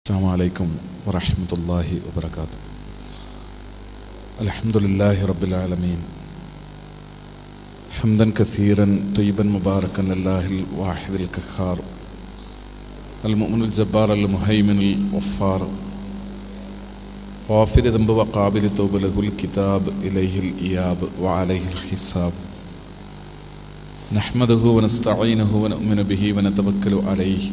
السلام عليكم ورحمة الله وبركاته. الحمد لله رب العالمين حمدا كثيرا طيبا مباركا لله الواحد القهار المؤمن الجبار المهيمن الغفار غافر الذنب وقابل التوب له الكتاب إليه الإياب وعليه الحساب نحمده ونستعينه ونؤمن به ونتوكل عليه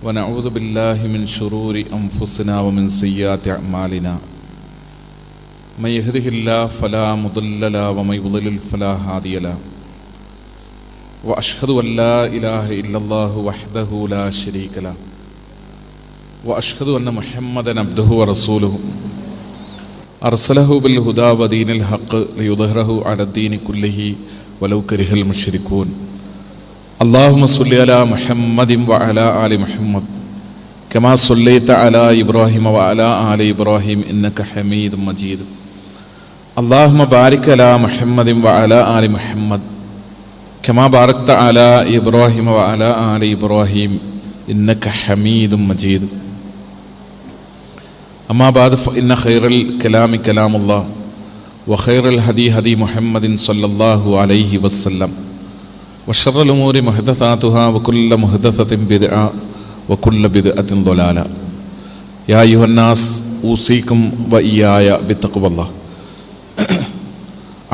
ونعوذ بالله من شرور أنفسنا ومن سيئات أعمالنا من يهده الله فلا مضل له ومن يضلل فلا هادي له وأشهد أن لا إله إلا الله وحده لا شريك له وأشهد أن محمدا عبده ورسوله أرسله بالهدى ودين الحق ليظهره على الدين كله ولو كره المشركون. اللهم صل على محمد وعلى آل محمد كما صليت على إبراهيم وعلى آل إبراهيم إنك حميد مجيد. اللهم بارك على محمد وعلى آل محمد كما باركت على إبراهيم وعلى آل إبراهيم إنك حميد مجيد. أما بعد فإن خير الكلام كلام الله وخير الهدي هدي محمد صلى الله عليه وسلم وشر الأمور محدثاتها وكل محدثة بدعة وكل بدعة ضلالة. يا أيها الناس أوصيكم وإياي بتقوى الله.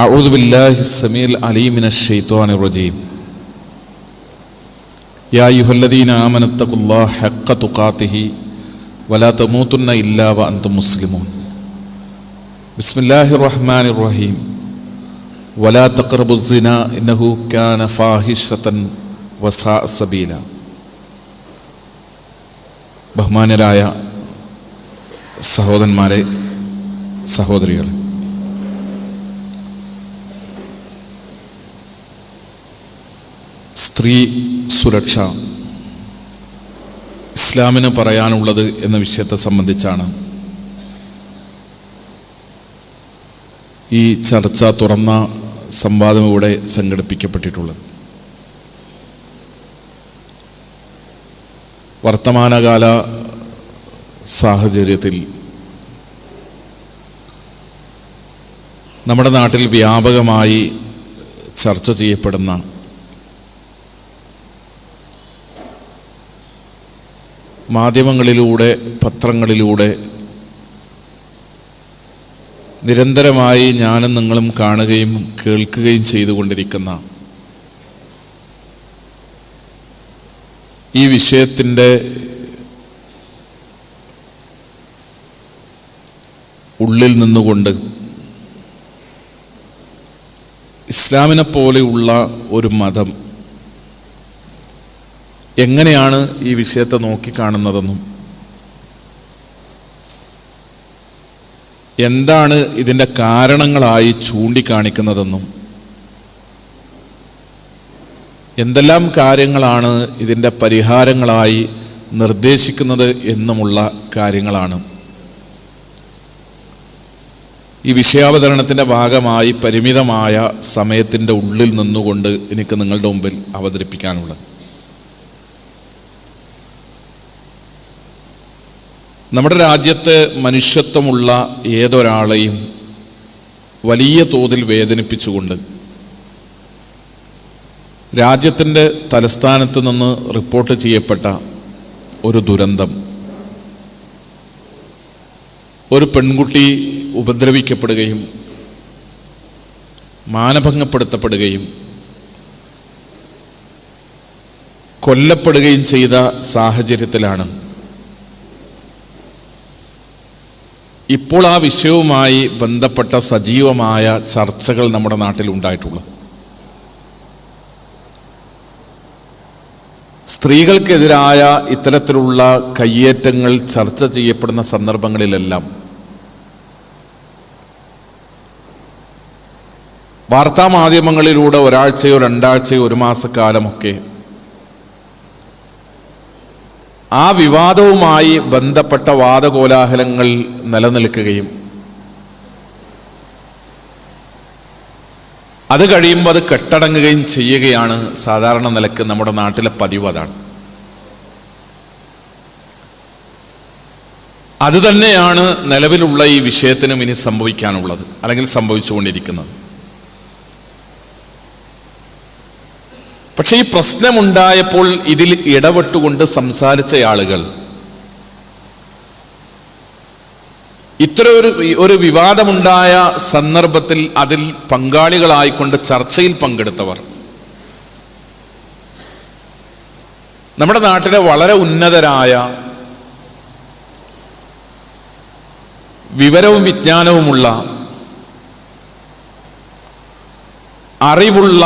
أعوذ بالله السميع العليم من الشيطان الرجيم. يا أيها الذين آمنوا اتقوا الله حق تقاته ولا تموتن إلا وأنتم مسلمون. بسم الله الرحمن الرحيم. ولا تقربوا الزنا إنه كان فاحشة وساء سبيلا. ബഹുമാനരായ സഹോദരന്മാരെ, സഹോദരികളെ, സ്ത്രീ സുരക്ഷ ഇസ്ലാമിന് പറയാനുള്ളത് എന്ന വിഷയത്തെ സംബന്ധിച്ചാണ് ഈ ചർച്ച തുറന്ന സംവാദം ഇവിടെ സംഘടിപ്പിക്കപ്പെട്ടിട്ടുള്ളത്. വർത്തമാനകാല സാഹചര്യത്തിൽ നമ്മുടെ നാട്ടിൽ വ്യാപകമായി ചർച്ച ചെയ്യപ്പെടുന്ന മാധ്യമങ്ങളിലൂടെ, പത്രങ്ങളിലൂടെ നിരന്തരമായി ഞാനും നിങ്ങളും കാണുകയും കേൾക്കുകയും ചെയ്തുകൊണ്ടിരിക്കുന്ന ഈ വിഷയത്തിൻ്റെ ഉള്ളിൽ നിന്നുകൊണ്ട് ഇസ്ലാമിനെ പോലെയുള്ള ഒരു മതം എങ്ങനെയാണ് ഈ വിഷയത്തെ നോക്കിക്കാണുന്നതെന്നും എന്താണ് ഇതിൻ്റെ കാരണങ്ങളായി ചൂണ്ടിക്കാണിക്കുന്നതെന്നും എന്തെല്ലാം കാര്യങ്ങളാണ് ഇതിൻ്റെ പരിഹാരങ്ങളായി നിർദ്ദേശിക്കുന്നത് എന്നുമുള്ള കാര്യങ്ങളാണ് ഈ വിഷയാവതരണത്തിൻ്റെ ഭാഗമായി പരിമിതമായ സമയത്തിൻ്റെ ഉള്ളിൽ നിന്നുകൊണ്ട് എനിക്ക് നിങ്ങളുടെ മുമ്പിൽ അവതരിപ്പിക്കാനുള്ളത്. നമ്മുടെ രാജ്യത്ത് മനുഷ്യത്വമുള്ള ഏതൊരാളെയും വലിയ തോതിൽ വേദനിപ്പിച്ചുകൊണ്ട് രാജ്യത്തിൻ്റെ തലസ്ഥാനത്ത് നിന്ന് റിപ്പോർട്ട് ചെയ്യപ്പെട്ട ഒരു ദുരന്തം, ഒരു പെൺകുട്ടി ഉപദ്രവിക്കപ്പെടുകയും മാനഭംഗപ്പെടുത്തപ്പെടുകയും കൊല്ലപ്പെടുകയും ചെയ്ത സാഹചര്യത്തിലാണ് ഇപ്പോൾ ആ വിഷയവുമായി ബന്ധപ്പെട്ട സജീവമായ ചർച്ചകൾ നമ്മുടെ നാട്ടിൽ ഉണ്ടായിട്ടുള്ളത്. സ്ത്രീകൾക്കെതിരായ ഇത്തരത്തിലുള്ള കയ്യേറ്റങ്ങൾ ചർച്ച ചെയ്യപ്പെടുന്ന സന്ദർഭങ്ങളിലെല്ലാം വാർത്താമാധ്യമങ്ങളിലൂടെ ഒരാഴ്ചയോ രണ്ടാഴ്ചയോ ഒരു മാസക്കാലമൊക്കെ ആ വിവാദവുമായി ബന്ധപ്പെട്ട വാദകോലാഹലങ്ങൾ നിലനിൽക്കുകയും അത് കഴിയുമ്പോൾ അത് കെട്ടടങ്ങുകയും ചെയ്യുകയാണ് സാധാരണ നിലക്ക് നമ്മുടെ നാട്ടിലെ പതിവ്. അതാണ് അതുതന്നെയാണ് നിലവിലുള്ള ഈ വിഷയത്തിനും ഇനി സംഭവിക്കാനുള്ളത്, അല്ലെങ്കിൽ സംഭവിച്ചുകൊണ്ടിരിക്കുന്നത്. പക്ഷെ ഈ പ്രശ്നമുണ്ടായപ്പോൾ ഇതിൽ ഇടപെട്ടുകൊണ്ട് സംസാരിച്ച ആളുകൾ, ഇത്തരം ഒരു വിവാദമുണ്ടായ സന്ദർഭത്തിൽ അതിൽ പങ്കാളികളായിക്കൊണ്ട് ചർച്ചയിൽ പങ്കെടുത്തവർ നമ്മുടെ നാട്ടിലെ വളരെ ഉന്നതരായ, വിവരവും വിജ്ഞാനവുമുള്ള, അറിവുള്ള,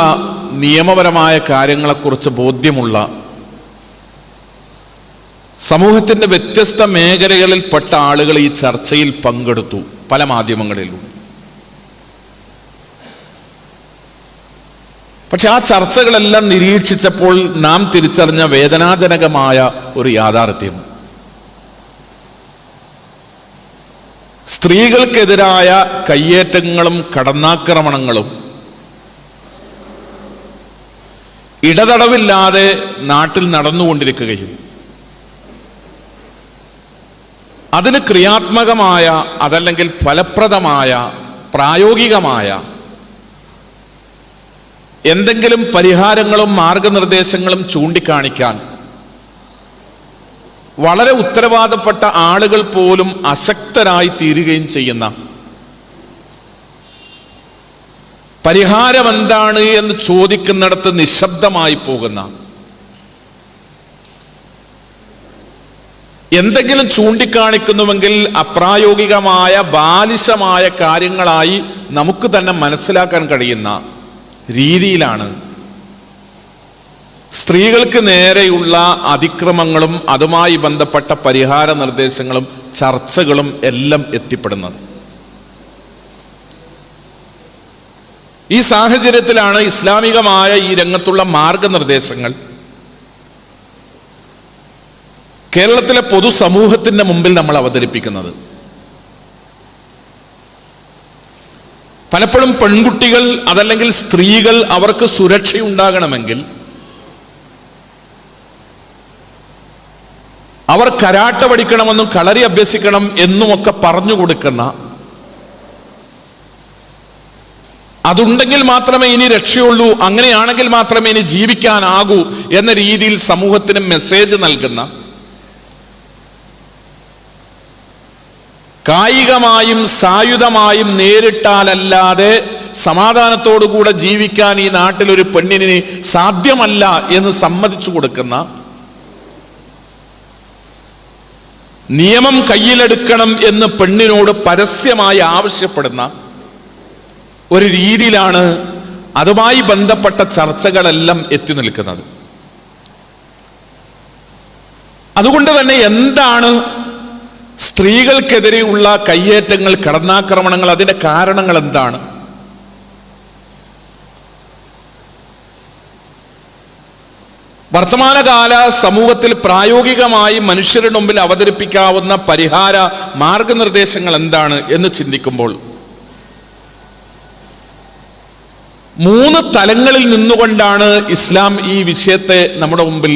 നിയമപരമായ കാര്യങ്ങളെക്കുറിച്ച് ബോധ്യമുള്ള, സമൂഹത്തിൻ്റെ വ്യത്യസ്ത മേഖലകളിൽപ്പെട്ട ആളുകൾ ഈ ചർച്ചയിൽ പങ്കെടുത്തു പല മാധ്യമങ്ങളിലും. പക്ഷെ ആ ചർച്ചകളെല്ലാം നിരീക്ഷിച്ചപ്പോൾ നാം തിരിച്ചറിഞ്ഞ വേദനാജനകമായ ഒരു യാഥാർത്ഥ്യം, സ്ത്രീകൾക്കെതിരായ കയ്യേറ്റങ്ങളും കടന്നാക്രമണങ്ങളും ഇടതടവില്ലാതെ നാട്ടിൽ നടന്നുകൊണ്ടിരിക്കുകയും അതിന് ക്രിയാത്മകമായ, അതല്ലെങ്കിൽ ഫലപ്രദമായ, പ്രായോഗികമായ എന്തെങ്കിലും പരിഹാരങ്ങളും മാർഗനിർദ്ദേശങ്ങളും ചൂണ്ടിക്കാണിക്കാൻ വളരെ ഉത്തരവാദപ്പെട്ട ആളുകൾ പോലും അശക്തരായി തീരുകയും ചെയ്യുന്ന, പരിഹാരം എന്താണ് എന്ന് ചോദിക്കുന്നിടത്ത് നിശബ്ദമായി പോകുന്ന, എന്തെങ്കിലും ചൂണ്ടിക്കാണിക്കുന്നുവെങ്കിൽ അപ്രായോഗികമായ, ബാലിശമായ കാര്യങ്ങളായി നമുക്ക് തന്നെ മനസ്സിലാക്കാൻ കഴിയുന്ന രീതിയിലാണ് സ്ത്രീകൾക്ക് നേരെയുള്ള അതിക്രമങ്ങളും അതുമായി ബന്ധപ്പെട്ട പരിഹാര നിർദ്ദേശങ്ങളും ചർച്ചകളും എല്ലാം എത്തിപ്പെടുന്നത്. ഈ സാഹചര്യത്തിലാണ് ഇസ്ലാമികമായ ഈ രംഗത്തുള്ള മാർഗനിർദ്ദേശങ്ങൾ കേരളത്തിലെ പൊതുസമൂഹത്തിൻ്റെ മുമ്പിൽ നമ്മൾ അവതരിപ്പിക്കുന്നത്. പലപ്പോഴും പെൺകുട്ടികൾ, അതല്ലെങ്കിൽ സ്ത്രീകൾ, അവർക്ക് സുരക്ഷയുണ്ടാകണമെങ്കിൽ അവർ കരാട്ട പഠിക്കണമെന്നും കളരി അഭ്യസിക്കണം എന്നുമൊക്കെ പറഞ്ഞു കൊടുക്കുന്ന, അതുണ്ടെങ്കിൽ മാത്രമേ ഇനി രക്ഷയുള്ളൂ, അങ്ങനെയാണെങ്കിൽ മാത്രമേ ഇനി ജീവിക്കാനാകൂ എന്ന രീതിയിൽ സമൂഹത്തിന് മെസ്സേജ് നൽകുന്ന, കായികമായും സായുധമായും നേരിട്ടാലല്ലാതെ സമാധാനത്തോടുകൂടെ ജീവിക്കാൻ ഈ നാട്ടിലൊരു പെണ്ണിന് സാധ്യമല്ല എന്ന് സമ്മതിച്ചു കൊടുക്കുന്ന, നിയമം കയ്യിലെടുക്കണം എന്ന് പെണ്ണിനോട് പരസ്യമായി ആവശ്യപ്പെടുന്ന ഒരു രീതിയിലാണ് അതുമായി ബന്ധപ്പെട്ട ചർച്ചകളെല്ലാം എത്തി നിൽക്കുന്നത്. അതുകൊണ്ട് തന്നെ എന്താണ് സ്ത്രീകൾക്കെതിരെയുള്ള കയ്യേറ്റങ്ങൾ, കടന്നാക്രമണങ്ങൾ, അതിന്റെ കാരണങ്ങൾ എന്താണ്? വർത്തമാനകാല സമൂഹത്തിൽ പ്രായോഗികമായി മനുഷ്യരുടെ മുമ്പിൽ അവതരിപ്പിക്കാവുന്ന പരിഹാര മാർഗനിർദ്ദേശങ്ങൾ എന്താണ് എന്ന് ചിന്തിക്കുമ്പോൾ 3 തലങ്ങളിൽ നിന്നുകൊണ്ടാണ് ഇസ്ലാം ഈ വിഷയത്തെ നമ്മുടെ മുമ്പിൽ,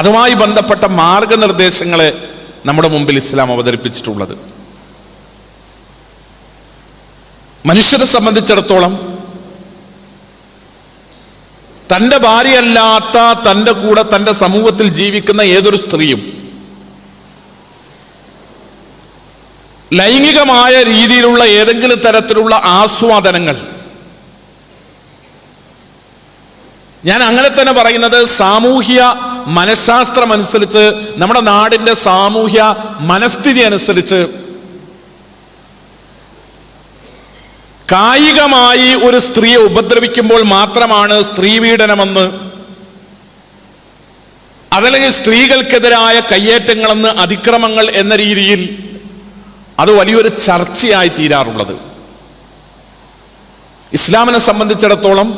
അതുമായി ബന്ധപ്പെട്ട മാർഗനിർദ്ദേശങ്ങളെ നമ്മുടെ മുമ്പിൽ ഇസ്ലാം അവതരിപ്പിച്ചിട്ടുള്ളത്. മനുഷ്യരെ സംബന്ധിച്ചിടത്തോളം തൻ്റെ ഭാര്യയല്ലാത്ത, തൻ്റെ കൂടെ തൻ്റെ സമൂഹത്തിൽ ജീവിക്കുന്ന ഏതൊരു സ്ത്രീയും ലൈംഗികമായ രീതിയിലുള്ള ഏതെങ്കിലും തരത്തിലുള്ള ആസ്വാദനങ്ങൾ, ഞാൻ അങ്ങനെ തന്നെ പറയുന്നത്, സാമൂഹ്യ മനഃശാസ്ത്രം അനുസരിച്ച്, നമ്മുടെ നാടിൻ്റെ സാമൂഹ്യ മനസ്ഥിതി അനുസരിച്ച് കായികമായി ഒരു സ്ത്രീയെ ഉപദ്രവിക്കുമ്പോൾ മാത്രമാണ് സ്ത്രീപീഡനമെന്ന്, അതല്ലെങ്കിൽ സ്ത്രീകൾക്കെതിരായ കയ്യേറ്റങ്ങളെന്ന്, അതിക്രമങ്ങൾ എന്ന രീതിയിൽ അത് വലിയൊരു ചർച്ചയായി തീരാറുള്ളത്. ഇസ്ലാമിനെ സംബന്ധിച്ചിടത്തോളം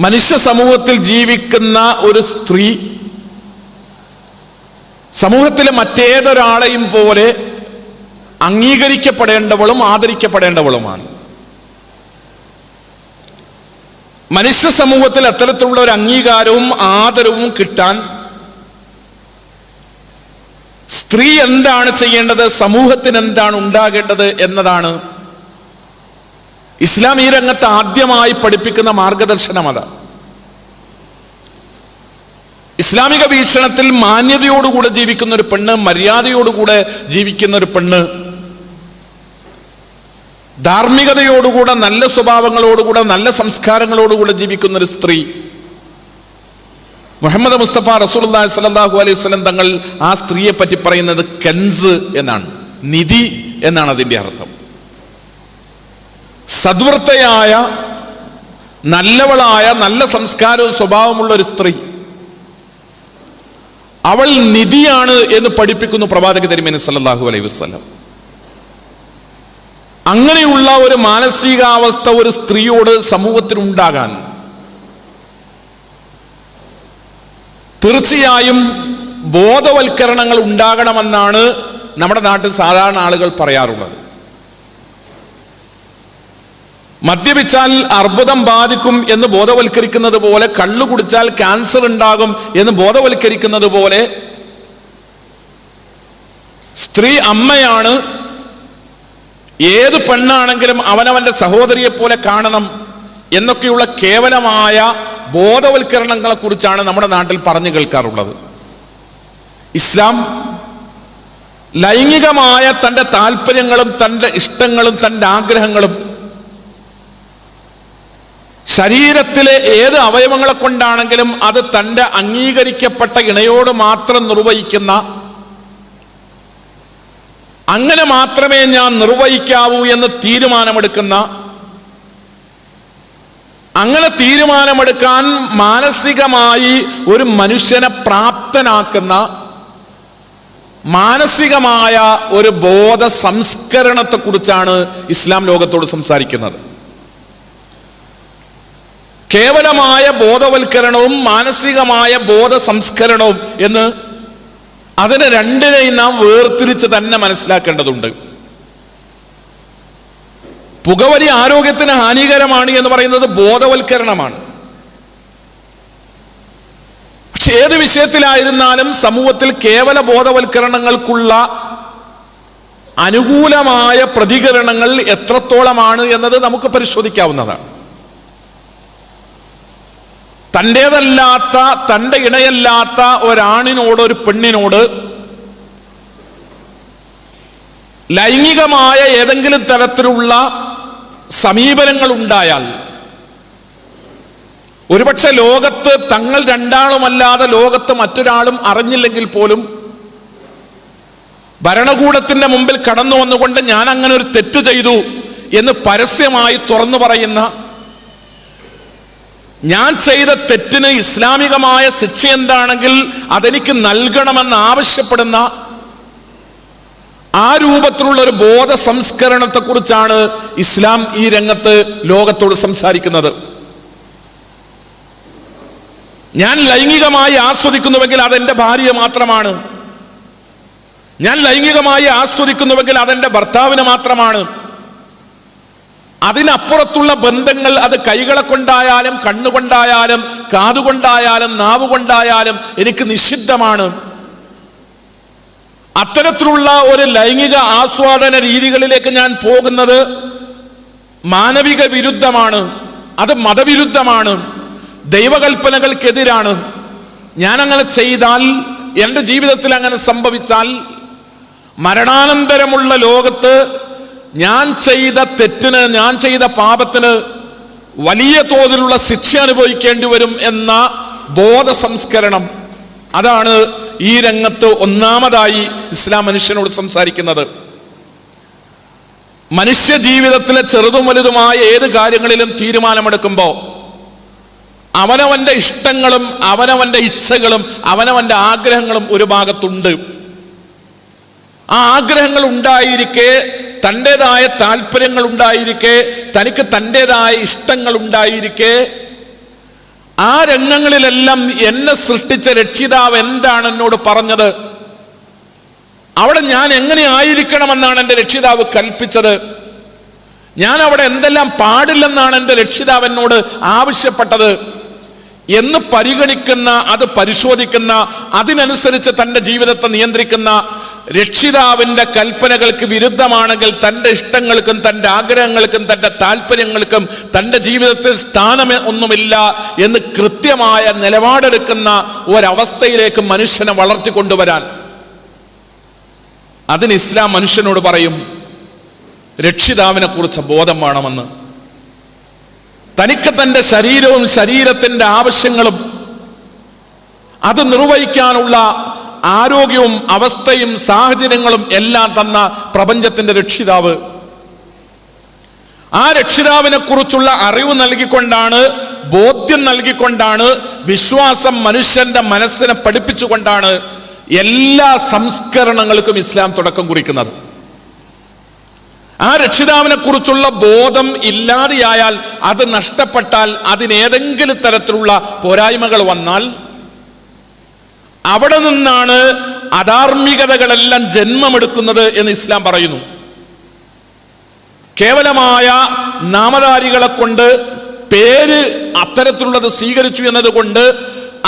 മനുഷ്യ സമൂഹത്തിൽ ജീവിക്കുന്ന ഒരു സ്ത്രീ സമൂഹത്തിലെ മറ്റേതൊരാളെയും പോലെ അംഗീകരിക്കപ്പെടേണ്ടവളും ആദരിക്കപ്പെടേണ്ടവളുമാണ്. മനുഷ്യ സമൂഹത്തിൽ അത്തരത്തിലുള്ള ഒരു അംഗീകാരവും ആദരവും കിട്ടാൻ സ്ത്രീ എന്താണ് ചെയ്യേണ്ടത്, സമൂഹത്തിന് എന്താണ് ഉണ്ടാകേണ്ടത് എന്നതാണ് ഇസ്ലാം ഈ രംഗത്ത് ആദ്യമായി പഠിപ്പിക്കുന്ന മാർഗദർശനം. അതാണ് ഇസ്ലാമിക വീക്ഷണത്തിൽ മാന്യതയോടുകൂടെ ജീവിക്കുന്ന ഒരു പെണ്ണ്, മര്യാദയോടുകൂടെ ജീവിക്കുന്ന ഒരു പെണ്ണ്, ധാർമ്മികതയോടുകൂടെ, നല്ല സ്വഭാവങ്ങളോടുകൂടെ, നല്ല സംസ്കാരങ്ങളോടുകൂടെ ജീവിക്കുന്ന ഒരു സ്ത്രീ. മുഹമ്മദ് മുസ്തഫ റസൂലുള്ളാഹി സ്വല്ലല്ലാഹു അലൈഹി വസല്ലം തങ്ങൾ ആ സ്ത്രീയെ പറ്റി പറയുന്നത് കൻസ് എന്നാണ്, നിധി എന്നാണ് അതിന്റെ അർത്ഥം. സദ്വൃത്തയായ, നല്ലവളായ, നല്ല സംസ്കാരവും സ്വഭാവമുള്ള ഒരു സ്ത്രീ, അവൾ നിധിയാണ് എന്ന് പഠിപ്പിക്കുന്നു പ്രവാചക തിരുമേനി സല്ലല്ലാഹു അലൈഹി വസല്ലം. അങ്ങനെയുള്ള ഒരു മാനസികാവസ്ഥ ഒരു സ്ത്രീയോട് സമൂഹത്തിനുണ്ടാകാൻ തീർച്ചയായും ബോധവൽക്കരണങ്ങൾ ഉണ്ടാകണമെന്നാണ് നമ്മുടെ നാട്ടിൽ സാധാരണ ആളുകൾ പറയാറുള്ളത്. മദ്യപിച്ചാൽ അർബുദം ബാധിക്കും എന്ന് ബോധവൽക്കരിക്കുന്നത് പോലെ, കള്ളു കുടിച്ചാൽ ക്യാൻസർ ഉണ്ടാകും എന്ന് ബോധവൽക്കരിക്കുന്നത് പോലെ, സ്ത്രീ അമ്മയാണ്, ഏത് പെണ്ണാണെങ്കിലും അവനവന്റെ സഹോദരിയെ പോലെ കാണണം എന്നൊക്കെയുള്ള കേവലമായ ബോധവൽക്കരണങ്ങളെ കുറിച്ചാണ് നമ്മുടെ നാട്ടിൽ പറഞ്ഞു കേൾക്കാറുള്ളത്. ഇസ്ലാം ലൈംഗികമായ തൻ്റെ താല്പര്യങ്ങളും തൻ്റെ ഇഷ്ടങ്ങളും തൻ്റെ ആഗ്രഹങ്ങളും ശരീരത്തിലെ ഏത് അവയവങ്ങളെ കൊണ്ടാണെങ്കിലും അത് തൻ്റെ അംഗീകരിക്കപ്പെട്ട ഇണയോട് മാത്രം നിർവഹിക്കുന്ന, അങ്ങനെ മാത്രമേ ഞാൻ നിർവഹിക്കാവൂ എന്ന് തീരുമാനമെടുക്കുന്ന, അങ്ങനെ തീരുമാനമെടുക്കാൻ മാനസികമായി ഒരു മനുഷ്യനെ പ്രാപ്തനാക്കുന്ന മാനസികമായ ഒരു ബോധ സംസ്കരണത്തെക്കുറിച്ചാണ് ഇസ്ലാം ലോകത്തോട് സംസാരിക്കുന്നത്. കേവലമായ ബോധവൽക്കരണവും മാനസികമായ ബോധ സംസ്കരണവും എന്ന് അതിനെ രണ്ടിനെയും നാം വേർതിരിച്ച് തന്നെ മനസ്സിലാക്കേണ്ടതുണ്ട്. പുകവലി ആരോഗ്യത്തിന് ഹാനികരമാണ് എന്ന് പറയുന്നത് ബോധവൽക്കരണമാണ്. പക്ഷെ ഏത് വിഷയത്തിലായിരുന്നാലും സമൂഹത്തിൽ കേവല ബോധവൽക്കരണങ്ങൾക്കുള്ള അനുകൂലമായ പ്രതികരണങ്ങൾ എത്രത്തോളമാണ് എന്നത് നമുക്ക് പരിശോധിക്കാവുന്നതാണ്. തൻ്റേതല്ലാത്ത, തൻ്റെ ഇണയല്ലാത്ത ഒരാണിനോട്, ഒരു പെണ്ണിനോട് ലൈംഗികമായ ഏതെങ്കിലും തരത്തിലുള്ള സമീപനങ്ങൾ ഉണ്ടായാൽ, ഒരുപക്ഷെ ലോകത്ത് തങ്ങൾ രണ്ടാളുമല്ലാതെ ലോകത്ത് മറ്റൊരാളും അറിഞ്ഞില്ലെങ്കിൽ പോലും ഭരണകൂടത്തിന്റെ മുമ്പിൽ കടന്നു വന്നുകൊണ്ട് ഞാൻ അങ്ങനെ ഒരു തെറ്റ് ചെയ്തു എന്ന് പരസ്യമായി തുറന്നു പറയുന്ന, ഞാൻ ചെയ്ത തെറ്റിന് ഇസ്ലാമികമായ ശിക്ഷ എന്താണെങ്കിൽ അതെനിക്ക് നൽകണമെന്ന് ആവശ്യപ്പെടുന്ന ആ രൂപത്തിലുള്ള ഒരു ബോധ സംസ്കരണത്തെ കുറിച്ചാണ് ഇസ്ലാം ഈ രംഗത്ത് ലോകത്തോട് സംസാരിക്കുന്നത്. ഞാൻ ലൈംഗികമായി ആസ്വദിക്കുന്നുവെങ്കിൽ അതെന്റെ ഭാര്യ മാത്രമാണ്. ഞാൻ ലൈംഗികമായി ആസ്വദിക്കുന്നുവെങ്കിൽ അതെന്റെ ഭർത്താവിന് മാത്രമാണ്. അതിനപ്പുറത്തുള്ള ബന്ധങ്ങൾ അത് കൈകളെ കൊണ്ടായാലും, കണ്ണുകൊണ്ടായാലും, കാതുകൊണ്ടായാലും, നാവുകൊണ്ടായാലും എനിക്ക് നിഷിദ്ധമാണ്. അത്തരത്തിലുള്ള ഒരു ലൈംഗിക ആസ്വാദന രീതികളിലേക്ക് ഞാൻ പോകുന്നത് മാനവിക വിരുദ്ധമാണ്, അത് മതവിരുദ്ധമാണ്, ദൈവകൽപ്പനകൾക്കെതിരാണ്. ഞാൻ അങ്ങനെ ചെയ്താൽ, എൻ്റെ ജീവിതത്തിൽ അങ്ങനെ സംഭവിച്ചാൽ, മരണാനന്തരമുള്ള ലോകത്ത് ഞാൻ ചെയ്ത തെറ്റിന്, ഞാൻ ചെയ്ത പാപത്തിന് വലിയ തോതിലുള്ള ശിക്ഷ അനുഭവിക്കേണ്ടി വരും എന്ന ബോധ സംസ്കരണം, അതാണ് ഈ രംഗത്ത് ഒന്നാമതായി ഇസ്ലാം മനുഷ്യനോട് സംസാരിക്കുന്നത്. മനുഷ്യ ജീവിതത്തിലെ ചെറുതും വലുതുമായ ഏത് കാര്യങ്ങളിലും തീരുമാനമെടുക്കുമ്പോൾ അവനവന്റെ ഇഷ്ടങ്ങളും അവനവന്റെ ഇച്ഛകളും അവനവന്റെ ആഗ്രഹങ്ങളും ഒരു ഭാഗത്തുണ്ട്. ആ ആഗ്രഹങ്ങൾ ഉണ്ടായിരിക്കെ, തൻ്റെതായ താല്പര്യങ്ങൾ ഉണ്ടായിരിക്കെ, തനിക്ക് തൻ്റെതായ ഇഷ്ടങ്ങൾ ഉണ്ടായിരിക്കെ, ആ രംഗങ്ങളിലെല്ലാം എന്നെ സൃഷ്ടിച്ച രക്ഷിതാവ് എന്താണ് എന്നോട് പറഞ്ഞത്, അവിടെ ഞാൻ എങ്ങനെ ആയിരിക്കണമെന്നാണ് എൻ്റെ രക്ഷിതാവ് കൽപ്പിച്ചത്, ഞാൻ അവിടെ എന്തെല്ലാം പാടില്ലെന്നാണ് എൻ്റെ രക്ഷിതാവ് എന്നോട് ആവശ്യപ്പെട്ടത് എന്ന് പരിഗണിക്കുന്ന, അത് പരിശോധിക്കുന്ന, അതിനനുസരിച്ച് തൻ്റെ ജീവിതത്തെ നിയന്ത്രിക്കുന്ന രക്ഷിതാവിന്റെ കൽപ്പനകൾക്ക് വിരുദ്ധമാണെങ്കിൽ തൻ്റെ ഇഷ്ടങ്ങൾക്കും തൻ്റെ ആഗ്രഹങ്ങൾക്കും തൻ്റെ താല്പര്യങ്ങൾക്കും തൻ്റെ ജീവിതത്തിൽ സ്ഥാനം ഒന്നുമില്ല എന്ന് കൃത്യമായ നിലപാടെടുക്കുന്ന ഒരവസ്ഥയിലേക്ക് മനുഷ്യനെ വളർത്തിക്കൊണ്ടുവരാൻ, അതിന് ഇസ്ലാം മനുഷ്യനോട് പറയും രക്ഷിതാവിനെ കുറിച്ച് ബോധം വേണമെന്ന്. തനിക്ക് തൻ്റെ ശരീരവും ശരീരത്തിൻ്റെ ആവശ്യങ്ങളും അത് നിർവഹിക്കാനുള്ള ആരോഗ്യവും അവസ്ഥയും സാഹചര്യങ്ങളും എല്ലാം തന്ന പ്രപഞ്ചത്തിന്റെ രക്ഷിതാവ്, ആ രക്ഷിതാവിനെ കുറിച്ചുള്ള അറിവ് നൽകിക്കൊണ്ടാണ്, ബോധ്യം നൽകിക്കൊണ്ടാണ്, വിശ്വാസം മനുഷ്യന്റെ മനസ്സിനെ പഠിപ്പിച്ചുകൊണ്ടാണ് എല്ലാ സംസ്കരണങ്ങൾക്കും ഇസ്ലാം തുടക്കം കുറിക്കുന്നത്. ആ രക്ഷിതാവിനെ കുറിച്ചുള്ള ബോധം ഇല്ലാതെയായാൽ, അത് നഷ്ടപ്പെട്ടാൽ, അതിനേതെങ്കിലും തരത്തിലുള്ള പോരായ്മകൾ വന്നാൽ അവിടെ നിന്നാണ് അധാർമികതകളെല്ലാം ജന്മമെടുക്കുന്നത് എന്ന് ഇസ്ലാം പറയുന്നു. കേവലമായ നാമധാരികളെ കൊണ്ട്, പേര് അത്തരത്തിലുള്ളത് സ്വീകരിച്ചു എന്നതുകൊണ്ട്,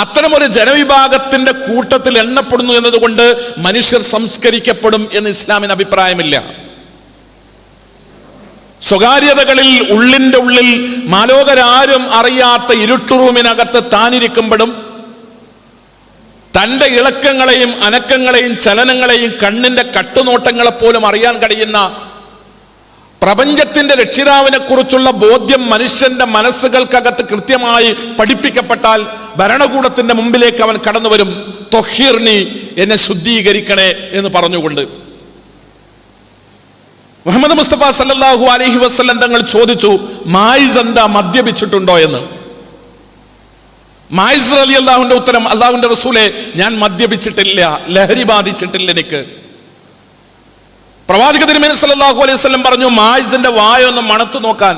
അത്തരമൊരു ജനവിഭാഗത്തിന്റെ കൂട്ടത്തിൽ എണ്ണപ്പെടുന്നു എന്നതുകൊണ്ട് മനുഷ്യർ സംസ്കരിക്കപ്പെടും എന്ന് ഇസ്ലാമിന് അഭിപ്രായമില്ല. സ്വകാര്യതകളിൽ ഉള്ളിന്റെ ഉള്ളിൽ മാലോകരാരും അറിയാത്ത ഇരുട്ടുറൂമിനകത്ത് താനിരിക്കുമ്പോഴും തൻ്റെ ഇളക്കങ്ങളെയും അനക്കങ്ങളെയും ചലനങ്ങളെയും കണ്ണിന്റെ കട്ടുനോട്ടങ്ങളെ പോലും അറിയാൻ കഴിയുന്ന പ്രപഞ്ചത്തിന്റെ രക്ഷിതാവിനെ കുറിച്ചുള്ള ബോധ്യം മനുഷ്യന്റെ മനസ്സുകൾക്കകത്ത് കൃത്യമായി പഠിപ്പിക്കപ്പെട്ടാൽ ഭരണകൂടത്തിന്റെ മുമ്പിലേക്ക് അവൻ കടന്നു വരും. തൊഹീർനി, എന്നെ ശുദ്ധീകരിക്കണേ എന്ന് പറഞ്ഞുകൊണ്ട്. മുഹമ്മദ് മുസ്തഫ സല്ലല്ലാഹു അലൈഹി വസല്ലം തങ്ങൾ ചോദിച്ചു, മായിസ് എന്താ മദ്യപിച്ചിട്ടുണ്ടോ എന്ന്. മായിസ് റളിയല്ലാഹുവിന്റെ ഉത്തരം, അല്ലാഹുവിന്റെ റസൂലേ, ഞാൻ മദ്യപിച്ചിട്ടില്ല, ലഹരി ബാധിച്ചിട്ടില്ല എനിക്ക്. പ്രവാചക തിരുമേനി സല്ലല്ലാഹു അലൈഹി വസല്ലം പറഞ്ഞു, മായിസിന്റെ വായ ഒന്ന് മണത്തു നോക്കാൻ.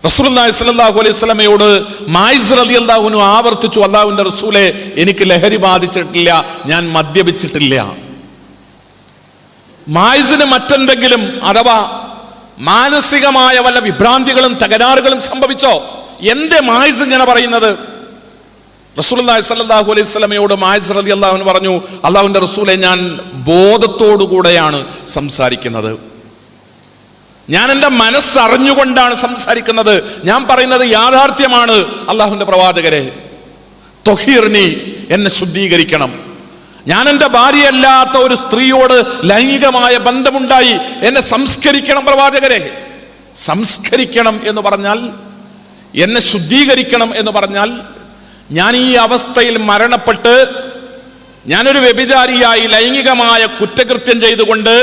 റസൂലുള്ളാഹി സ്വല്ലല്ലാഹു അലൈഹി വസല്ലമയോട് മായിസ് റളിയല്ലാഹു അൻഹു ആവർത്തിച്ചു, അല്ലാഹുവിന്റെ റസൂലേ, എനിക്ക് ലഹരി ബാധിച്ചിട്ടില്ല, ഞാൻ മദ്യപിച്ചിട്ടില്ല. മായിസിന് മറ്റെന്തെങ്കിലും അഥവാ മാനസികമായ വല്ല വിഭ്രാന്തികളും തകരാറുകളും സംഭവിച്ചോ? എന്റെ മായിസ് ഇങ്ങനെ പറയുന്നത്? റസൂലുള്ളാഹി സ്വല്ലല്ലാഹു അലൈഹി വസല്ലമയോട് മായിസ് റളിയല്ലാഹു അൻഹു പറഞ്ഞു, അല്ലാഹുവിന്റെ റസൂലേ, ഞാൻ ബോധത്തോടു കൂടെയാണ് സംസാരിക്കുന്നത്, ഞാൻ എൻ്റെ മനസ്സറിഞ്ഞുകൊണ്ടാണ് സംസാരിക്കുന്നത്, ഞാൻ പറയുന്നത് യാഥാർത്ഥ്യമാണ്. അല്ലാഹുവിന്റെ പ്രവാചകരെ, തൊഹീർനി, എന്നെ ശുദ്ധീകരിക്കണം. ഞാൻ എൻ്റെ ഭാര്യയല്ലാത്ത ഒരു സ്ത്രീയോട് ലൈംഗികമായ ബന്ധമുണ്ടായി, എന്നെ സംസ്കരിക്കണം പ്രവാചകരെ. സംസ്കരിക്കണം എന്ന് പറഞ്ഞാൽ, എന്നെ ശുദ്ധീകരിക്കണം എന്ന് പറഞ്ഞാൽ, ഞാൻ ഈ അവസ്ഥയിൽ മരണപ്പെട്ട് ഞാനൊരു വ്യഭിചാരിയായി ലൈംഗികമായ കുറ്റകൃത്യം ചെയ്തുകൊണ്ട്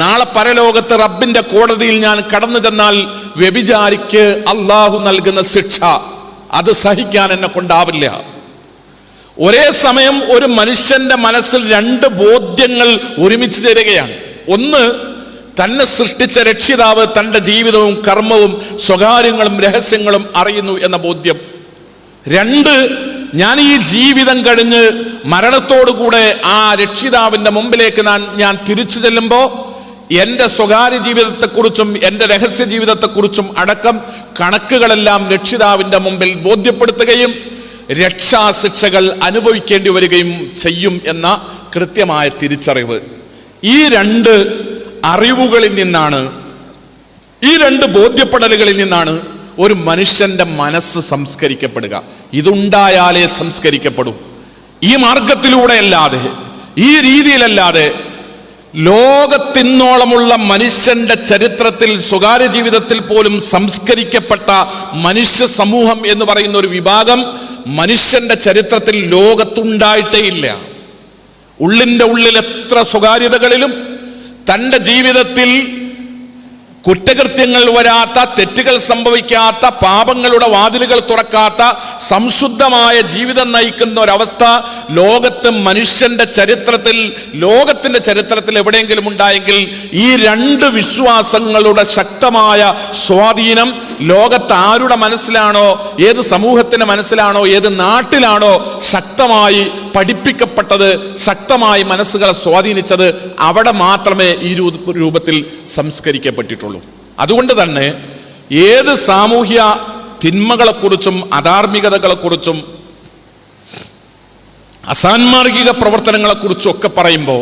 നാളെ പരലോകത്ത് റബ്ബിന്റെ കോടതിയിൽ ഞാൻ കടന്നു ചെന്നാൽ വ്യഭിചാരിക്ക് അള്ളാഹു നൽകുന്ന ശിക്ഷ അത് സഹിക്കാൻ എന്നെ കൊണ്ടാവില്ല. ഒരേ സമയം ഒരു മനുഷ്യന്റെ മനസ്സിൽ രണ്ട് ബോധ്യങ്ങൾ ഒരുമിച്ച് ചേരുകയാണ്. ഒന്ന്, തന്നെ സൃഷ്ടിച്ച രക്ഷിതാവ് തൻ്റെ ജീവിതവും കർമ്മവും സ്വകാര്യങ്ങളും രഹസ്യങ്ങളും അറിയുന്നു എന്ന ബോധ്യം. രണ്ട്, ഞാൻ ഈ ജീവിതം കഴിഞ്ഞ് മരണത്തോടുകൂടെ ആ രക്ഷിതാവിൻ്റെ മുമ്പിലേക്ക് ഞാൻ തിരിച്ചു ചെല്ലുമ്പോൾ എൻ്റെ സ്വകാര്യ ജീവിതത്തെക്കുറിച്ചും എൻ്റെ രഹസ്യ ജീവിതത്തെക്കുറിച്ചും അടക്കം കണക്കുകളെല്ലാം രക്ഷിതാവിൻ്റെ മുമ്പിൽ ബോധ്യപ്പെടുത്തുകയും രക്ഷാശിക്ഷകൾ അനുഭവിക്കേണ്ടി വരികയും ചെയ്യും എന്ന കൃത്യമായ തിരിച്ചറിവ്. ഈ രണ്ട് അറിവുകളിൽ നിന്നാണ്, ഈ രണ്ട് ബോധ്യപ്പെടലുകളിൽ നിന്നാണ് ഒരു മനുഷ്യന്റെ മനസ്സ് സംസ്കരിക്കപ്പെടുക. ഇതുണ്ടായാലേ സംസ്കരിക്കപ്പെടൂ. ഈ മാർഗത്തിലൂടെ അല്ലാതെ, ഈ രീതിയിലല്ലാതെ ലോകത്തിന്നോളമുള്ള മനുഷ്യന്റെ ചരിത്രത്തിൽ, സ്വകാര്യ ജീവിതത്തിൽ പോലും സംസ്കരിക്കപ്പെട്ട മനുഷ്യ സമൂഹം എന്ന് പറയുന്ന ഒരു വിഭാഗം മനുഷ്യന്റെ ചരിത്രത്തിൽ ലോകത്തുണ്ടായിട്ടേ ഇല്ല. ഉള്ളിൻ്റെ ഉള്ളിൽ എത്ര സ്വകാര്യതകളിലും തൻ്റെ ജീവിതത്തിൽ കുറ്റകൃത്യങ്ങൾ വരാത്ത, തെറ്റുകൾ സംഭവിക്കാത്ത, പാപങ്ങളുടെ വാതിലുകൾ തുറക്കാത്ത സംശുദ്ധമായ ജീവിതം നയിക്കുന്ന ഒരവസ്ഥ ലോകത്ത് മനുഷ്യന്റെ ചരിത്രത്തിൽ, ലോകത്തിന്റെ ചരിത്രത്തിൽ എവിടെയെങ്കിലും ഉണ്ടായെങ്കിൽ ഈ രണ്ട് വിശ്വാസങ്ങളുടെ ശക്തമായ സ്വാധീനം ലോകത്ത് ആരുടെ മനസ്സിലാണോ, ഏത് സമൂഹത്തിന്റെ മനസ്സിലാണോ, ഏത് നാട്ടിലാണോ ശക്തമായി പഠിപ്പിക്കപ്പെട്ടത്, ശക്തമായി മനസ്സുകളെ സ്വാധീനിച്ചത്, അവിടെ മാത്രമേ ഈ രൂപത്തിൽ സംസ്കരിക്കപ്പെട്ടിട്ടുള്ളൂ. അതുകൊണ്ട് തന്നെ ഏത് സാമൂഹ്യ തിന്മകളെക്കുറിച്ചും അധാർമികതകളെക്കുറിച്ചും അസാൻമാർഗിക പ്രവർത്തനങ്ങളെക്കുറിച്ചൊക്കെ പറയുമ്പോൾ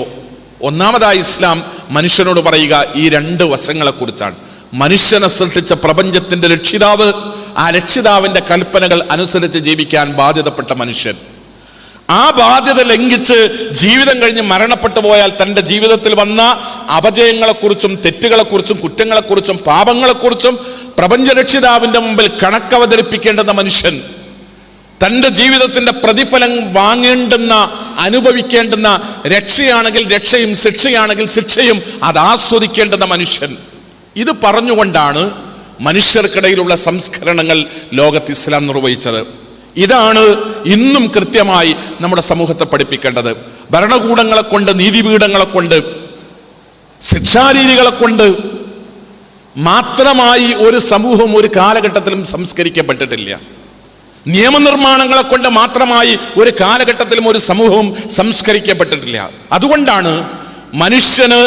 ഒന്നാമതായി ഇസ്ലാം മനുഷ്യനോട് പറയുക ഈ രണ്ട് വശങ്ങളെക്കുറിച്ചാണ്. മനുഷ്യനെ സൃഷ്ടിച്ച പ്രപഞ്ചത്തിന്റെ രക്ഷിതാവ്, ആ രക്ഷിതാവിന്റെ കൽപ്പനകൾ അനുസരിച്ച് ജീവിക്കാൻ ബാധ്യതപ്പെട്ട മനുഷ്യൻ, ആ ബാധ്യത ലംഘിച്ച് ജീവിതം കഴിഞ്ഞ് മരണപ്പെട്ടു പോയാൽ തൻ്റെ ജീവിതത്തിൽ വന്ന അപജയങ്ങളെക്കുറിച്ചും തെറ്റുകളെക്കുറിച്ചും കുറ്റങ്ങളെക്കുറിച്ചും പാപങ്ങളെക്കുറിച്ചും പ്രപഞ്ചരക്ഷിതാവിന്റെ മുമ്പിൽ കണക്കവതരിപ്പിക്കേണ്ടുന്ന മനുഷ്യൻ, തൻ്റെ ജീവിതത്തിന്റെ പ്രതിഫലം വാങ്ങേണ്ടുന്ന അനുഭവിക്കേണ്ടുന്ന രക്ഷയാണെങ്കിൽ രക്ഷയും ശിക്ഷയാണെങ്കിൽ ശിക്ഷയും അത് ആസ്വദിക്കേണ്ടുന്ന മനുഷ്യൻ. ഇത് പറഞ്ഞുകൊണ്ടാണ് മനുഷ്യർക്കിടയിലുള്ള സംസ്കരണങ്ങൾ ലോകത്ത് ഇസ്ലാം നിർവഹിച്ചത്. ഇതാണ് ഇന്നും കൃത്യമായി നമ്മുടെ സമൂഹത്തെ പഠിപ്പിക്കേണ്ടത്. ഭരണകൂടങ്ങളെ കൊണ്ട്, നീതിപീഠങ്ങളെ കൊണ്ട്, ശിക്ഷാരീതികളെ കൊണ്ട് മാത്രമായി ഒരു സമൂഹം ഒരു കാലഘട്ടത്തിലും സംസ്കരിക്കപ്പെട്ടിട്ടില്ല. നിയമനിർമ്മാണങ്ങളെ കൊണ്ട് മാത്രമായി ഒരു കാലഘട്ടത്തിലും ഒരു സമൂഹവും സംസ്കരിക്കപ്പെട്ടിട്ടില്ല. അതുകൊണ്ടാണ് മനുഷ്യന്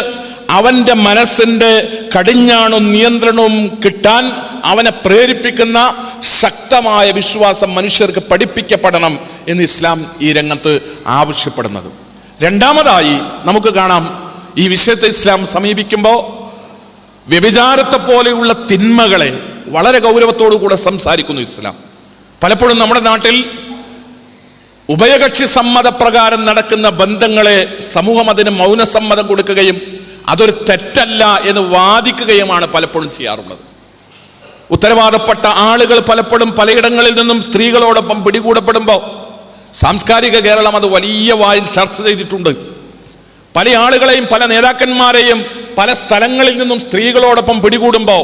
അവന്റെ മനസ്സിന്റെ കടിഞ്ഞാണും നിയന്ത്രണവും കിട്ടാൻ അവനെ പ്രേരിപ്പിക്കുന്ന ശക്തമായ വിശ്വാസം മനുഷ്യർക്ക് പഠിപ്പിക്കപ്പെടണം എന്ന് ഇസ്ലാം ഈ രംഗത്ത് ആവശ്യപ്പെടുന്നത്. രണ്ടാമതായി നമുക്ക് കാണാം, ഈ വിഷയത്തെ ഇസ്ലാം സമീപിക്കുമ്പോൾ വ്യഭിചാരത്തെ പോലെയുള്ള തിന്മകളെ വളരെ ഗൗരവത്തോടു കൂടെ സംസാരിക്കുന്നു ഇസ്ലാം. പലപ്പോഴും നമ്മുടെ നാട്ടിൽ ഉഭയകക്ഷി സമ്മതപ്രകാരം നടക്കുന്ന ബന്ധങ്ങളെ സമൂഹം അതിന് മൗനസമ്മതം കൊടുക്കുകയും അതൊരു തെറ്റല്ല എന്ന് വാദിക്കുകയുമാണ് പലപ്പോഴും ചെയ്യാറുള്ളത്. ഉത്തരവാദപ്പെട്ട ആളുകൾ പലപ്പോഴും പലയിടങ്ങളിൽ നിന്നും സ്ത്രീകളോടൊപ്പം പിടികൂടപ്പെടുമ്പോൾ സാംസ്കാരിക കേരളം അത് വലിയ വായിൽ ചർച്ച ചെയ്തിട്ടുണ്ട്. പല ആളുകളെയും പല നേതാക്കന്മാരെയും പല സ്ഥലങ്ങളിൽ നിന്നും സ്ത്രീകളോടൊപ്പം പിടികൂടുമ്പോൾ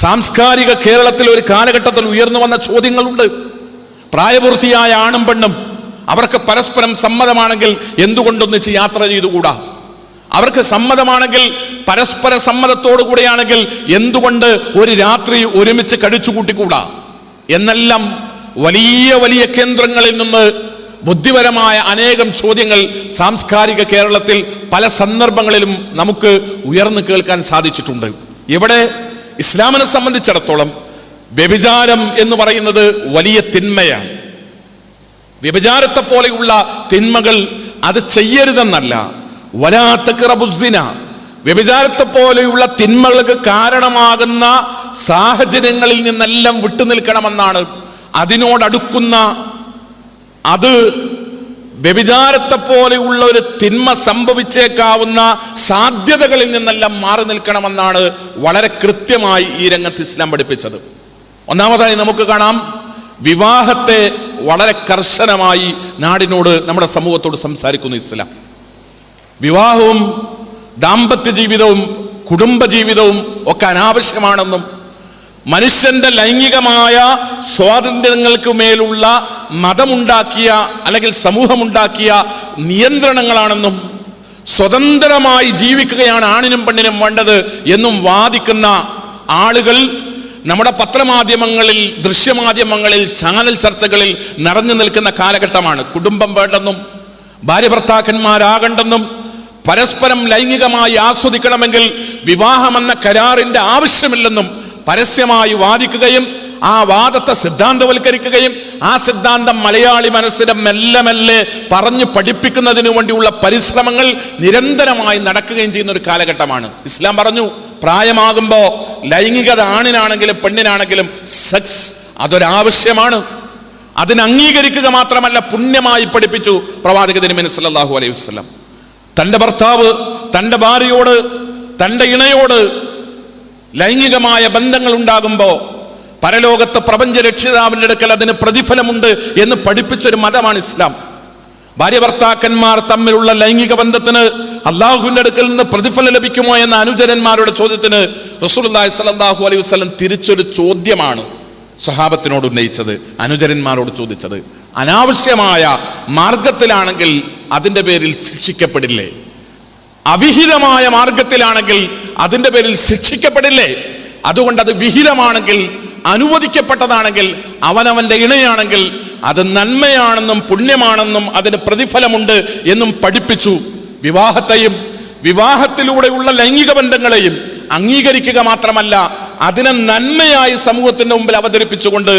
സാംസ്കാരിക കേരളത്തിൽ ഒരു കാലഘട്ടത്തിൽ ഉയർന്നു വന്ന ചോദ്യങ്ങളുണ്ട്. പ്രായപൂർത്തിയായ ആണും പെണ്ണും അവർക്ക് പരസ്പരം സമ്മതമാണെങ്കിൽ എന്തുകൊണ്ടൊന്നിച്ച് യാത്ര ചെയ്തുകൂടാ? അവർക്ക് സമ്മതമാണെങ്കിൽ, പരസ്പര സമ്മതത്തോടു കൂടെയാണെങ്കിൽ എന്തുകൊണ്ട് ഒരു രാത്രി ഒരുമിച്ച് കഴിച്ചുകൂട്ടിക്കൂടാ? എന്നെല്ലാം വലിയ വലിയ കേന്ദ്രങ്ങളിൽ നിന്ന് ബുദ്ധിപരമായ അനേകം ചോദ്യങ്ങൾ സാംസ്കാരിക കേരളത്തിൽ പല സന്ദർഭങ്ങളിലും നമുക്ക് ഉയർന്നു കേൾക്കാൻ സാധിച്ചിട്ടുണ്ട്. ഇവിടെ ഇസ്ലാമിനെ സംബന്ധിച്ചിടത്തോളം വ്യഭിചാരം എന്ന് പറയുന്നത് വലിയ തിന്മയാണ്. വ്യഭിചാരത്തെ പോലെയുള്ള തിന്മകൾ അത് ചെയ്യരുതെന്നല്ല, വലാ തഖ്റബുസ്സിന, വ്യഭിചാരത്തെ പോലെയുള്ള തിന്മകൾക്ക് കാരണമാകുന്ന സാഹചര്യങ്ങളിൽ നിന്നെല്ലാം വിട്ടുനിൽക്കണമെന്നാണ്. അതിനോടടുക്കുന്ന, അത് വ്യഭിചാരത്തെ പോലെയുള്ള ഒരു തിന്മ സംഭവിച്ചേക്കാവുന്ന സാധ്യതകളിൽ നിന്നെല്ലാം മാറി നിൽക്കണമെന്നാണ് വളരെ കൃത്യമായി ഈ രംഗത്ത് ഇസ്ലാം പഠിപ്പിച്ചത്. ഒന്നാമതായി നമുക്ക് കാണാം, വിവാഹത്തെ വളരെ കർശനമായി നാടിനോട്, നമ്മുടെ സമൂഹത്തോട് സംസാരിക്കുന്നു ഇസ്ലാം. വിവാഹവും ദാമ്പത്യ ജീവിതവും കുടുംബജീവിതവും ഒക്കെ അനാവശ്യമാണെന്നും മനുഷ്യന്റെ ലൈംഗികമായ സ്വാതന്ത്ര്യങ്ങൾക്ക് മേലുള്ള മതമുണ്ടാക്കിയ അല്ലെങ്കിൽ സമൂഹമുണ്ടാക്കിയ നിയന്ത്രണങ്ങളാണെന്നും സ്വതന്ത്രമായി ജീവിക്കുകയാണ് ആണിനും പെണ്ണിനും വേണ്ടത് എന്നും വാദിക്കുന്ന ആളുകൾ നമ്മുടെ പത്രമാധ്യമങ്ങളിൽ, ദൃശ്യമാധ്യമങ്ങളിൽ, ചാനൽ ചർച്ചകളിൽ നിറഞ്ഞു നിൽക്കുന്ന കാലഘട്ടമാണ്. കുടുംബം വേണ്ടെന്നും ഭാര്യ ഭർത്താക്കന്മാരാകണ്ടെന്നും പരസ്പരം ലൈംഗികമായി ആസ്വദിക്കണമെങ്കിൽ വിവാഹമെന്ന കരാറിന്റെ ആവശ്യമില്ലെന്നും പരസ്യമായി വാദിക്കുകയും ആ വാദത്തെ സിദ്ധാന്തവൽക്കരിക്കുകയും ആ സിദ്ധാന്തം മലയാളി മനസ്സിനെ മെല്ലെ മെല്ലെ പറഞ്ഞു പഠിപ്പിക്കുന്നതിനു വേണ്ടിയുള്ള പരിശ്രമങ്ങൾ നിരന്തരമായി നടക്കുകയും ചെയ്യുന്ന ഒരു കാലഘട്ടമാണ്. ഇസ്ലാം പറഞ്ഞു, പ്രായമാകുമ്പോൾ ലൈംഗികത ആണിനാണെങ്കിലും പെണ്ണിനാണെങ്കിലും സെക്സ് അതൊരാവശ്യമാണ്. അതിന് അംഗീകരിക്കുക മാത്രമല്ല, പുണ്യമായി പഠിപ്പിച്ചു പ്രവാചക തിരുമേനി സല്ലല്ലാഹു അലൈഹി വസല്ലം. തൻ്റെ ഭർത്താവ് തൻ്റെ ഭാര്യയോട്, തൻ്റെ ഇണയോട് ലൈംഗികമായ ബന്ധങ്ങൾ ഉണ്ടാകുമ്പോൾ പരലോകത്ത് പ്രപഞ്ച രക്ഷിതാവിൻ്റെ അടുക്കൽ അതിന് പ്രതിഫലമുണ്ട് എന്ന് പഠിപ്പിച്ചൊരു മതമാണ് ഇസ്ലാം. ഭാര്യ ഭർത്താക്കന്മാർ തമ്മിലുള്ള ലൈംഗിക ബന്ധത്തിന് അള്ളാഹുവിൻ്റെ അടുക്കൽ നിന്ന് പ്രതിഫലം ലഭിക്കുമോ എന്ന അനുചരന്മാരുടെ ചോദ്യത്തിന് റസൂലുള്ളാഹി സ്വല്ലല്ലാഹു അലൈഹി വസല്ലം തിരിച്ചൊരു ചോദ്യമാണ് സ്വഹാബത്തിനോട് ഉന്നയിച്ചത്, അനുചരന്മാരോട് ചോദിച്ചത്. അനാവശ്യമായ മാർഗത്തിലാണെങ്കിൽ അതിൻ്റെ പേരിൽ ശിക്ഷിക്കപ്പെടില്ലേ? അവിഹിതമായ മാർഗത്തിലാണെങ്കിൽ അതിൻ്റെ പേരിൽ ശിക്ഷിക്കപ്പെടില്ലേ? അതുകൊണ്ട് അത് വിഹിതമാണെങ്കിൽ, അനുവദിക്കപ്പെട്ടതാണെങ്കിൽ, അവനവന്റെ ഇണയാണെങ്കിൽ അത് നന്മയാണെന്നും പുണ്യമാണെന്നും അതിന് പ്രതിഫലമുണ്ട് എന്നും പഠിപ്പിച്ചു. വിവാഹത്തെയും വിവാഹത്തിലൂടെയുള്ള ലൈംഗിക ബന്ധങ്ങളെയും അംഗീകരിക്കുക മാത്രമല്ല, അതിനെ നന്മയായി സമൂഹത്തിന്റെ മുമ്പിൽ അവതരിപ്പിച്ചുകൊണ്ട്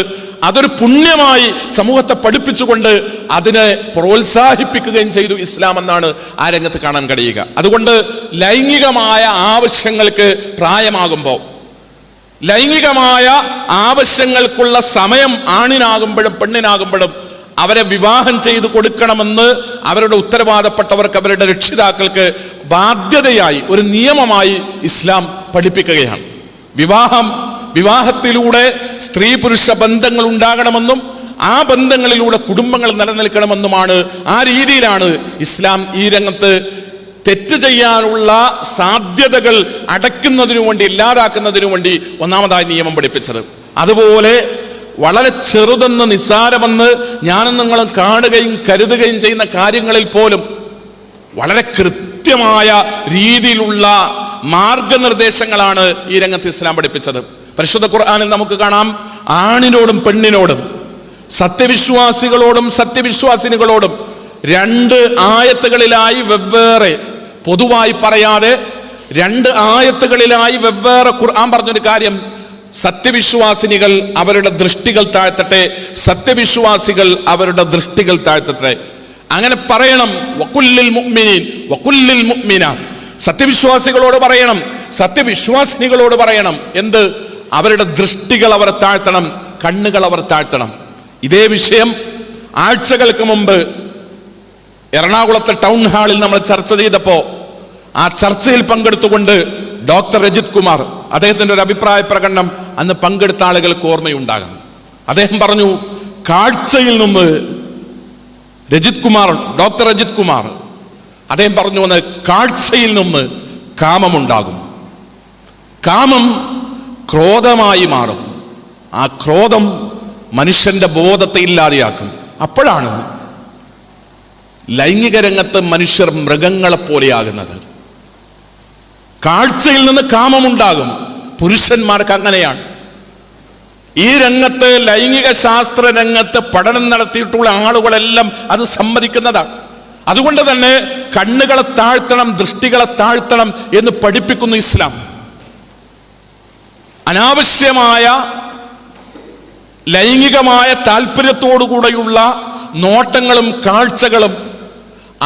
അതൊരു പുണ്യമായി സമൂഹത്തെ പഠിപ്പിച്ചുകൊണ്ട് അതിനെ പ്രോത്സാഹിപ്പിക്കുകയും ചെയ്തു ഇസ്ലാം എന്നാണ് ആ രംഗത്ത് കാണാൻ കഴിയുക. അതുകൊണ്ട് ലൈംഗികമായ ആവശ്യങ്ങൾക്ക് പ്രായമാകുമ്പോൾ, ലൈംഗികമായ ആവശ്യങ്ങൾക്കുള്ള സമയം ആണിനാകുമ്പോഴും പെണ്ണിനാകുമ്പോഴും അവരെ വിവാഹം ചെയ്തു കൊടുക്കണമെന്ന് അവരുടെ ഉത്തരവാദപ്പെട്ടവർക്ക്, അവരുടെ രക്ഷിതാക്കൾക്ക് ബാധ്യതയായി, ഒരു നിയമമായി ഇസ്ലാം പഠിപ്പിക്കുകയാണ്. വിവാഹത്തിലൂടെ സ്ത്രീ പുരുഷ ബന്ധങ്ങൾ ഉണ്ടാകണമെന്നും ആ ബന്ധങ്ങളിലൂടെ കുടുംബങ്ങൾ നിലനിൽക്കണമെന്നുമാണ്. ആ രീതിയിലാണ് ഇസ്ലാം ഈ രംഗത്ത് തെറ്റ് ചെയ്യാനുള്ള സാധ്യതകൾ അടയ്ക്കുന്നതിനു വേണ്ടി, ഇല്ലാതാക്കുന്നതിനു വേണ്ടി ഒന്നാമതായി നിയമം പഠിപ്പിച്ചത്. അതുപോലെ വളരെ ചെറുതെന്ന്, നിസ്സാരമെന്ന് ഞാനും നിങ്ങളും കാണുകയും കരുതുകയും ചെയ്യുന്ന കാര്യങ്ങളിൽ പോലും വളരെ കൃത്യമായ രീതിയിലുള്ള മാർഗനിർദ്ദേശങ്ങളാണ് ഈ രംഗത്ത് ഇസ്ലാം പഠിപ്പിച്ചത്. പരിശുദ്ധ ഖുർആനിൽ നമുക്ക് കാണാം, ആണിനോടും പെണ്ണിനോടും, സത്യവിശ്വാസികളോടും സത്യവിശ്വാസിനികളോടും 2 ആയത്തുകളിലായി വെവ്വേറെ, പൊതുവായി പറയാതെ 2 ആയത്തുകളിലായി വെവ്വേറെ ഖുർആൻ പറഞ്ഞൊരു കാര്യം, സത്യവിശ്വാസിനികൾ അവരുടെ ദൃഷ്ടികൾ താഴ്ത്തട്ടെ, സത്യവിശ്വാസികൾ അവരുടെ ദൃഷ്ടികൾ താഴ്ത്തട്ടെ. അങ്ങനെ പറയണം. വഖുല്ലിൽ മുഅ്മിനീൻ വഖുല്ലിൽ മുഅ്മിനാത്ത്, സത്യവിശ്വാസികളോട് പറയണം, സത്യവിശ്വാസിനികളോട് പറയണം. എന്ത്? അവരുടെ ദൃഷ്ടികൾ അവർ താഴ്ത്തണം, കണ്ണുകൾ അവർ താഴ്ത്തണം. ഇതേ വിഷയം ആഴ്ചകൾക്ക് മുമ്പ് എറണാകുളത്തെ ടൗൺ ഹാളിൽ നമ്മൾ ചർച്ച ചെയ്തപ്പോൾ ആ ചർച്ചയിൽ പങ്കെടുത്തുകൊണ്ട് ഡോക്ടർ രജിത് കുമാർ, അദ്ദേഹത്തിന്റെ ഒരു അഭിപ്രായ പ്രകടനം അന്ന് പങ്കെടുത്ത ആളുകൾക്ക് ഓർമ്മയുണ്ടാകാം. അദ്ദേഹം പറഞ്ഞു, കാഴ്ചയിൽ നിന്ന് ഡോക്ടർ രജിത് കുമാർ അദ്ദേഹം പറഞ്ഞു വന്ന്, കാഴ്ചയിൽ നിന്ന് കാമമുണ്ടാകും, കാമം ക്രോധമായി മാറും, ആ ക്രോധം മനുഷ്യന്റെ ബോധത്തെ ഇല്ലാതെയാക്കും. അപ്പോഴാണ് ലൈംഗിക രംഗത്ത് മനുഷ്യർ മൃഗങ്ങളെ പോലെയാകുന്നത്. കാഴ്ചയിൽ നിന്ന് കാമമുണ്ടാകും. പുരുഷന്മാർക്ക് അങ്ങനെയാണ്. ഈ രംഗത്ത്, ലൈംഗിക ശാസ്ത്ര രംഗത്ത് പഠനം നടത്തിയിട്ടുള്ള ആളുകളെല്ലാം അത് സമ്മതിക്കുന്നതാണ്. അതുകൊണ്ട് തന്നെ കണ്ണുകളെ താഴ്ത്തണം, ദൃഷ്ടികളെ താഴ്ത്തണം എന്ന് പഠിപ്പിക്കുന്നു ഇസ്ലാം. അനാവശ്യമായ ലൈംഗികമായ താല്പര്യത്തോടുകൂടെയുള്ള നോട്ടങ്ങളും കാഴ്ചകളും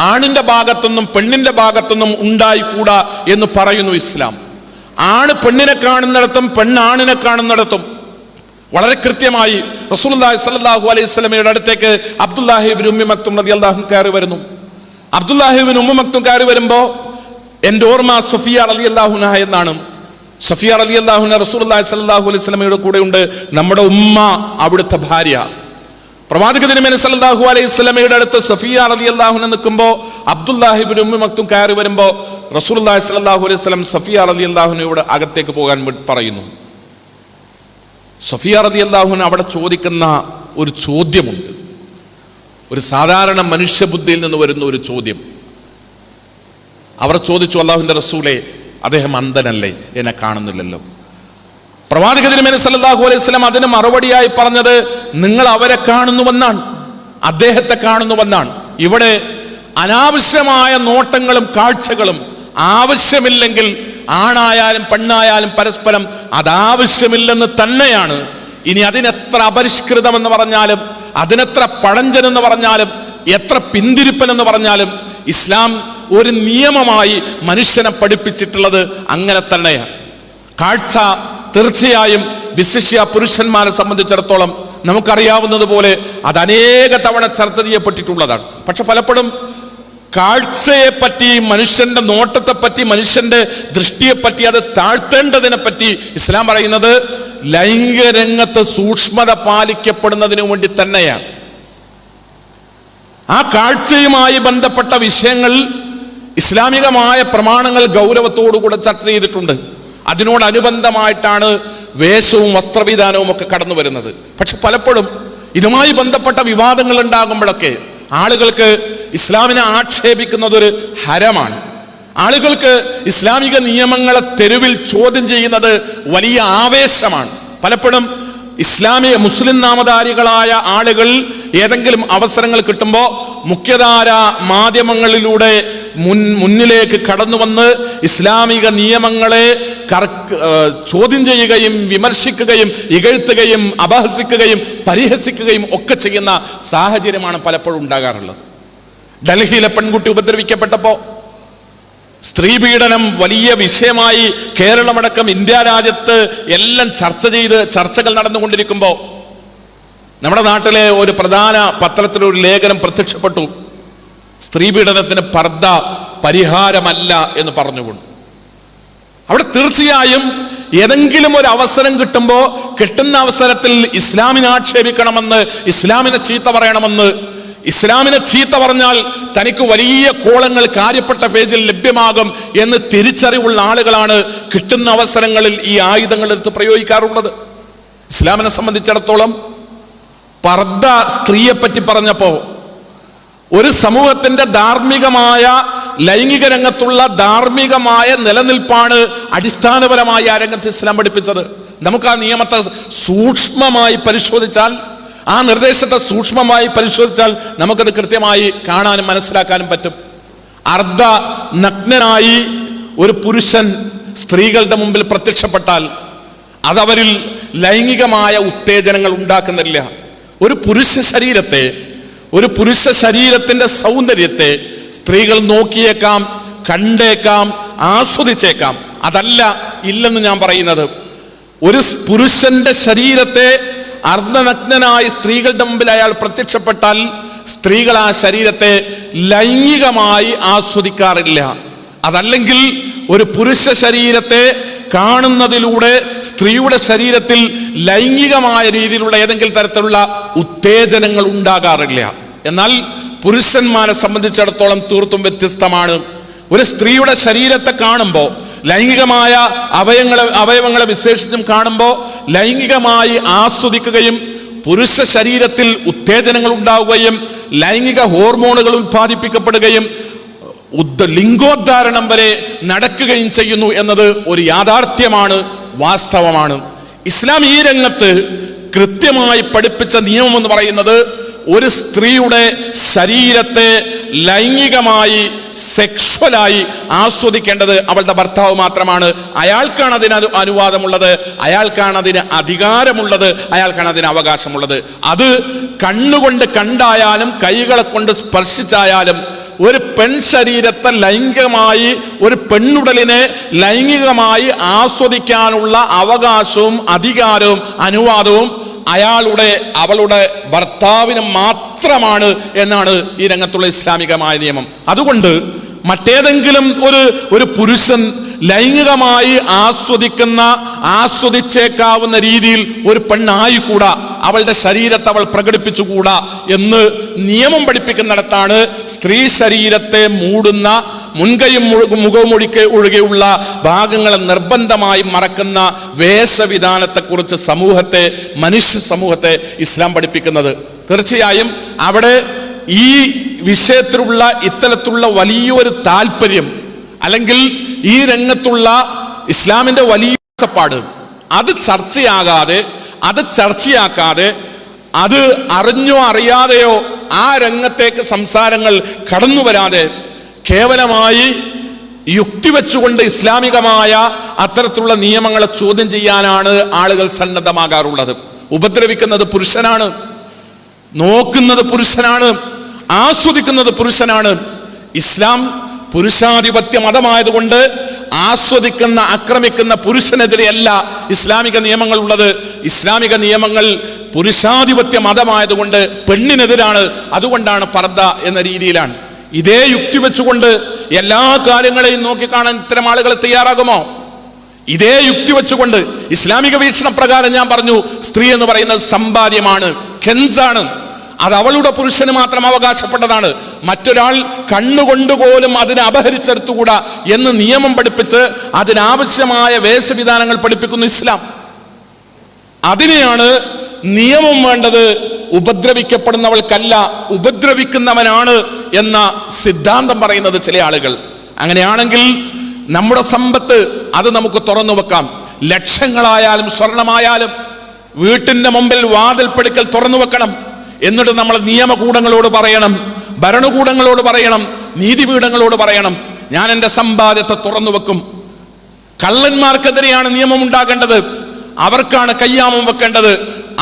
ആണിന്റെ ഭാഗത്തുനിന്നും പെണ്ണിന്റെ ഭാഗത്തുനിന്നും ഉണ്ടായിക്കൂടാ എന്ന് പറയുന്നു ഇസ്ലാം. ആണ് പെണ്ണിനെ കാണുന്നിടത്തും പെണ്ണാണിനെ കാണുന്നിടത്തും വളരെ കൃത്യമായി റസൂലുള്ളാഹി സ്വല്ലല്ലാഹു അലൈഹി വസല്ലമയുടെ അടുത്തേക്ക് അബ്ദുല്ലാഹി ഇബ്നു ഉമ്മി മക്തും റളിയല്ലാഹു അൻഹു കയറി വരുന്നു. അബ്ദുല്ലാഹി ഇബ്നു ഉമ്മി മക്തും കയറി വരുമ്പോൾ എൻ്റെ ഓർമ്മ സഫിയ റളിയല്ലാഹു അൻഹ എന്നാണ്. സഫിയ റളിയല്ലാഹു അൻഹ റസൂലുള്ളാഹി സ്വല്ലല്ലാഹു അലൈഹി വസല്ലമയുടെ കൂടെ ഉണ്ട്. നമ്മുടെ ഉമ്മ, അവിടുത്തെ ഭാര്യ. പ്രവാചക തിരുമേനി സല്ലല്ലാഹു അലൈഹി വസല്ലമയുടെ അടുത്ത് സഫിയ റളിയല്ലാഹു അൻഹ നിൽക്കുമ്പോൾ അബ്ദുല്ലാഹി ഇബ്നു ഉമ്മി മക്തും കയറി വരുമ്പോൾ റസൂലുള്ളാഹി സ്വല്ലല്ലാഹു അലൈഹി വസല്ലം സഫിയ റളിയല്ലാഹു അൻഹയോട് അകത്തേക്ക് പോകാൻ പറയുന്നു. സഫിയ റളിയല്ലാഹു അൻഹ അവിടെ ചോദിക്കുന്ന ഒരു ചോദ്യമുണ്ട്, ഒരു സാധാരണ മനുഷ്യബുദ്ധിയിൽ നിന്ന് വരുന്ന ഒരു ചോദ്യം. അവർ ചോദിച്ചു, അല്ലാഹുവിൻ്റെ റസൂലേ, അദ്ദേഹം അന്ധനല്ലേ, എന്നെ കാണുന്നില്ലല്ലോ. പ്രവാചക തിരുമേനി സല്ലല്ലാഹു അലൈഹി വസല്ലം അതിന് മറുപടിയായി പറഞ്ഞത്, നിങ്ങൾ അവരെ കാണുന്നുവെന്നാണ്, അദ്ദേഹത്തെ കാണുന്നുവെന്നാണ്. ഇവിടെ അനാവശ്യമായ നോട്ടങ്ങളും കാഴ്ചകളും ആവശ്യമില്ലെങ്കിൽ ആണായാലും പെണ്ണായാലും പരസ്പരം അതാവശ്യമില്ലെന്ന് തന്നെയാണ്. ഇനി അതിനെത്ര അപരിഷ്കൃതമെന്ന് പറഞ്ഞാലും, അതിനെത്ര പഴഞ്ചനെന്ന് പറഞ്ഞാലും, എത്ര പിന്തിരിപ്പനെന്ന് പറഞ്ഞാലും, ഇസ്ലാം ഒരു നിയമമായി മനുഷ്യനെ പഠിപ്പിച്ചിട്ടുള്ളത് അങ്ങനെ തന്നെയാണ്. കാഴ്ച തീർച്ചയായും വിശിഷ്യ പുരുഷന്മാരെ സംബന്ധിച്ചിടത്തോളം നമുക്കറിയാവുന്നതുപോലെ അത് അനേക തവണ ചർച്ച ചെയ്യപ്പെട്ടിട്ടുള്ളതാണ്. പക്ഷെ പലപ്പോഴും കാഴ്ചയെപ്പറ്റി, മനുഷ്യന്റെ നോട്ടത്തെപ്പറ്റി, മനുഷ്യന്റെ ദൃഷ്ടിയെപ്പറ്റി, അത് താഴ്ത്തേണ്ടതിനെ പറ്റി ഇസ്ലാം പറയുന്നത് ലൈംഗിക രംഗത്ത് സൂക്ഷ്മത പാലിക്കപ്പെടുന്നതിനു വേണ്ടി തന്നെയാണ്. ആ കാഴ്ചയുമായി ബന്ധപ്പെട്ട വിഷയങ്ങൾ ഇസ്ലാമികമായ പ്രമാണങ്ങൾ ഗൗരവത്തോടുകൂടെ ചർച്ച ചെയ്തിട്ടുണ്ട്. അതിനോടനുബന്ധമായിട്ടാണ് വേഷവും വസ്ത്രവിധാനവും ഒക്കെ കടന്നു വരുന്നത്. പക്ഷെ പലപ്പോഴും ഇതുമായി ബന്ധപ്പെട്ട വിവാദങ്ങൾ ഉണ്ടാകുമ്പോഴൊക്കെ ആളുകൾക്ക് ഇസ്ലാമിനെ ആക്ഷേപിക്കുന്നതൊരു ഹരമാണ്. ആളുകൾക്ക് ഇസ്ലാമിക നിയമങ്ങളെ തെരുവിൽ ചോദ്യം ചെയ്യുന്നത് വലിയ ആവേശമാണ്. പലപ്പോഴും ഇസ്ലാമിക മുസ്ലിം നാമധാരികളായ ആളുകൾ ഏതെങ്കിലും അവസരങ്ങൾ കിട്ടുമ്പോൾ മുഖ്യധാര മാധ്യമങ്ങളിലൂടെ മുന്നിലേക്ക് കടന്നു വന്ന് ഇസ്ലാമിക നിയമങ്ങളെ ചോദ്യം ചെയ്യുകയും വിമർശിക്കുകയും ഇകഴ്ത്തുകയും അപഹസിക്കുകയും പരിഹസിക്കുകയും ഒക്കെ ചെയ്യുന്ന സാഹചര്യമാണ് പലപ്പോഴും ഉണ്ടാകാറുള്ളത്. ഡൽഹിയിലെ പെൺകുട്ടി ഉപദ്രവിക്കപ്പെട്ടപ്പോ സ്ത്രീ പീഡനം വലിയ വിഷയമായി കേരളമടക്കം ഇന്ത്യ രാജ്യത്ത് എല്ലാം ചർച്ചകൾ നടന്നുകൊണ്ടിരിക്കുമ്പോൾ നമ്മുടെ നാട്ടിലെ ഒരു പ്രധാന പത്രത്തിലൊരു ലേഖനം പ്രത്യക്ഷപ്പെട്ടു. സ്ത്രീ പീഡനത്തിന് പർദ്ദ പരിഹാരമല്ല എന്ന് പറഞ്ഞുകൊണ്ട്. അവിടെ തീർച്ചയായും ഏതെങ്കിലും ഒരു അവസരം കിട്ടുന്ന അവസരത്തിൽ ഇസ്ലാമിനെ ആക്ഷേപിക്കണമെന്ന്, ഇസ്ലാമിനെ ചീത്ത പറയണമെന്ന്, ഇസ്ലാമിനെ ചീത്ത പറഞ്ഞാൽ തനിക്ക് വലിയ കോളങ്ങൾ കാര്യപ്പെട്ട പേജിൽ ലഭ്യമാകും എന്ന് തിരിച്ചറിവുള്ള ആളുകളാണ് കിട്ടുന്ന അവസരങ്ങളിൽ ഈ ആയുധങ്ങൾ എടുത്ത് പ്രയോഗിക്കാറുള്ളത്. ഇസ്ലാമിനെ സംബന്ധിച്ചിടത്തോളം പർദ്ദ സ്ത്രീയെ പറ്റി പറഞ്ഞപ്പോ ഒരു സമൂഹത്തിന്റെ ധാർമ്മികമായ ലൈംഗിക രംഗത്തുള്ള ധാർമ്മികമായ നിലനിൽപ്പാണ് അടിസ്ഥാനപരമായി ആ രംഗത്ത് ഇസ്ലാം പഠിപ്പിച്ചത്. നമുക്ക് ആ നിയമത്തെ സൂക്ഷ്മമായി പരിശോധിച്ചാൽ, ആ നിർദ്ദേശത്തെ സൂക്ഷ്മമായി പരിശോധിച്ചാൽ നമുക്കത് കൃത്യമായി കാണാനും മനസ്സിലാക്കാനും പറ്റും. അർദ്ധ നഗ്നനായി ഒരു പുരുഷൻ സ്ത്രീകളുടെ മുമ്പിൽ പ്രത്യക്ഷപ്പെട്ടാൽ അതവരിൽ ലൈംഗികമായ ഉത്തേജനങ്ങൾ ഉണ്ടാക്കുന്നില്ല. ഒരു പുരുഷ ശരീരത്തിന്റെ സൗന്ദര്യത്തെ സ്ത്രീകൾ നോക്കിയേക്കാം, കണ്ടേക്കാം, ആസ്വദിച്ചേക്കാം. അതല്ല ഇല്ലെന്ന് ഞാൻ പറയുന്നത്. ഒരു പുരുഷന്റെ ശരീരത്തെ അർദ്ധനഗ്നനായി സ്ത്രീകളുടെ മുമ്പിൽ അയാൾ പ്രത്യക്ഷപ്പെട്ടാൽ സ്ത്രീകൾ ആ ശരീരത്തെ ലൈംഗികമായി ആസ്വദിക്കാറില്ല. അതല്ലെങ്കിൽ ഒരു പുരുഷ ശരീരത്തെ കാണുന്നതിലൂടെ സ്ത്രീയുടെ ശരീരത്തിൽ ലൈംഗികമായ രീതിയിലുള്ള ഏതെങ്കിലും തരത്തിലുള്ള ഉത്തേജനങ്ങൾ ഉണ്ടാകാറില്ല. എന്നാൽ പുരുഷന്മാരെ സംബന്ധിച്ചിടത്തോളം തീർത്തും വ്യത്യസ്തമാണ്. ഒരു സ്ത്രീയുടെ ശരീരത്തെ കാണുമ്പോൾ, ലൈംഗികമായ അവയവങ്ങളെ വിശേഷിച്ചും കാണുമ്പോൾ ലൈംഗികമായി ആസ്വദിക്കുകയും പുരുഷ ശരീരത്തിൽ ഉത്തേജനങ്ങൾ ഉണ്ടാവുകയും ലൈംഗിക ഹോർമോണുകൾ ഉത്പാദിപ്പിക്കപ്പെടുകയും ലിംഗോദ്ധാരണം വരെ നടക്കുകയും ചെയ്യുന്നു എന്നത് ഒരു യാഥാർത്ഥ്യമാണ്, വാസ്തവമാണ്. ഇസ്ലാം ഈ രംഗത്ത് കൃത്യമായി പഠിപ്പിച്ച നിയമം എന്ന് പറയുന്നത് ഒരു സ്ത്രീയുടെ ശരീരത്തെ ലൈംഗികമായി സെക്ഷുവലായി ആസ്വദിക്കേണ്ടത് അവളുടെ ഭർത്താവ് മാത്രമാണ്. അയാൾക്കാണ് അതിന് അനുവാദമുള്ളത്, അയാൾക്കാണ് അതിന് അധികാരമുള്ളത്, അയാൾക്കാണ് അതിന് അവകാശമുള്ളത്. അത് കണ്ണുകൊണ്ട് കണ്ടായാലും കൈകളെ കൊണ്ട് സ്പർശിച്ചായാലും ഒരു പെൺ ശരീരത്തെ ലൈംഗികമായി, ഒരു പെണ്ണുടലിനെ ലൈംഗികമായി ആസ്വദിക്കാനുള്ള അവകാശവും അധികാരവും അനുവാദവും അവളുടെ ഭർത്താവിന് മാത്രമാണ് എന്നാണ് ഈ രംഗത്തുള്ള ഇസ്ലാമികമായ നിയമം. അതുകൊണ്ട് മറ്റേതെങ്കിലും ഒരു പുരുഷൻ ലൈംഗികമായി ആസ്വദിച്ചേക്കാവുന്ന രീതിയിൽ ഒരു പെണ്ണായിക്കൂടാ, അവളുടെ ശരീരത്തെ അവൾ പ്രകടിപ്പിച്ചുകൂടാ എന്ന് നിയമം പഠിപ്പിക്കുന്നിടത്താണ് സ്ത്രീ ശരീരത്തെ മൂടുന്ന മുൻകൈയും മുഖവും ഒഴികെയുള്ള ഭാഗങ്ങളെ നിർബന്ധമായി മറക്കുന്ന വേഷവിധാനത്തെക്കുറിച്ച് മനുഷ്യ സമൂഹത്തെ ഇസ്ലാം പഠിപ്പിക്കുന്നത്. തീർച്ചയായും അവിടെ ഈ വിഷയത്തിലുള്ള ഇത്തരത്തിലുള്ള വലിയൊരു താല്പര്യം, അല്ലെങ്കിൽ ഈ രംഗത്തുള്ള ഇസ്ലാമിന്റെ വലിയ കാഴ്ചപ്പാട് അത് ചർച്ചയാക്കാതെ അത് അറിഞ്ഞോ അറിയാതെയോ ആ രംഗത്തേക്ക് സംസാരങ്ങൾ കടന്നു വരാതെ കേവലമായി യുക്തി വെച്ചുകൊണ്ട് ഇസ്ലാമികമായ അത്തരത്തിലുള്ള നിയമങ്ങളെ ചോദ്യം ചെയ്യാനാണ് ആളുകൾ സന്നദ്ധമാകാറുള്ളത്. ഉപദ്രവിക്കുന്നത് പുരുഷനാണ്, നോക്കുന്നത് പുരുഷനാണ്, ആസ്വദിക്കുന്നത് പുരുഷനാണ്. ഇസ്ലാം പുരുഷാധിപത്യ മതമായതുകൊണ്ട് ആക്രമിക്കുന്ന പുരുഷനെതിരെയല്ല ഇസ്ലാമിക നിയമങ്ങൾ ഉള്ളത്. ഇസ്ലാമിക നിയമങ്ങൾ പുരുഷാധിപത്യ മതമായതുകൊണ്ട് പെണ്ണിനെതിരാണ്. അതുകൊണ്ടാണ് പർദ്ദ എന്ന രീതിയിലാണ്. ഇതേ യുക്തി വെച്ചുകൊണ്ട് എല്ലാ കാര്യങ്ങളെയും നോക്കിക്കാണാൻ ഇത്തരം ആളുകൾ തയ്യാറാകുമോ? ഇതേ യുക്തി വെച്ചുകൊണ്ട് ഇസ്ലാമിക വീക്ഷണപ്രകാരം ഞാൻ പറഞ്ഞു, സ്ത്രീ എന്ന് പറയുന്നത് സമ്പാദ്യമാണ്, കെൻസാണ്. അത് അവളുടെ പുരുഷന് മാത്രം അവകാശപ്പെട്ടതാണ്. മറ്റൊരാൾ കണ്ണുകൊണ്ടുപോലും അതിനെ അപഹരിച്ചെടുത്തുകൂടാ എന്ന് നിയമം പഠിപ്പിച്ച് അതിനാവശ്യമായ വേഷവിധാനങ്ങൾ പഠിപ്പിക്കുന്നു ഇസ്ലാം. അതിനെയാണ് നിയമം വേണ്ടത്, ഉപദ്രവിക്കപ്പെടുന്നവൾക്കല്ല, ഉപദ്രവിക്കുന്നവനാണ് എന്ന സിദ്ധാന്തം പറയുന്നത് ചില ആളുകൾ. അങ്ങനെയാണെങ്കിൽ നമ്മുടെ സമ്പത്ത് അത് നമുക്ക് തുറന്നു വെക്കാം. ലക്ഷങ്ങളായാലും സ്വർണമായാലും വീട്ടിന്റെ മുമ്പിൽ വാതിൽപ്പടിക്കൽ തുറന്നു വെക്കണം. എന്നിട്ട് നമ്മൾ നിയമകൂടങ്ങളോട് പറയണം, ഭരണകൂടങ്ങളോട് പറയണം, നീതിപീഠങ്ങളോട് പറയണം, ഞാൻ എൻ്റെ സമ്പാദ്യത്തെ തുറന്നു വെക്കും. കള്ളന്മാർക്കെതിരെയാണ് നിയമം ഉണ്ടാകേണ്ടത്, അവർക്കാണ് കയ്യാമം വെക്കേണ്ടത്,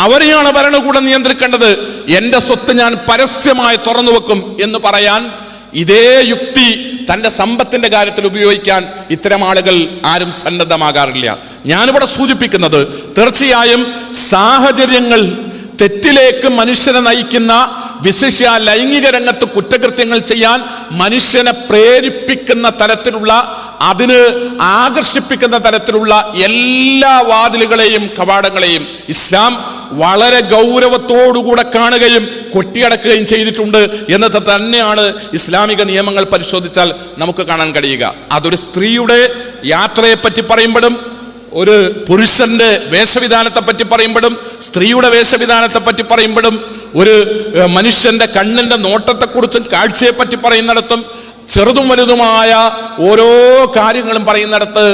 അവരെയാണ് ഭരണകൂടം നിയന്ത്രിക്കേണ്ടത്. എൻ്റെ സ്വത്ത് ഞാൻ പരസ്യമായി തുറന്നു വെക്കും എന്ന് പറയാൻ ഇതേ യുക്തി തൻ്റെ സമ്പത്തിന്റെ കാര്യത്തിൽ ഉപയോഗിക്കാൻ ഇത്തരം ആളുകൾ ആരും സന്നദ്ധമാകാറില്ല. ഞാനിവിടെ സൂചിപ്പിക്കുന്നത് തീർച്ചയായും സാഹചര്യങ്ങൾ തെറ്റിലേക്ക് മനുഷ്യനെ നയിക്കുന്ന, വിശിഷ്യ ലൈംഗിക രംഗത്ത് കുറ്റകൃത്യങ്ങൾ ചെയ്യാൻ മനുഷ്യനെ പ്രേരിപ്പിക്കുന്ന തരത്തിലുള്ള, അതിന് ആകർഷിപ്പിക്കുന്ന തരത്തിലുള്ള എല്ലാ വാതിലുകളെയും കവാടങ്ങളെയും ഇസ്ലാം വളരെ ഗൗരവത്തോടുകൂടെ കാണുകയും കൊട്ടിയടക്കുകയും ചെയ്തിട്ടുണ്ട് എന്നത് തന്നെയാണ് ഇസ്ലാമിക നിയമങ്ങൾ പരിശോധിച്ചാൽ നമുക്ക് കാണാൻ കഴിയുക. അതൊരു സ്ത്രീയുടെ യാത്രയെപ്പറ്റി പറയുമ്പോഴും, ഒരു പുരുഷന്റെ വേഷവിധാനത്തെ പറ്റി പറയുമ്പോഴും, സ്ത്രീയുടെ വേഷവിധാനത്തെ പറ്റി പറയുമ്പോഴും, ഒരു മനുഷ്യന്റെ കണ്ണിന്റെ നോട്ടത്തെക്കുറിച്ചും കാഴ്ചയെപ്പറ്റി പറയുന്നിടത്തും, ചെറുതും വലുതുമായ ഓരോ കാര്യങ്ങളും പറയുന്നിടത്ത്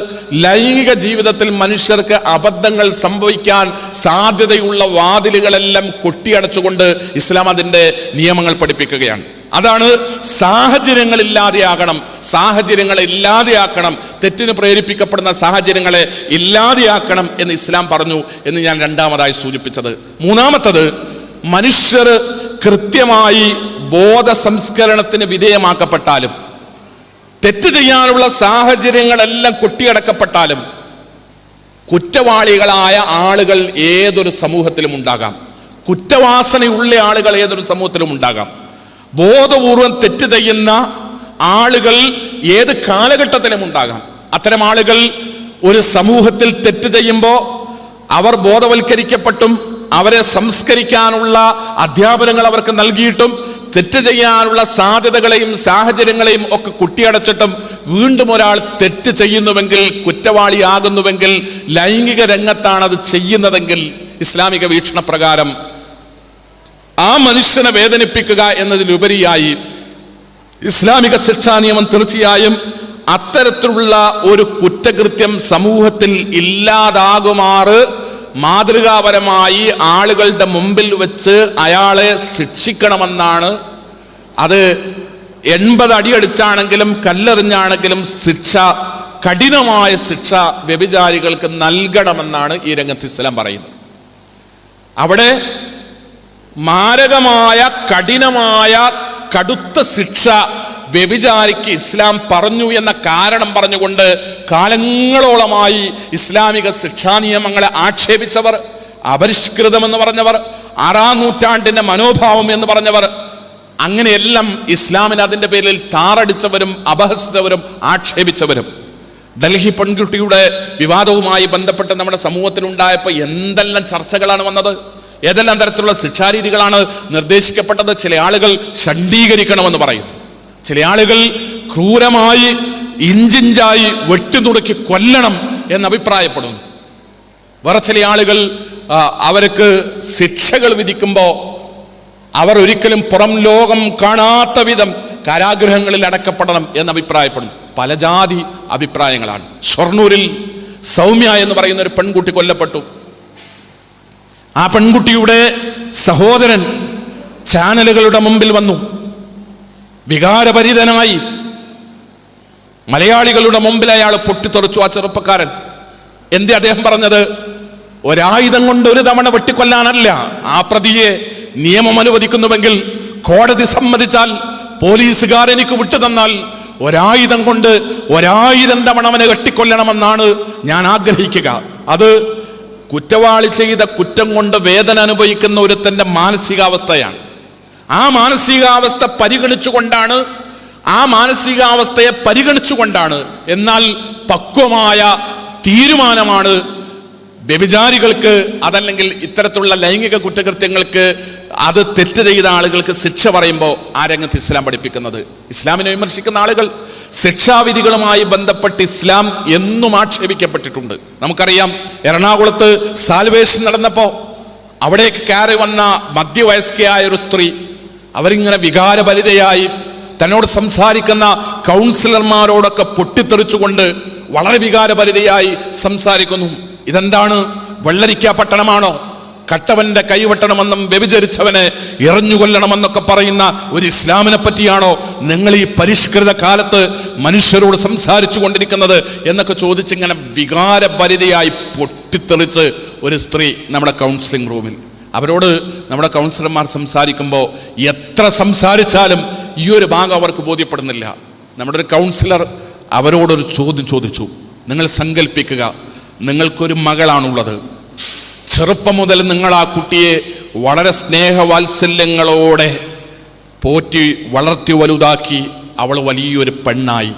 ലൈംഗിക ജീവിതത്തിൽ മനുഷ്യർക്ക് അബദ്ധങ്ങൾ സംഭവിക്കാൻ സാധ്യതയുള്ള വാതിലുകളെല്ലാം കൊട്ടിയടച്ചുകൊണ്ട് ഇസ്ലാം അതിൻ്റെ നിയമങ്ങൾ പഠിപ്പിക്കുകയാണ്. അതാണ് സാഹചര്യങ്ങളെ ഇല്ലാതെയാക്കണം, തെറ്റിന് പ്രേരിപ്പിക്കപ്പെടുന്ന സാഹചര്യങ്ങളെ ഇല്ലാതെയാക്കണം എന്ന് ഇസ്ലാം പറഞ്ഞു എന്ന് ഞാൻ രണ്ടാമതായി സൂചിപ്പിച്ചത്. മൂന്നാമത്തത്, മനുഷ്യർ കൃത്യമായി ബോധ സംസ്കരണത്തിന് വിധേയമാക്കപ്പെട്ടാലും, തെറ്റ് ചെയ്യാനുള്ള സാഹചര്യങ്ങളെല്ലാം കൊട്ടിയടക്കപ്പെട്ടാലും, കുറ്റവാളികളായ ആളുകൾ ഏതൊരു സമൂഹത്തിലും ഉണ്ടാകാം, കുറ്റവാസനയുള്ള ആളുകൾ ഏതൊരു സമൂഹത്തിലും ഉണ്ടാകാം. ബോധപൂർവം തെറ്റ് ചെയ്യുന്ന ആളുകൾ ഏത് കാലഘട്ടത്തിലും ഉണ്ടാകാം. അത്തരം ആളുകൾ ഒരു സമൂഹത്തിൽ തെറ്റ് ചെയ്യുമ്പോൾ അവർ ബോധവൽക്കരിക്കപ്പെട്ടും അവരെ സംസ്കരിക്കാനുള്ള അധ്യാപനങ്ങൾ അവർക്ക് നൽകിയിട്ടും തെറ്റ് ചെയ്യാനുള്ള സാധ്യതകളെയും സാഹചര്യങ്ങളെയും ഒക്കെ കുട്ടിയടച്ചിട്ടും വീണ്ടും ഒരാൾ തെറ്റ് ചെയ്യുന്നുവെങ്കിൽ, കുറ്റവാളിയാകുന്നുവെങ്കിൽ, ലൈംഗിക രംഗത്താണ് അത് ചെയ്യുന്നതെങ്കിൽ, ഇസ്ലാമിക വീക്ഷണപ്രകാരം ആ മനുഷ്യനെ വേദനിപ്പിക്കുക എന്നതിലുപരിയായി ഇസ്ലാമിക ശിക്ഷാ നിയമം തീർച്ചയായും അത്തരത്തിലുള്ള ഒരു കുറ്റകൃത്യം സമൂഹത്തിൽ ഇല്ലാതാകുമാറ് മാതൃകാപരമായി ആളുകളുടെ മുമ്പിൽ വെച്ച് അയാളെ ശിക്ഷിക്കണമെന്നാണ്. അത് 80 അടിയടിച്ചാണെങ്കിലും കല്ലെറിഞ്ഞാണെങ്കിലും കഠിനമായ ശിക്ഷ വ്യഭിചാരികൾക്ക് നൽകണമെന്നാണ് ഈ രംഗത്ത് ഇസ്ലാം പറയുന്നത്. അവിടെ മാരകമായ, കഠിനമായ, കടുത്ത ശിക്ഷ വ്യഭിചാരിക്ക് ഇസ്ലാം പറഞ്ഞു എന്ന കാരണം പറഞ്ഞുകൊണ്ട് കാലങ്ങളോളമായി ഇസ്ലാമിക ശിക്ഷാ നിയമങ്ങളെ ആക്ഷേപിച്ചവർ, അപരിഷ്കൃതമെന്ന് പറഞ്ഞവർ, 6-ാം നൂറ്റാണ്ടിന്റെ മനോഭാവം എന്ന് പറഞ്ഞവർ, അങ്ങനെയെല്ലാം ഇസ്ലാമിന് അതിൻ്റെ പേരിൽ താറടിച്ചവരും അപഹസിച്ചവരും ആക്ഷേപിച്ചവരും. ഡൽഹി പെൺകുട്ടിയുടെ വിവാദവുമായി ബന്ധപ്പെട്ട് നമ്മുടെ സമൂഹത്തിലുണ്ടായപ്പോൾ എന്തെല്ലാം ചർച്ചകളാണ് വന്നത്, ഏതെല്ലാം തരത്തിലുള്ള ശിക്ഷാരീതികളാണ് നിർദ്ദേശിക്കപ്പെട്ടത്. ചില ആളുകൾ ഷണ്ഡീകരിക്കണമെന്ന് പറയും, ചില ആളുകൾ ക്രൂരമായി ഇഞ്ചിഞ്ചായി വെട്ടിനുറുക്കി കൊല്ലണം എന്ന് അഭിപ്രായപ്പെടുന്നു. വേറെ ചില ആളുകൾ അവർക്ക് ശിക്ഷകൾ വിധിക്കുമ്പോൾ അവർ ഒരിക്കലും പുറം ലോകം കാണാത്ത വിധം കാരാഗൃഹങ്ങളിൽ അടക്കപ്പെടണം എന്ന് അഭിപ്രായപ്പെടുന്നു. പല ജാതി അഭിപ്രായങ്ങളാണ്. ഷൊർണൂരിൽ സൗമ്യ എന്ന് പറയുന്ന ഒരു പെൺകുട്ടി കൊല്ലപ്പെട്ടു. ആ പെൺകുട്ടിയുടെ സഹോദരൻ ചാനലുകളുടെ മുമ്പിൽ വന്നു, വികാരഭരിതനായി മലയാളികളുടെ മുമ്പിൽ അയാൾ പൊട്ടിത്തെറിച്ചു. ആ ചെറുപ്പക്കാരൻ എന്തേ അദ്ദേഹം പറഞ്ഞത്? ഒരായുധം കൊണ്ട് ഒരു തവണ വെട്ടിക്കൊല്ലാനല്ല, ആ പ്രതിയെ നിയമം അനുവദിക്കുന്നുവെങ്കിൽ, കോടതി സമ്മതിച്ചാൽ, പോലീസുകാർ എനിക്ക് വിട്ടുതന്നാൽ ഒരായുധം കൊണ്ട് 1000 തവണ അവനെ വെട്ടിക്കൊല്ലണമെന്നാണ് ഞാൻ ആഗ്രഹിക്കുക. അത് കുറ്റവാളി ചെയ്ത കുറ്റം കൊണ്ട് വേദന അനുഭവിക്കുന്ന ഒരുത്തന്റെ മാനസികാവസ്ഥയാണ്. ആ മാനസികാവസ്ഥയെ പരിഗണിച്ചുകൊണ്ടാണ്, എന്നാൽ പക്വമായ തീരുമാനമാണ് വ്യഭിചാരികൾക്ക്, അതല്ലെങ്കിൽ ഇത്തരത്തിലുള്ള ലൈംഗിക കുറ്റകൃത്യങ്ങൾക്ക്, അത് തെറ്റ് ചെയ്ത ആളുകൾക്ക് ശിക്ഷ പറയുമ്പോൾ ആ രംഗത്ത് ഇസ്ലാം പഠിപ്പിക്കുന്നത്. ഇസ്ലാമിനെ വിമർശിക്കുന്ന ആളുകൾ ശിക്ഷാവിധികളുമായി ബന്ധപ്പെട്ട് ഇസ്ലാം എന്നും ആക്ഷേപിക്കപ്പെട്ടിട്ടുണ്ട്. നമുക്കറിയാം, എറണാകുളത്ത് സാൽവേഷൻ നടന്നപ്പോൾ അവിടേക്ക് കയറി വന്ന മധ്യവയസ്കയായ ഒരു സ്ത്രീ, അവരിങ്ങനെ വികാരഭരിതയായി തന്നോട് സംസാരിക്കുന്ന കൗൺസിലർമാരോടൊക്കെ പൊട്ടിത്തെറിച്ചുകൊണ്ട് വളരെ വികാരഭരിതയായി സംസാരിക്കുന്നു. ഇതെന്താണ്? വെള്ളരിക്ക പട്ടണമാണോ? കട്ടവന്റെ കൈവെട്ടണമെന്നും വ്യഭിചരിച്ചവനെ എറിഞ്ഞുകൊല്ലണമെന്നൊക്കെ പറയുന്ന ഒരു ഇസ്ലാമിനെ പറ്റിയാണോ നിങ്ങൾ ഈ പരിഷ്കൃത കാലത്ത് മനുഷ്യരോട് സംസാരിച്ചു കൊണ്ടിരിക്കുന്നത് എന്നൊക്കെ ചോദിച്ചിങ്ങനെ വികാരഭരിതയായി പൊട്ടിത്തെറിച്ച് ഒരു സ്ത്രീ നമ്മുടെ കൗൺസിലിംഗ് റൂമിൽ. അവരോട് നമ്മുടെ കൗൺസിലർമാർ സംസാരിക്കുമ്പോൾ എത്ര സംസാരിച്ചാലും ഈ ഒരു ഭാഗം അവർക്ക് ബോധ്യപ്പെടുന്നില്ല. നമ്മുടെ ഒരു കൗൺസിലർ അവരോടൊരു ചോദ്യം ചോദിച്ചു. നിങ്ങൾ സങ്കല്പിക്കുക, നിങ്ങൾക്കൊരു മകളാണുള്ളത്. ചെറുപ്പം മുതൽ നിങ്ങൾ ആ കുട്ടിയെ വളരെ സ്നേഹവാത്സല്യങ്ങളോടെ പോറ്റി വളർത്തി വലുതാക്കി. അവൾ വലിയൊരു പെണ്ണായി,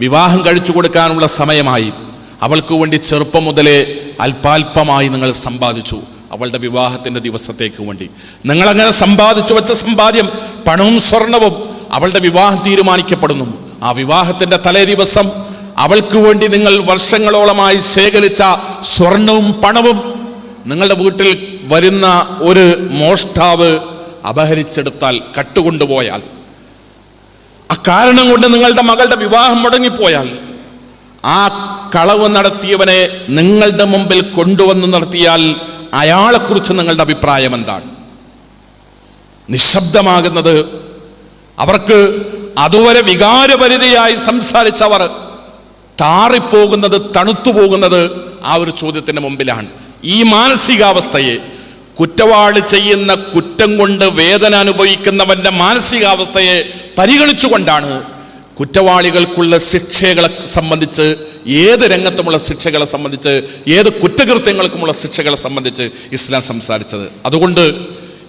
വിവാഹം കഴിച്ചു കൊടുക്കാനുള്ള സമയമായി. അവൾക്ക് വേണ്ടി ചെറുപ്പം മുതലേ അല്പാൽപമായി നിങ്ങൾ സമ്പാദിച്ചു, അവളുടെ വിവാഹത്തിൻ്റെ ദിവസത്തേക്ക് വേണ്ടി. നിങ്ങളങ്ങനെ സമ്പാദിച്ചു വെച്ച സമ്പാദ്യം, പണവും സ്വർണവും, അവളുടെ വിവാഹം തീരുമാനിക്കപ്പെടുന്നു. ആ വിവാഹത്തിൻ്റെ തലേ ദിവസം അവൾക്ക് വേണ്ടി നിങ്ങൾ വർഷങ്ങളോളമായി ശേഖരിച്ച സ്വർണവും പണവും നിങ്ങളുടെ വീട്ടിൽ വരുന്ന ഒരു മോഷ്ടാവ് അപഹരിച്ചെടുത്താൽ, കട്ടുകൊണ്ടുപോയാൽ, ആ കാരണം കൊണ്ട് നിങ്ങളുടെ മകളുടെ വിവാഹം മുടങ്ങിപ്പോയാൽ, ആ കളവ് നടത്തിയവനെ നിങ്ങളുടെ മുമ്പിൽ കൊണ്ടുവന്ന് നിർത്തിയാൽ അയാളെക്കുറിച്ച് നിങ്ങളുടെ അഭിപ്രായം എന്താണ്? നിശബ്ദമാകുന്നത്, അവർക്ക് അതുവരെ വികാരഭരിതയായി സംസാരിച്ചവർ താറിപ്പോകുന്നത്, തണുത്തുപോകുന്നത് ആ ഒരു ചോദ്യത്തിന് മുമ്പിലാണ്. ഈ മാനസികാവസ്ഥയെ, കുറ്റവാളി ചെയ്യുന്ന കുറ്റം കൊണ്ട് വേദന അനുഭവിക്കുന്നവന്റെ മാനസികാവസ്ഥയെ പരിഗണിച്ചുകൊണ്ടാണ് കുറ്റവാളികൾക്കുള്ള ശിക്ഷകളെ സംബന്ധിച്ച്, ഏത് രംഗത്തുമുള്ള ശിക്ഷകളെ സംബന്ധിച്ച്, ഏത് കുറ്റകൃത്യങ്ങൾക്കുമുള്ള ശിക്ഷകളെ സംബന്ധിച്ച് ഇസ്ലാം സംസാരിച്ചത്. അതുകൊണ്ട്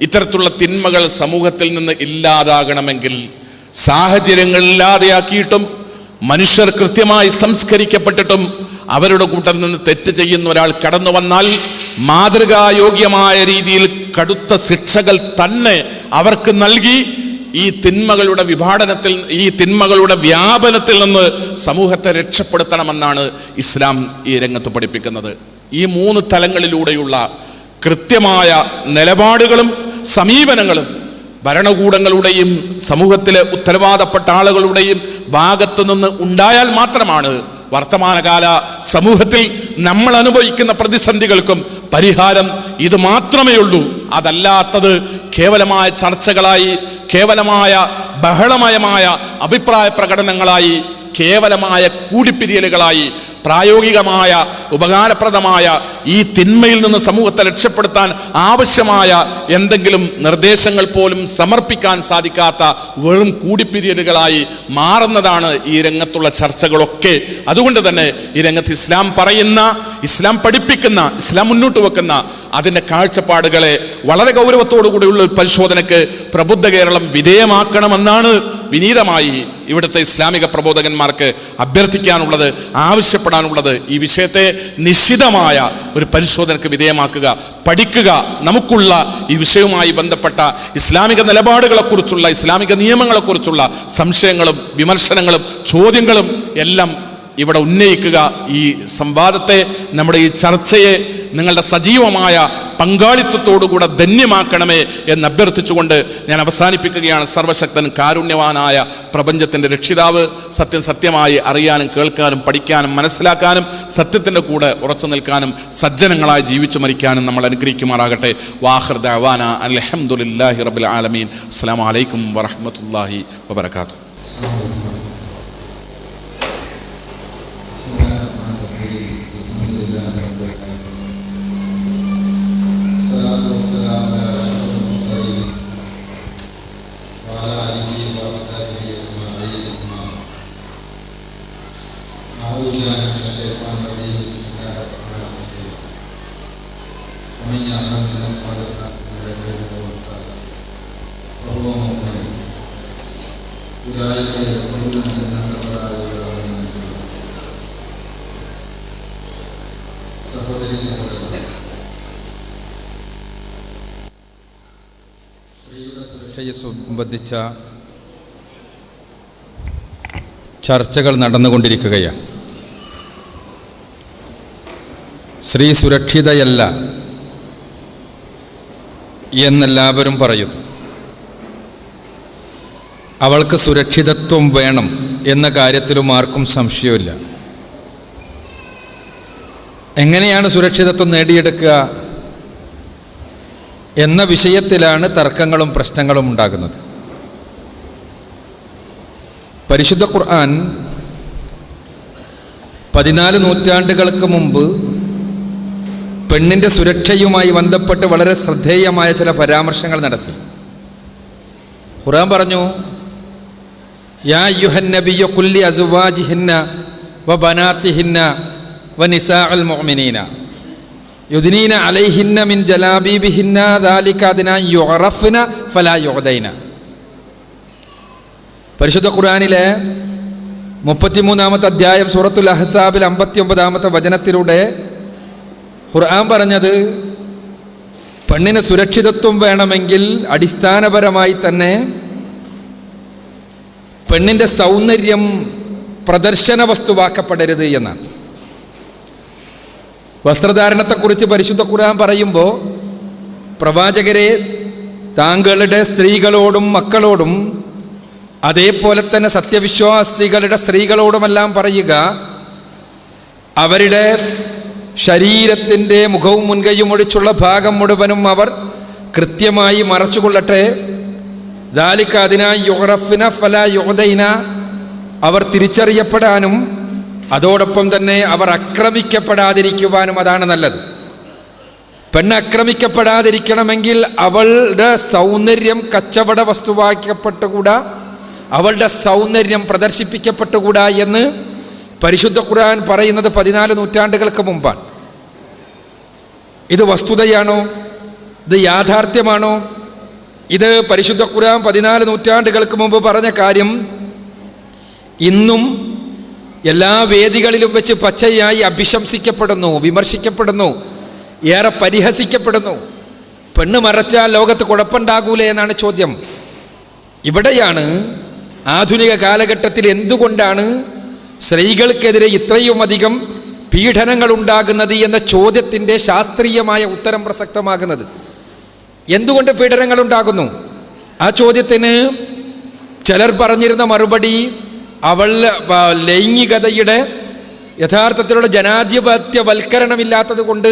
ഇത്തരത്തിലുള്ള തിന്മകൾ സമൂഹത്തിൽ നിന്ന് ഇല്ലാതാകണമെങ്കിൽ, സാഹചര്യങ്ങളില്ലാതെയാക്കിയിട്ടും മനുഷ്യർ കൃത്യമായി സംസ്കരിക്കപ്പെട്ടിട്ടും അവരുടെ കൂട്ടത്തിൽ നിന്ന് തെറ്റ് ചെയ്യുന്ന ഒരാൾ കടന്നു വന്നാൽ മാതൃകായോഗ്യമായ രീതിയിൽ കടുത്ത ശിക്ഷകൾ തന്നെ അവർക്ക് നൽകി ഈ തിന്മകളുടെ വിഭാടനത്തിൽ, ഈ തിന്മകളുടെ വ്യാപനത്തിൽ നിന്ന് സമൂഹത്തെ രക്ഷപ്പെടുത്തണമെന്നാണ് ഇസ്ലാം ഈ രംഗത്ത് പഠിപ്പിക്കുന്നത്. ഈ 3 തലങ്ങളിലൂടെയുള്ള കൃത്യമായ നിലപാടുകളും സമീപനങ്ങളും ഭരണകൂടങ്ങളുടെയും സമൂഹത്തിലെ ഉത്തരവാദപ്പെട്ട ആളുകളുടെയും ഭാഗത്തു നിന്ന് ഉണ്ടായാൽ മാത്രമാണ് വർത്തമാനകാല സമൂഹത്തിൽ നമ്മൾ അനുഭവിക്കുന്ന പ്രതിസന്ധികൾക്കും പരിഹാരം ഇത് മാത്രമേ ഉള്ളൂ. അതല്ലാത്തത് കേവലമായ ചർച്ചകളായി, കേവലമായ ബഹളമയമായ അഭിപ്രായ പ്രകടനങ്ങളായി, കേവലമായ കൂടിപ്പിരിയലുകളായി, പ്രായോഗികമായ ഉപകാരപ്രദമായ ഈ തിന്മയിൽ നിന്ന് സമൂഹത്തെ രക്ഷപ്പെടുത്താൻ ആവശ്യമായ എന്തെങ്കിലും നിർദ്ദേശങ്ങൾ പോലും സമർപ്പിക്കാൻ സാധിക്കാത്ത വെറും കൂടിപ്പിരിയലുകളായി മാറുന്നതാണ് ഈ രംഗത്തുള്ള ചർച്ചകളൊക്കെ. അതുകൊണ്ട് തന്നെ ഈ രംഗത്ത് ഇസ്ലാം പറയുന്ന, ഇസ്ലാം പഠിപ്പിക്കുന്ന, ഇസ്ലാം മുന്നോട്ട് വെക്കുന്ന അതിൻ്റെ കാഴ്ചപ്പാടുകളെ വളരെ ഗൗരവത്തോടു കൂടിയുള്ള പരിശോധനയ്ക്ക് പ്രബുദ്ധ കേരളം വിധേയമാക്കണമെന്നാണ് വിനീതമായി ഇവിടുത്തെ ഇസ്ലാമിക പ്രബോധകന്മാർക്ക് അഭ്യർത്ഥിക്കാനുള്ളത്, ആവശ്യപ്പെടാനുള്ളത്. ഈ വിഷയത്തെ നിശ്ചിതമായ ഒരു പരിശോധനയ്ക്ക് വിധേയമാക്കുക, പഠിക്കുക. നമുക്കുള്ള ഈ വിഷയവുമായി ബന്ധപ്പെട്ട ഇസ്ലാമിക നിലപാടുകളെക്കുറിച്ചുള്ള, ഇസ്ലാമിക നിയമങ്ങളെക്കുറിച്ചുള്ള സംശയങ്ങളും വിമർശനങ്ങളും ചോദ്യങ്ങളും എല്ലാം ഇവിടെ ഉന്നയിക്കുക. ഈ സംവാദത്തെ, നമ്മുടെ ഈ ചർച്ചയെ നിങ്ങളുടെ സജീവമായ പങ്കാളിത്തത്തോടുകൂടെ ധന്യമാക്കണമേ എന്ന് അഭ്യർത്ഥിച്ചുകൊണ്ട് ഞാൻ അവസാനിപ്പിക്കുകയാണ്. സർവശക്തൻ കാരുണ്യവാനായ പ്രപഞ്ചത്തിൻ്റെ രക്ഷിതാവ്, സത്യമായി അറിയാനും കേൾക്കാനും പഠിക്കാനും മനസ്സിലാക്കാനും സത്യത്തിൻ്റെ കൂടെ ഉറച്ചു നിൽക്കാനും സജ്ജനങ്ങളായി ജീവിച്ചു മരിക്കാനും നമ്മൾ അനുഗ്രഹിക്കുമാറാകട്ടെ. വാഖിർ ദഅവാന അൽഹംദുലില്ലാഹി റബ്ബിൽ ആലമീൻ. അസ്സലാമു അലൈക്കും വറഹ്മത്തുള്ളാഹി വബറകാതുഹു. സംബന്ധിച്ച ചർച്ചകൾ നടന്നുകൊണ്ടിരിക്കുകയാണ്. സ്ത്രീ സുരക്ഷിതയല്ല എന്നെല്ലാവരും പറയുന്നു. അവൾക്ക് സുരക്ഷിതത്വം വേണം എന്ന കാര്യത്തിലും ആർക്കും സംശയമില്ല. എങ്ങനെയാണ് സുരക്ഷിതത്വം നേടിയെടുക്കുക? എന്ന വിഷയത്തിലാണ് തർക്കങ്ങളും പ്രശ്നങ്ങളും ഉണ്ടാകുന്നത്. പരിശുദ്ധ ഖുർആൻ 14 നൂറ്റാണ്ടുകൾക്ക് മുമ്പ് പെണ്ണിൻ്റെ സുരക്ഷയുമായി ബന്ധപ്പെട്ട് വളരെ ശ്രദ്ധേയമായ ചില പരാമർശങ്ങൾ നടത്തി. ഖുർആൻ പറഞ്ഞു, യാ അയ്യുഹൻ നബിയ്യു ഖുൽ ലി അസ്വാജിഹിന്ന വബനാതിഹിന്ന വനിസാഉൽ മുഅ്മിനീന യുദ്നീന അലൈഹിന്ന മിൻ ജലാബീബിഹിന്ന ദാലിക അദ്നാ യുഅറഫ്ന ഫലാ യുഅദൈന. പരിശുദ്ധ ഖുർആനിലെ 33-ാമത്തെ അധ്യായം സൂറത്തുൽ അഹ്സാബിൽ 59-ാമത്തെ വചനത്തിലൂടെ ഖുർആൻ പറഞ്ഞത്, പെണ്ണിന് സുരക്ഷിതത്വം വേണമെങ്കിൽ അടിസ്ഥാനപരമായി തന്നെ പെണ്ണിൻ്റെ സൗന്ദര്യം പ്രദർശന വസ്തുവാക്കപ്പെടരുത് എന്നാണ്. വസ്ത്രധാരണത്തെക്കുറിച്ച് പരിശുദ്ധ ഖുർആൻ പറയുമ്പോൾ, പ്രവാചകരെ, താങ്കളുടെ സ്ത്രീകളോടും മക്കളോടും അതേപോലെ തന്നെ സത്യവിശ്വാസികളുടെ സ്ത്രീകളോടുമെല്ലാം പറയുക, അവരുടെ ശരീരത്തിൻ്റെ മുഖവും മുൻകൈയും ഒഴിച്ചുള്ള ഭാഗം മുഴുവനും അവർ കൃത്യമായി മറച്ചുകൊള്ളട്ടെ. ദാലിക അദ്നാ യുഅറഫ്ന ഫലാ യുഅദൈന. അവർ തിരിച്ചറിയപ്പെടാനും അതോടൊപ്പം തന്നെ അവർ ആക്രമിക്കപ്പെടാതിരിക്കുവാനും അതാണ് നല്ലത്. പെണ്ണ് ആക്രമിക്കപ്പെടാതിരിക്കണമെങ്കിൽ അവളുടെ സൗന്ദര്യം കച്ചവട വസ്തുവാക്കപ്പെട്ടുകൂടാ, അവളുടെ സൗന്ദര്യം പ്രദർശിപ്പിക്കപ്പെട്ടുകൂടാ എന്ന് പരിശുദ്ധ ഖുർആൻ പറയുന്നത് 14 നൂറ്റാണ്ടുകൾക്ക് മുമ്പാണ്. ഇത് വസ്തുതയാണോ? ഇത് യാഥാർത്ഥ്യമാണോ? ഇത് പരിശുദ്ധ ഖുർആൻ 14 നൂറ്റാണ്ടുകൾക്ക് മുമ്പ് പറഞ്ഞ കാര്യം ഇന്നും എല്ലാ വേദികളിലും വെച്ച് പച്ചയായി അഭിശംസിക്കപ്പെടുന്നു, വിമർശിക്കപ്പെടുന്നു, ഏറെ പരിഹസിക്കപ്പെടുന്നു. പെണ്ണ് മറച്ചാൽ ലോകത്ത് കുഴപ്പമുണ്ടാകൂലേ എന്നാണ് ചോദ്യം. ഇവിടെയാണ് ആധുനിക കാലഘട്ടത്തിൽ എന്തുകൊണ്ടാണ് സ്ത്രീകൾക്കെതിരെ ഇത്രയും അധികം പീഡനങ്ങൾ ഉണ്ടാകുന്നത് എന്ന ചോദ്യത്തിൻ്റെ ശാസ്ത്രീയമായ ഉത്തരം പ്രസക്തമാകുന്നത്. എന്തുകൊണ്ട് പീഡനങ്ങൾ ഉണ്ടാകുന്നു? ആ ചോദ്യത്തിന് ചിലർ പറഞ്ഞിരുന്ന മറുപടി, അവൾ ലൈംഗികതയുടെ യഥാർത്ഥത്തിലുള്ള ജനാധിപത്യവൽക്കരണമില്ലാത്തത് കൊണ്ട്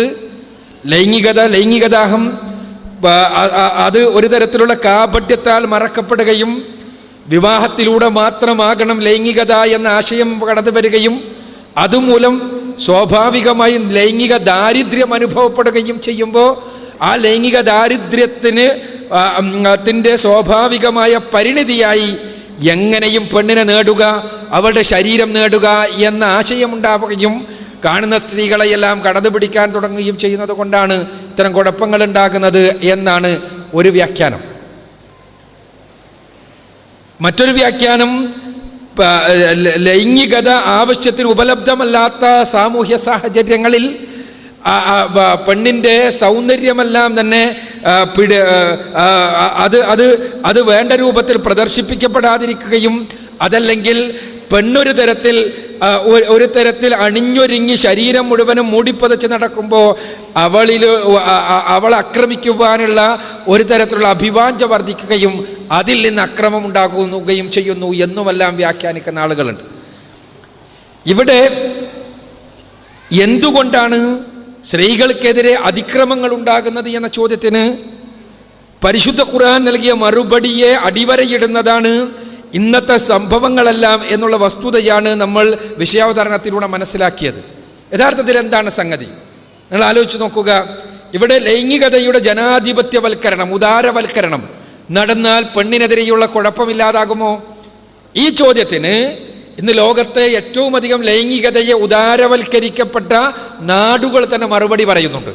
ലൈംഗികദാഹം അത് ഒരു തരത്തിലുള്ള കാപട്യത്താൽ മറക്കപ്പെടുകയും വിവാഹത്തിലൂടെ മാത്രമാകണം ലൈംഗികത എന്ന ആശയം കടന്നു വരികയും അതുമൂലം സ്വാഭാവികമായും ലൈംഗിക ദാരിദ്ര്യം അനുഭവപ്പെടുകയും ചെയ്യുമ്പോൾ ആ ലൈംഗിക ദാരിദ്ര്യത്തിൻ്റെ സ്വാഭാവികമായ പരിണിതിയായി എങ്ങനെയും പെണ്ണിനെ നേടുക, അവളുടെ ശരീരം നേടുക എന്ന ആശയമുണ്ടാവുകയും കാണുന്ന സ്ത്രീകളെയെല്ലാം കടന്നുപിടിക്കാൻ തുടങ്ങുകയും ചെയ്യുന്നത് കൊണ്ടാണ് ഇത്തരം കുഴപ്പങ്ങൾ ഉണ്ടാകുന്നത് എന്നാണ് ഒരു വ്യാഖ്യാനം. മറ്റൊരു വ്യാഖ്യാനം, ലൈംഗികത ആവശ്യത്തിന് ഉപലബ്ധമല്ലാത്ത സാമൂഹ്യ സാഹചര്യങ്ങളിൽ പെണ്ണിൻ്റെ സൗന്ദര്യമെല്ലാം തന്നെ അത് വേണ്ട രൂപത്തിൽ പ്രദർശിപ്പിക്കപ്പെടാതിരിക്കുകയും അതല്ലെങ്കിൽ പെണ്ണൊരു തരത്തിൽ അണിഞ്ഞൊരുങ്ങി ശരീരം മുഴുവനും മൂടിപ്പതച്ച് നടക്കുമ്പോൾ അവൾ ആക്രമിക്കുവാനുള്ള ഒരു തരത്തിലുള്ള അഭിവാഞ്ച വർദ്ധിക്കുകയും അതിൽ നിന്ന് അക്രമം ഉണ്ടാകുകയും ചെയ്യുന്നു എന്നുമെല്ലാം വ്യാഖ്യാനിക്കുന്ന ആളുകളുണ്ട്. ഇവിടെ എന്തുകൊണ്ടാണ് സ്ത്രീകൾക്കെതിരെ അതിക്രമങ്ങൾ ഉണ്ടാകുന്നത് എന്ന ചോദ്യത്തിന് പരിശുദ്ധ ഖുർആൻ നൽകിയ മറുപടിയെ അടിവരയിടുന്നതാണ് ഇന്നത്തെ സംഭവങ്ങളെല്ലാം എന്നുള്ള വസ്തുതയാണ് നമ്മൾ വിഷയാവതരണത്തിലൂടെ മനസ്സിലാക്കിയത്. യഥാർത്ഥത്തിൽ എന്താണ് സംഗതി? നിങ്ങൾ ആലോചിച്ച് നോക്കുക. ഇവിടെ ലൈംഗികതയുടെ ജനാധിപത്യവൽക്കരണം, ഉദാരവൽക്കരണം നടന്നാൽ പെണ്ണിനെതിരെയുള്ള കുഴപ്പമില്ലാതാകുമോ? ഈ ചോദ്യത്തിന് ഇന്ന് ലോകത്തെ ഏറ്റവും അധികം ലൈംഗികതയെ ഉദാരവൽക്കരിക്കപ്പെട്ട നാടുകൾ തന്നെ മറുപടി പറയുന്നുണ്ട്.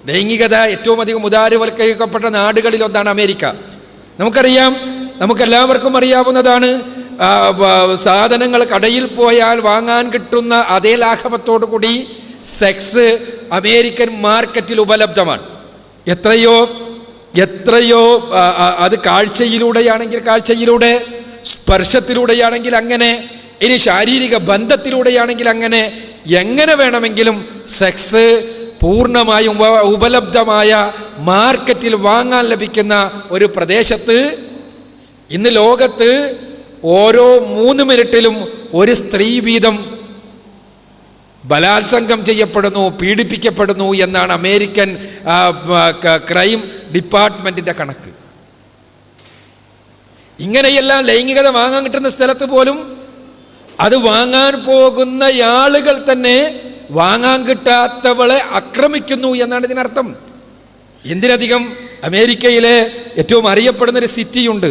ലൈംഗികത ഏറ്റവും അധികം ഉദാരവൽക്കരിക്കപ്പെട്ട നാടുകളിൽ ഒന്നാണ് അമേരിക്ക. നമുക്കറിയാം, നമുക്കെല്ലാവർക്കും അറിയാവുന്നതാണ്, സാധനങ്ങൾ കടയിൽ പോയാൽ വാങ്ങാൻ കിട്ടുന്ന അതേ ലാഘവത്തോടു കൂടി സെക്സ് അമേരിക്കൻ മാർക്കറ്റിൽ ഉപലബ്ധമാണ്. എത്രയോ അത് കാഴ്ചയിലൂടെയാണെങ്കിൽ കാഴ്ചയിലൂടെ, സ്പർശത്തിലൂടെയാണെങ്കിൽ അങ്ങനെ, ഇനി ശാരീരിക ബന്ധത്തിലൂടെയാണെങ്കിൽ അങ്ങനെ, എങ്ങനെ വേണമെങ്കിലും സെക്സ് പൂർണ്ണമായും ഉപലബ്ധമായ മാർക്കറ്റിൽ വാങ്ങാൻ ലഭിക്കുന്ന ഒരു പ്രദേശത്ത് ഇന്ന് ലോകത്ത് ഓരോ 3 മിനിറ്റിലും ഒരു സ്ത്രീ വീതം ബലാത്സംഗം ചെയ്യപ്പെടുന്നു, പീഡിപ്പിക്കപ്പെടുന്നു എന്നാണ് അമേരിക്കൻ ക്രൈം ഡിപ്പാർട്ട്മെന്റിന്റെ കണക്ക്. ഇങ്ങനെയെല്ലാം ലൈംഗികത വാങ്ങാൻ കിട്ടുന്ന സ്ഥലത്ത് പോലും അത് വാങ്ങാൻ പോകുന്ന ആളുകൾ തന്നെ വാങ്ങാൻ കിട്ടാത്തവളെ ആക്രമിക്കുന്നു എന്നാണ് ഇതിനർത്ഥം. എന്തിനധികം അമേരിക്കയിലെ ഏറ്റവും അറിയപ്പെടുന്ന ഒരു സിറ്റിയുണ്ട്,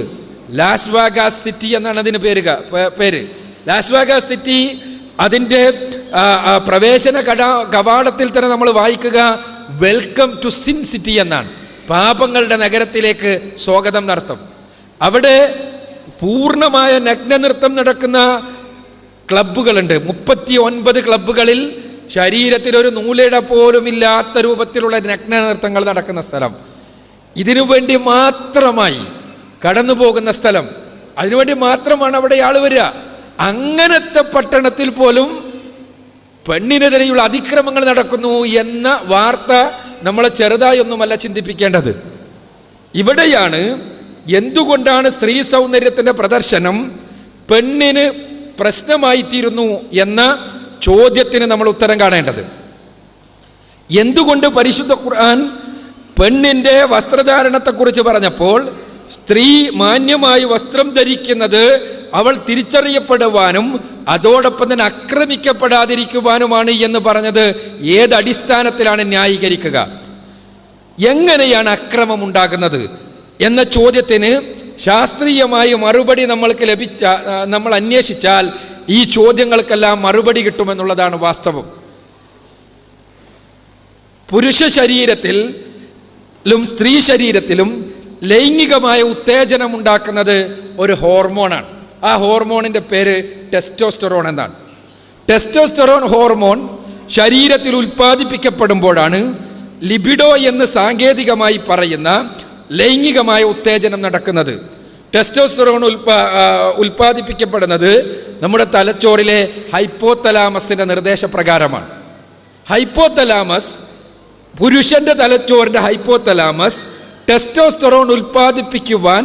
ലാസ് വേഗാസ് സിറ്റി എന്നാണ് അതിന് പേര്. ലാസ് വേഗാസ് സിറ്റി, അതിൻ്റെ പ്രവേശന കവാടത്തിൽ തന്നെ നമ്മൾ വായിക്കുക വെൽക്കം ടു സിൻ സിറ്റി എന്നാണ്. പാപങ്ങളുടെ നഗരത്തിലേക്ക് സ്വാഗതം നടത്തും. അവിടെ പൂർണ്ണമായ നഗ്നനൃത്തം നടക്കുന്ന ക്ലബ്ബുകളുണ്ട്. 39 ക്ലബ്ബുകളിൽ ശരീരത്തിൽ ഒരു നൂലിട പോലും ഇല്ലാത്ത രൂപത്തിലുള്ള നഗ്നനൃത്തങ്ങൾ നടക്കുന്ന സ്ഥലം. ഇതിനു വേണ്ടി മാത്രമായി കടന്നു പോകുന്ന സ്ഥലം, അതിനുവേണ്ടി മാത്രമാണ് അവിടെ ആൾ വരിക. അങ്ങനത്തെ പട്ടണത്തിൽ പോലും പെണ്ണിനെതിരെയുള്ള അതിക്രമങ്ങൾ നടക്കുന്നു എന്ന വാർത്ത നമ്മളെ ചെറുതായി ഒന്നുമല്ല ചിന്തിപ്പിക്കേണ്ടത്. ഇവിടെയാണ് എന്തുകൊണ്ടാണ് സ്ത്രീ സൗന്ദര്യത്തിൻ്റെ പ്രദർശനം പെണ്ണിന് പ്രശ്നമായിത്തീരുന്നു എന്ന ചോദ്യത്തിന് നമ്മൾ ഉത്തരം കാണേണ്ടത്. എന്തുകൊണ്ട് പരിശുദ്ധ ഖുർആൻ പെണ്ണിൻ്റെ വസ്ത്രധാരണത്തെക്കുറിച്ച് പറഞ്ഞപ്പോൾ സ്ത്രീ മാന്യമായി വസ്ത്രം ധരിക്കുന്നത് അവൾ തിരിച്ചറിയപ്പെടുവാനും അതോടൊപ്പം തന്നെ ആക്രമിക്കപ്പെടാതിരിക്കുവാനുമാണ് എന്ന് പറഞ്ഞത് ഏതടിസ്ഥാനത്തിലാണ് ന്യായീകരിക്കുക? എങ്ങനെയാണ് അക്രമം ഉണ്ടാകുന്നത് എന്ന ചോദ്യത്തിന് ശാസ്ത്രീയമായ മറുപടി നമ്മൾ അന്വേഷിച്ചാൽ ഈ ചോദ്യങ്ങൾക്കെല്ലാം മറുപടി കിട്ടുമെന്നുള്ളതാണ് വാസ്തവം. പുരുഷ ശരീരത്തിലും സ്ത്രീ ശരീരത്തിലും ലൈംഗികമായ ഉത്തേജനം ഉണ്ടാക്കുന്നത് ഒരു ഹോർമോണാണ്. ആ ഹോർമോണിൻ്റെ പേര് ടെസ്റ്റോസ്റ്ററോൺ എന്നാണ്. ടെസ്റ്റോസ്റ്ററോൺ ഹോർമോൺ ശരീരത്തിൽ ഉൽപ്പാദിപ്പിക്കപ്പെടുമ്പോഴാണ് ലിബിഡോ എന്ന് സാങ്കേതികമായി പറയുന്ന ലൈംഗികമായ ഉത്തേജനം നടക്കുന്നത്. ടെസ്റ്റോസ്റ്ററോൺ ഉൽപ്പാദിപ്പിക്കപ്പെടുന്നത് നമ്മുടെ തലച്ചോറിലെ ഹൈപ്പോതലാമസിൻ്റെ നിർദ്ദേശപ്രകാരമാണ്. ഹൈപ്പോതലാമസ്, പുരുഷന്റെ തലച്ചോറിൻ്റെ ഹൈപ്പോതലാമസ് ടെസ്റ്റോസ്റ്ററോൺ ഉൽപ്പാദിപ്പിക്കുവാൻ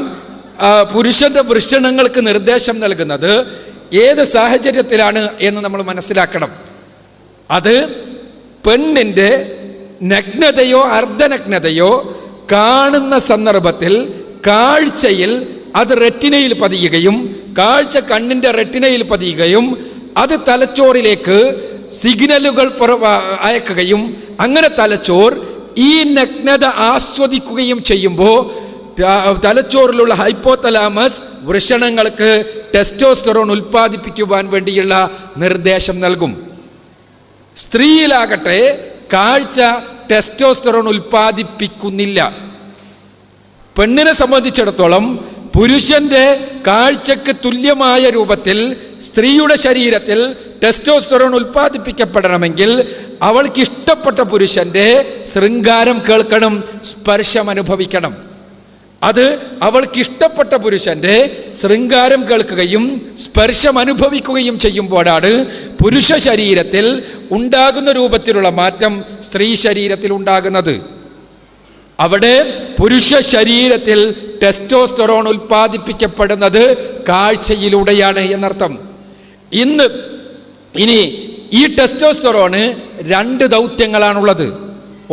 പുരുഷന്റെ വൃഷണങ്ങൾക്ക് നിർദ്ദേശം നൽകുന്നത് ഏത് സാഹചര്യത്തിലാണ് എന്ന് നമ്മൾ മനസ്സിലാക്കണം. അത് പെണ്ണിൻ്റെ നഗ്നതയോ അർദ്ധനഗ്നതയോ കാണുന്ന സന്ദർഭത്തിൽ കാഴ്ചയിൽ അത് റെറ്റിനയിൽ പതിയുകയും കാഴ്ച കണ്ണിൻ്റെ റെറ്റിനയിൽ പതിയുകയും അത് തലച്ചോറിലേക്ക് സിഗ്നലുകൾ അയക്കുകയും അങ്ങനെ തലച്ചോർ ഈ നഗ്നത ആസ്വദിക്കുകയും ചെയ്യുമ്പോൾ തലച്ചോറിലുള്ള ഹൈപ്പോതലാമസ് വൃഷണങ്ങൾക്ക് ടെസ്റ്റോസ്റ്ററോൺ ഉൽപ്പാദിപ്പിക്കുവാൻ വേണ്ടിയുള്ള നിർദ്ദേശം നൽകും. സ്ത്രീയിലാകട്ടെ കാഴ്ച ടെസ്റ്റോസ്റ്ററോൺ ഉൽപ്പാദിപ്പിക്കുന്നില്ല. പെണ്ണിനെ സംബന്ധിച്ചിടത്തോളം പുരുഷന്റെ കാഴ്ചക്ക് തുല്യമായ രൂപത്തിൽ സ്ത്രീയുടെ ശരീരത്തിൽ ടെസ്റ്റോസ്റ്ററോൺ ഉൽപ്പാദിപ്പിക്കപ്പെടണമെങ്കിൽ അവൾക്ക് ഇഷ്ടപ്പെട്ട പുരുഷന്റെ ശൃംഗാരം കേൾക്കണം, സ്പർശം അനുഭവിക്കണം. അത് അവൾക്ക് ഇഷ്ടപ്പെട്ട പുരുഷന്റെ ശൃംഗാരം കേൾക്കുകയും സ്പർശം അനുഭവിക്കുകയും ചെയ്യുമ്പോഴാണ് പുരുഷ ശരീരത്തിൽ ഉണ്ടാകുന്ന രൂപത്തിലുള്ള മാറ്റം സ്ത്രീ ശരീരത്തിൽ ഉണ്ടാകുന്നത്. അവിടെ പുരുഷ ശരീരത്തിൽ ടെസ്റ്റോസ്റ്ററോൺ ഉൽപ്പാദിപ്പിക്കപ്പെടുന്നത് കാഴ്ചയിലൂടെയാണ് എന്നർത്ഥം. ഇനി ഈ ടെസ്റ്റോസ്റ്ററോണ് 2 ദൗത്യങ്ങളാണുള്ളത്.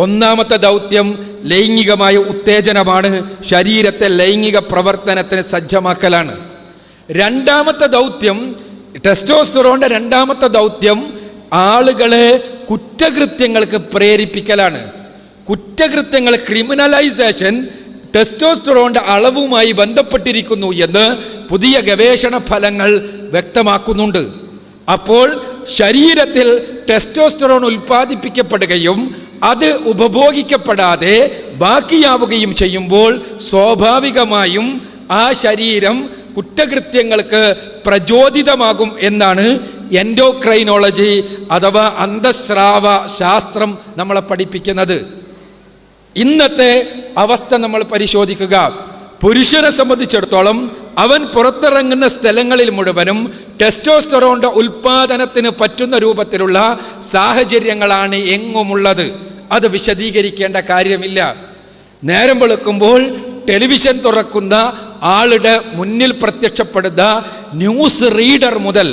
ഒന്നാമത്തെ ദൗത്യം ലൈംഗികമായ ഉത്തേജനമാണ്, ശരീരത്തെ ലൈംഗിക പ്രവർത്തനത്തിന് സജ്ജമാക്കലാണ്. രണ്ടാമത്തെ ദൗത്യം, ടെസ്റ്റോസ്റ്ററോണിന്റെ രണ്ടാമത്തെ ദൗത്യം ആളുകളെ കുറ്റകൃത്യങ്ങൾക്ക് പ്രേരിപ്പിക്കലാണ്. കുറ്റകൃത്യങ്ങൾ, ക്രിമിനലൈസേഷൻ ടെസ്റ്റോസ്റ്ററോണിന്റെ അളവുമായി ബന്ധപ്പെട്ടിരിക്കുന്നു എന്ന് പുതിയ ഗവേഷണ ഫലങ്ങൾ വ്യക്തമാക്കുന്നുണ്ട്. അപ്പോൾ ശരീരത്തിൽ ടെസ്റ്റോസ്റ്ററോൺ ഉൽപ്പാദിപ്പിക്കപ്പെടുകയും അത് ഉപഭോഗിക്കപ്പെടാതെ ബാക്കിയാവുകയും ചെയ്യുമ്പോൾ സ്വാഭാവികമായും ആ ശരീരം കുറ്റകൃത്യങ്ങൾക്ക് പ്രചോദിതമാകും എന്നാണ് എൻഡോക്രൈനോളജി അഥവാ അന്തഃസ്രാവ ശാസ്ത്രം നമ്മളെ പഠിപ്പിക്കുന്നത്. ഇന്നത്തെ അവസ്ഥ നമ്മൾ പരിശോധിക്കുക. പുരുഷനെ സംബന്ധിച്ചിടത്തോളം അവൻ പുറത്തിറങ്ങുന്ന സ്ഥലങ്ങളിൽ മുഴുവനും ടെസ്റ്റോസ്റ്ററോണിന്റെ ഉൽപാദനത്തിന് പറ്റുന്ന രൂപത്തിലുള്ള സാഹചര്യങ്ങളാണ് എങ്ങുമുള്ളത്. അത് വിശദീകരിക്കേണ്ട കാര്യമില്ല. നേരം വെളുക്കുമ്പോൾ ടെലിവിഷൻ തുറക്കുന്ന ആളുടെ മുന്നിൽ പ്രത്യക്ഷപ്പെടുന്ന ന്യൂസ് റീഡർ മുതൽ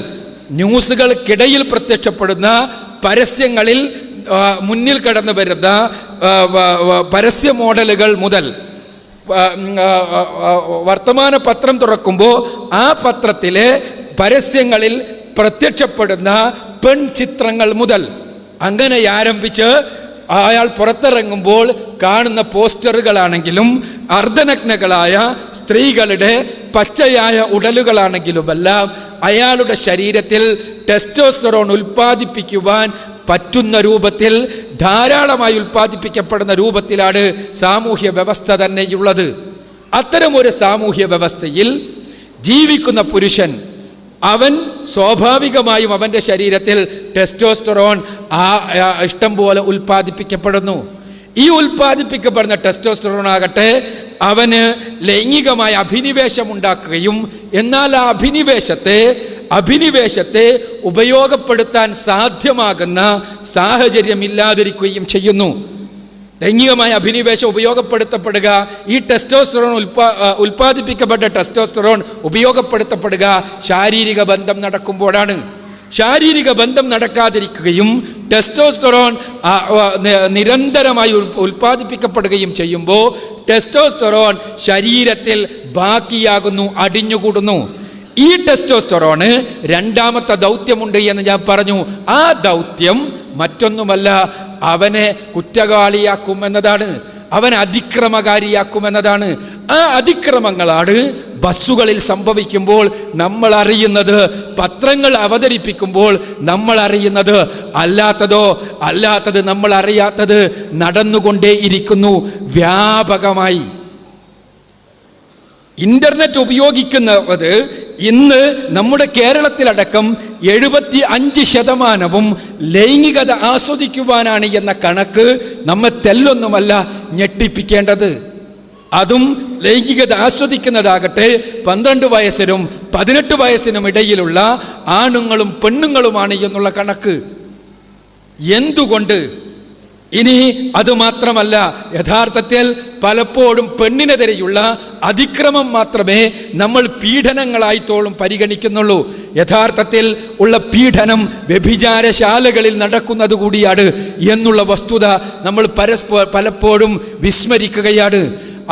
ന്യൂസുകൾക്കിടയിൽ പ്രത്യക്ഷപ്പെടുന്ന പരസ്യങ്ങളിൽ മുന്നിൽ കടന്നു വരുന്ന പരസ്യ മോഡലുകൾ മുതൽ വർത്തമാന പത്രം തുറക്കുമ്പോൾ ആ പത്രത്തിലെ പരസ്യങ്ങളിൽ പ്രത്യക്ഷപ്പെടുന്ന പെൺചിത്രങ്ങൾ മുതൽ അങ്ങനെ ആരംഭിച്ച് അയാൾ പുറത്തിറങ്ങുമ്പോൾ കാണുന്ന പോസ്റ്ററുകളാണെങ്കിലും അർദ്ധനഗ്നകളായ സ്ത്രീകളുടെ പച്ചയായ ഉടലുകളാണെങ്കിലുമെല്ലാം അയാളുടെ ശരീരത്തിൽ ടെസ്റ്റോസ്റ്ററോൺ ഉൽപ്പാദിപ്പിക്കുവാൻ പറ്റുന്ന രൂപത്തിൽ ധാരാളമായി ഉൽപ്പാദിപ്പിക്കപ്പെടുന്ന രൂപത്തിലാണ് സാമൂഹ്യ വ്യവസ്ഥ തന്നെയുള്ളത്. അത്തരമൊരു സാമൂഹ്യ വ്യവസ്ഥയിൽ ജീവിക്കുന്ന പുരുഷൻ അവൻ സ്വാഭാവികമായും അവൻ്റെ ശരീരത്തിൽ ടെസ്റ്റോസ്റ്ററോൺ ഇഷ്ടം പോലെ ഉൽപ്പാദിപ്പിക്കപ്പെടുന്നു. ഈ ഉൽപ്പാദിപ്പിക്കപ്പെടുന്ന ടെസ്റ്റോസ്റ്ററോൺ ആകട്ടെ അവന് ലൈംഗികമായ അഭിനിവേശം ഉണ്ടാക്കുകയും എന്നാൽ ആ അഭിനിവേശത്തെ ഉപയോഗപ്പെടുത്താൻ സാധ്യമാകുന്ന സാഹചര്യം ഇല്ലാതിരിക്കുകയും ചെയ്യുന്നു. ലൈംഗികമായ അഭിനിവേശം ഉപയോഗപ്പെടുത്തപ്പെടുക, ഈ ടെസ്റ്റോസ്റ്ററോൺ ഉൽപ്പാദിപ്പിക്കപ്പെട്ട ടെസ്റ്റോസ്റ്ററോൺ ഉപയോഗപ്പെടുത്തപ്പെടുക ശാരീരിക ബന്ധം നടക്കുമ്പോഴാണ്. ശാരീരിക ബന്ധം നടക്കാതിരിക്കുകയും ടെസ്റ്റോസ്റ്ററോൺ നിരന്തരമായി ഉൽപ്പാദിപ്പിക്കപ്പെടുകയും ചെയ്യുമ്പോൾ ടെസ്റ്റോസ്റ്ററോൺ ശരീരത്തിൽ ബാക്കിയാകുന്നു, അടിഞ്ഞുകൂടുന്നു. ഈ ടെസ്റ്റോസ്റ്ററോണ് രണ്ടാമത്തെ ദൗത്യമുണ്ട് എന്ന് ഞാൻ പറഞ്ഞു. ആ ദൗത്യം മറ്റൊന്നുമല്ല, അവനെ കുറ്റവാളിയാക്കുമെന്നതാണ്, അവനെ അതിക്രമകാരിയാക്കുമെന്നതാണ്. ആ അതിക്രമങ്ങളാണ് ബസ്സുകളിൽ സംഭവിക്കുമ്പോൾ നമ്മൾ അറിയുന്നത്, പത്രങ്ങൾ അവതരിപ്പിക്കുമ്പോൾ നമ്മൾ അറിയുന്നത്. അല്ലാത്തത് നമ്മൾ അറിയാത്തത് നടന്നുകൊണ്ടേ ഇരിക്കുന്നു വ്യാപകമായി. ഇന്റർനെറ്റ് ഉപയോഗിക്കുന്നത് ഇന്ന് നമ്മുടെ കേരളത്തിലടക്കം 75% ലൈംഗികത ആസ്വദിക്കുവാനാണ് എന്ന കണക്ക് നമ്മെ തെല്ലൊന്നുമല്ല ഞെട്ടിപ്പിക്കേണ്ടത്. അതും ലൈംഗികത ആസ്വദിക്കുന്നതാകട്ടെ 12 വയസ്സിനും 18 വയസ്സിനും ഇടയിലുള്ള ആണുങ്ങളും പെണ്ണുങ്ങളുമാണ് എന്നുള്ള കണക്ക്. എന്തുകൊണ്ട്? ഇനി അതുമാത്രമല്ല, യഥാർത്ഥത്തിൽ പലപ്പോഴും പെണ്ണിനെതിരെയുള്ള അതിക്രമം മാത്രമേ നമ്മൾ പീഡനങ്ങളായിത്തോളം പരിഗണിക്കുന്നുള്ളൂ. യഥാർത്ഥത്തിൽ ഉള്ള പീഡനം വ്യഭിചാരശാലകളിൽ നടക്കുന്നത് കൂടിയാണ് എന്നുള്ള വസ്തുത നമ്മൾ പലപ്പോഴും വിസ്മരിക്കുകയാണ്.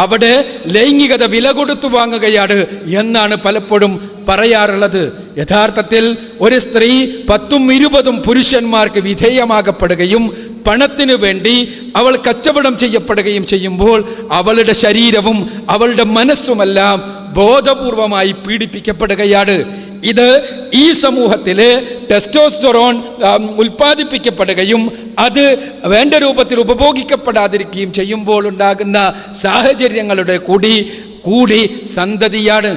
അവിടെ ലൈംഗികത വില കൊടുത്തു വാങ്ങുകയാണ് എന്നാണ് പലപ്പോഴും പറയാറുള്ളത്. യഥാർത്ഥത്തിൽ ഒരു സ്ത്രീ 10-20 പുരുഷന്മാർക്ക് വിധേയമാകപ്പെടുകയും പണത്തിനു വേണ്ടി അവൾ കച്ചവടം ചെയ്യപ്പെടുകയും ചെയ്യുമ്പോൾ അവളുടെ ശരീരവും അവളുടെ മനസ്സുമെല്ലാം ബോധപൂർവമായി പീഡിപ്പിക്കപ്പെടുകയാണ്. ഇത് ഈ സമൂഹത്തിലെ ടെസ്റ്റോസ്റ്ററോൺ ഉൽപ്പാദിപ്പിക്കപ്പെടുകയും അത് വേണ്ട രൂപത്തിൽ ഉപഭോഗിക്കപ്പെടാതിരിക്കുകയും ചെയ്യുമ്പോൾ ഉണ്ടാകുന്ന സാഹചര്യങ്ങളുടെ കൂടി സന്തതിയാണ്.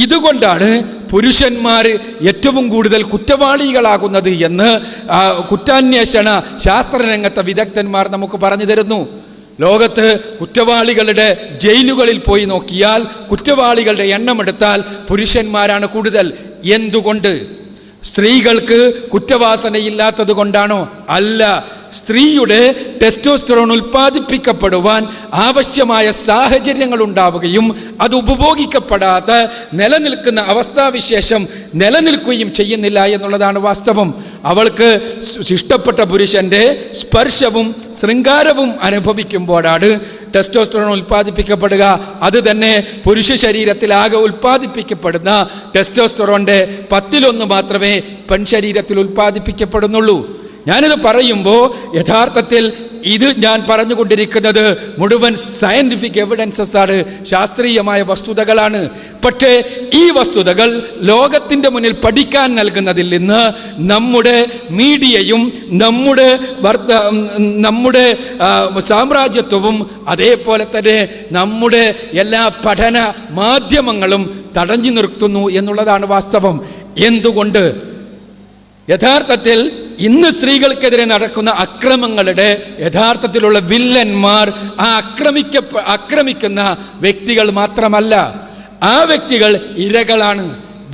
ഇതുകൊണ്ടാണ് പുരുഷന്മാർ ഏറ്റവും കൂടുതൽ കുറ്റവാളികളാകുന്നത് എന്ന് കുറ്റാന്വേഷണ ശാസ്ത്രരംഗത്തെ വിദഗ്ധന്മാർ നമുക്ക് പറഞ്ഞു തരുന്നു. ലോകത്ത് കുറ്റവാളികളുടെ ജയിലുകളിൽ പോയി നോക്കിയാൽ കുറ്റവാളികളുടെ എണ്ണമെടുത്താൽ പുരുഷന്മാരാണ് കൂടുതൽ. എന്തുകൊണ്ട്? സ്ത്രീകൾക്ക് കുറ്റവാസനയില്ലാത്തത് കൊണ്ടാണോ? അല്ല. സ്ത്രീയുടെ ടെസ്റ്റോസ്റ്ററോൺ ഉൽപ്പാദിപ്പിക്കപ്പെടുവാൻ ആവശ്യമായ സാഹചര്യങ്ങൾ ഉണ്ടാവുകയും അത് ഉപഭോഗിക്കപ്പെടാതെ നിലനിൽക്കുന്ന അവസ്ഥാവിശേഷം നിലനിൽക്കുകയും ചെയ്യുന്നില്ല എന്നുള്ളതാണ് വാസ്തവം. അവൾക്ക് ഇഷ്ടപ്പെട്ട പുരുഷന്റെ സ്പർശവും ശൃംഗാരവും അനുഭവിക്കുമ്പോഴാണ് ടെസ്റ്റോസ്റ്ററോൺ ഉൽപ്പാദിപ്പിക്കപ്പെടുക. അത് തന്നെ പുരുഷ ശരീരത്തിൽ ആകെ ഉൽപ്പാദിപ്പിക്കപ്പെടുന്ന ടെസ്റ്റോസ്റ്ററോണിന്റെ 10% മാത്രമേ പെൺശരീരത്തിൽ ഉൽപ്പാദിപ്പിക്കപ്പെടുന്നുള്ളൂ. ഞാനിത് പറയുമ്പോൾ യഥാർത്ഥത്തിൽ ഇത് ഞാൻ പറഞ്ഞുകൊണ്ടിരിക്കുന്നത് മുഴുവൻ സയന്റിഫിക് എവിഡൻസസ് ആണ്, ശാസ്ത്രീയമായ വസ്തുതകളാണ്. പക്ഷേ ഈ വസ്തുതകൾ ലോകത്തിൻ്റെ മുന്നിൽ പഠിക്കാൻ നൽകുന്നതിൽ നിന്ന് നമ്മുടെ മീഡിയയും നമ്മുടെ സാമ്രാജ്യത്വവും അതേപോലെ തന്നെ നമ്മുടെ എല്ലാ പഠന മാധ്യമങ്ങളും തടഞ്ഞു നിർത്തുന്നു എന്നുള്ളതാണ് വാസ്തവം. എന്തുകൊണ്ട്? യഥാർത്ഥത്തിൽ ഇന്ന് സ്ത്രീകൾക്കെതിരെ നടക്കുന്ന അക്രമങ്ങളുടെ യഥാർത്ഥത്തിലുള്ള വില്ലന്മാർ ആക്രമിക്കുന്ന വ്യക്തികൾ മാത്രമല്ല, ആ വ്യക്തികൾ ഇരകളാണ്.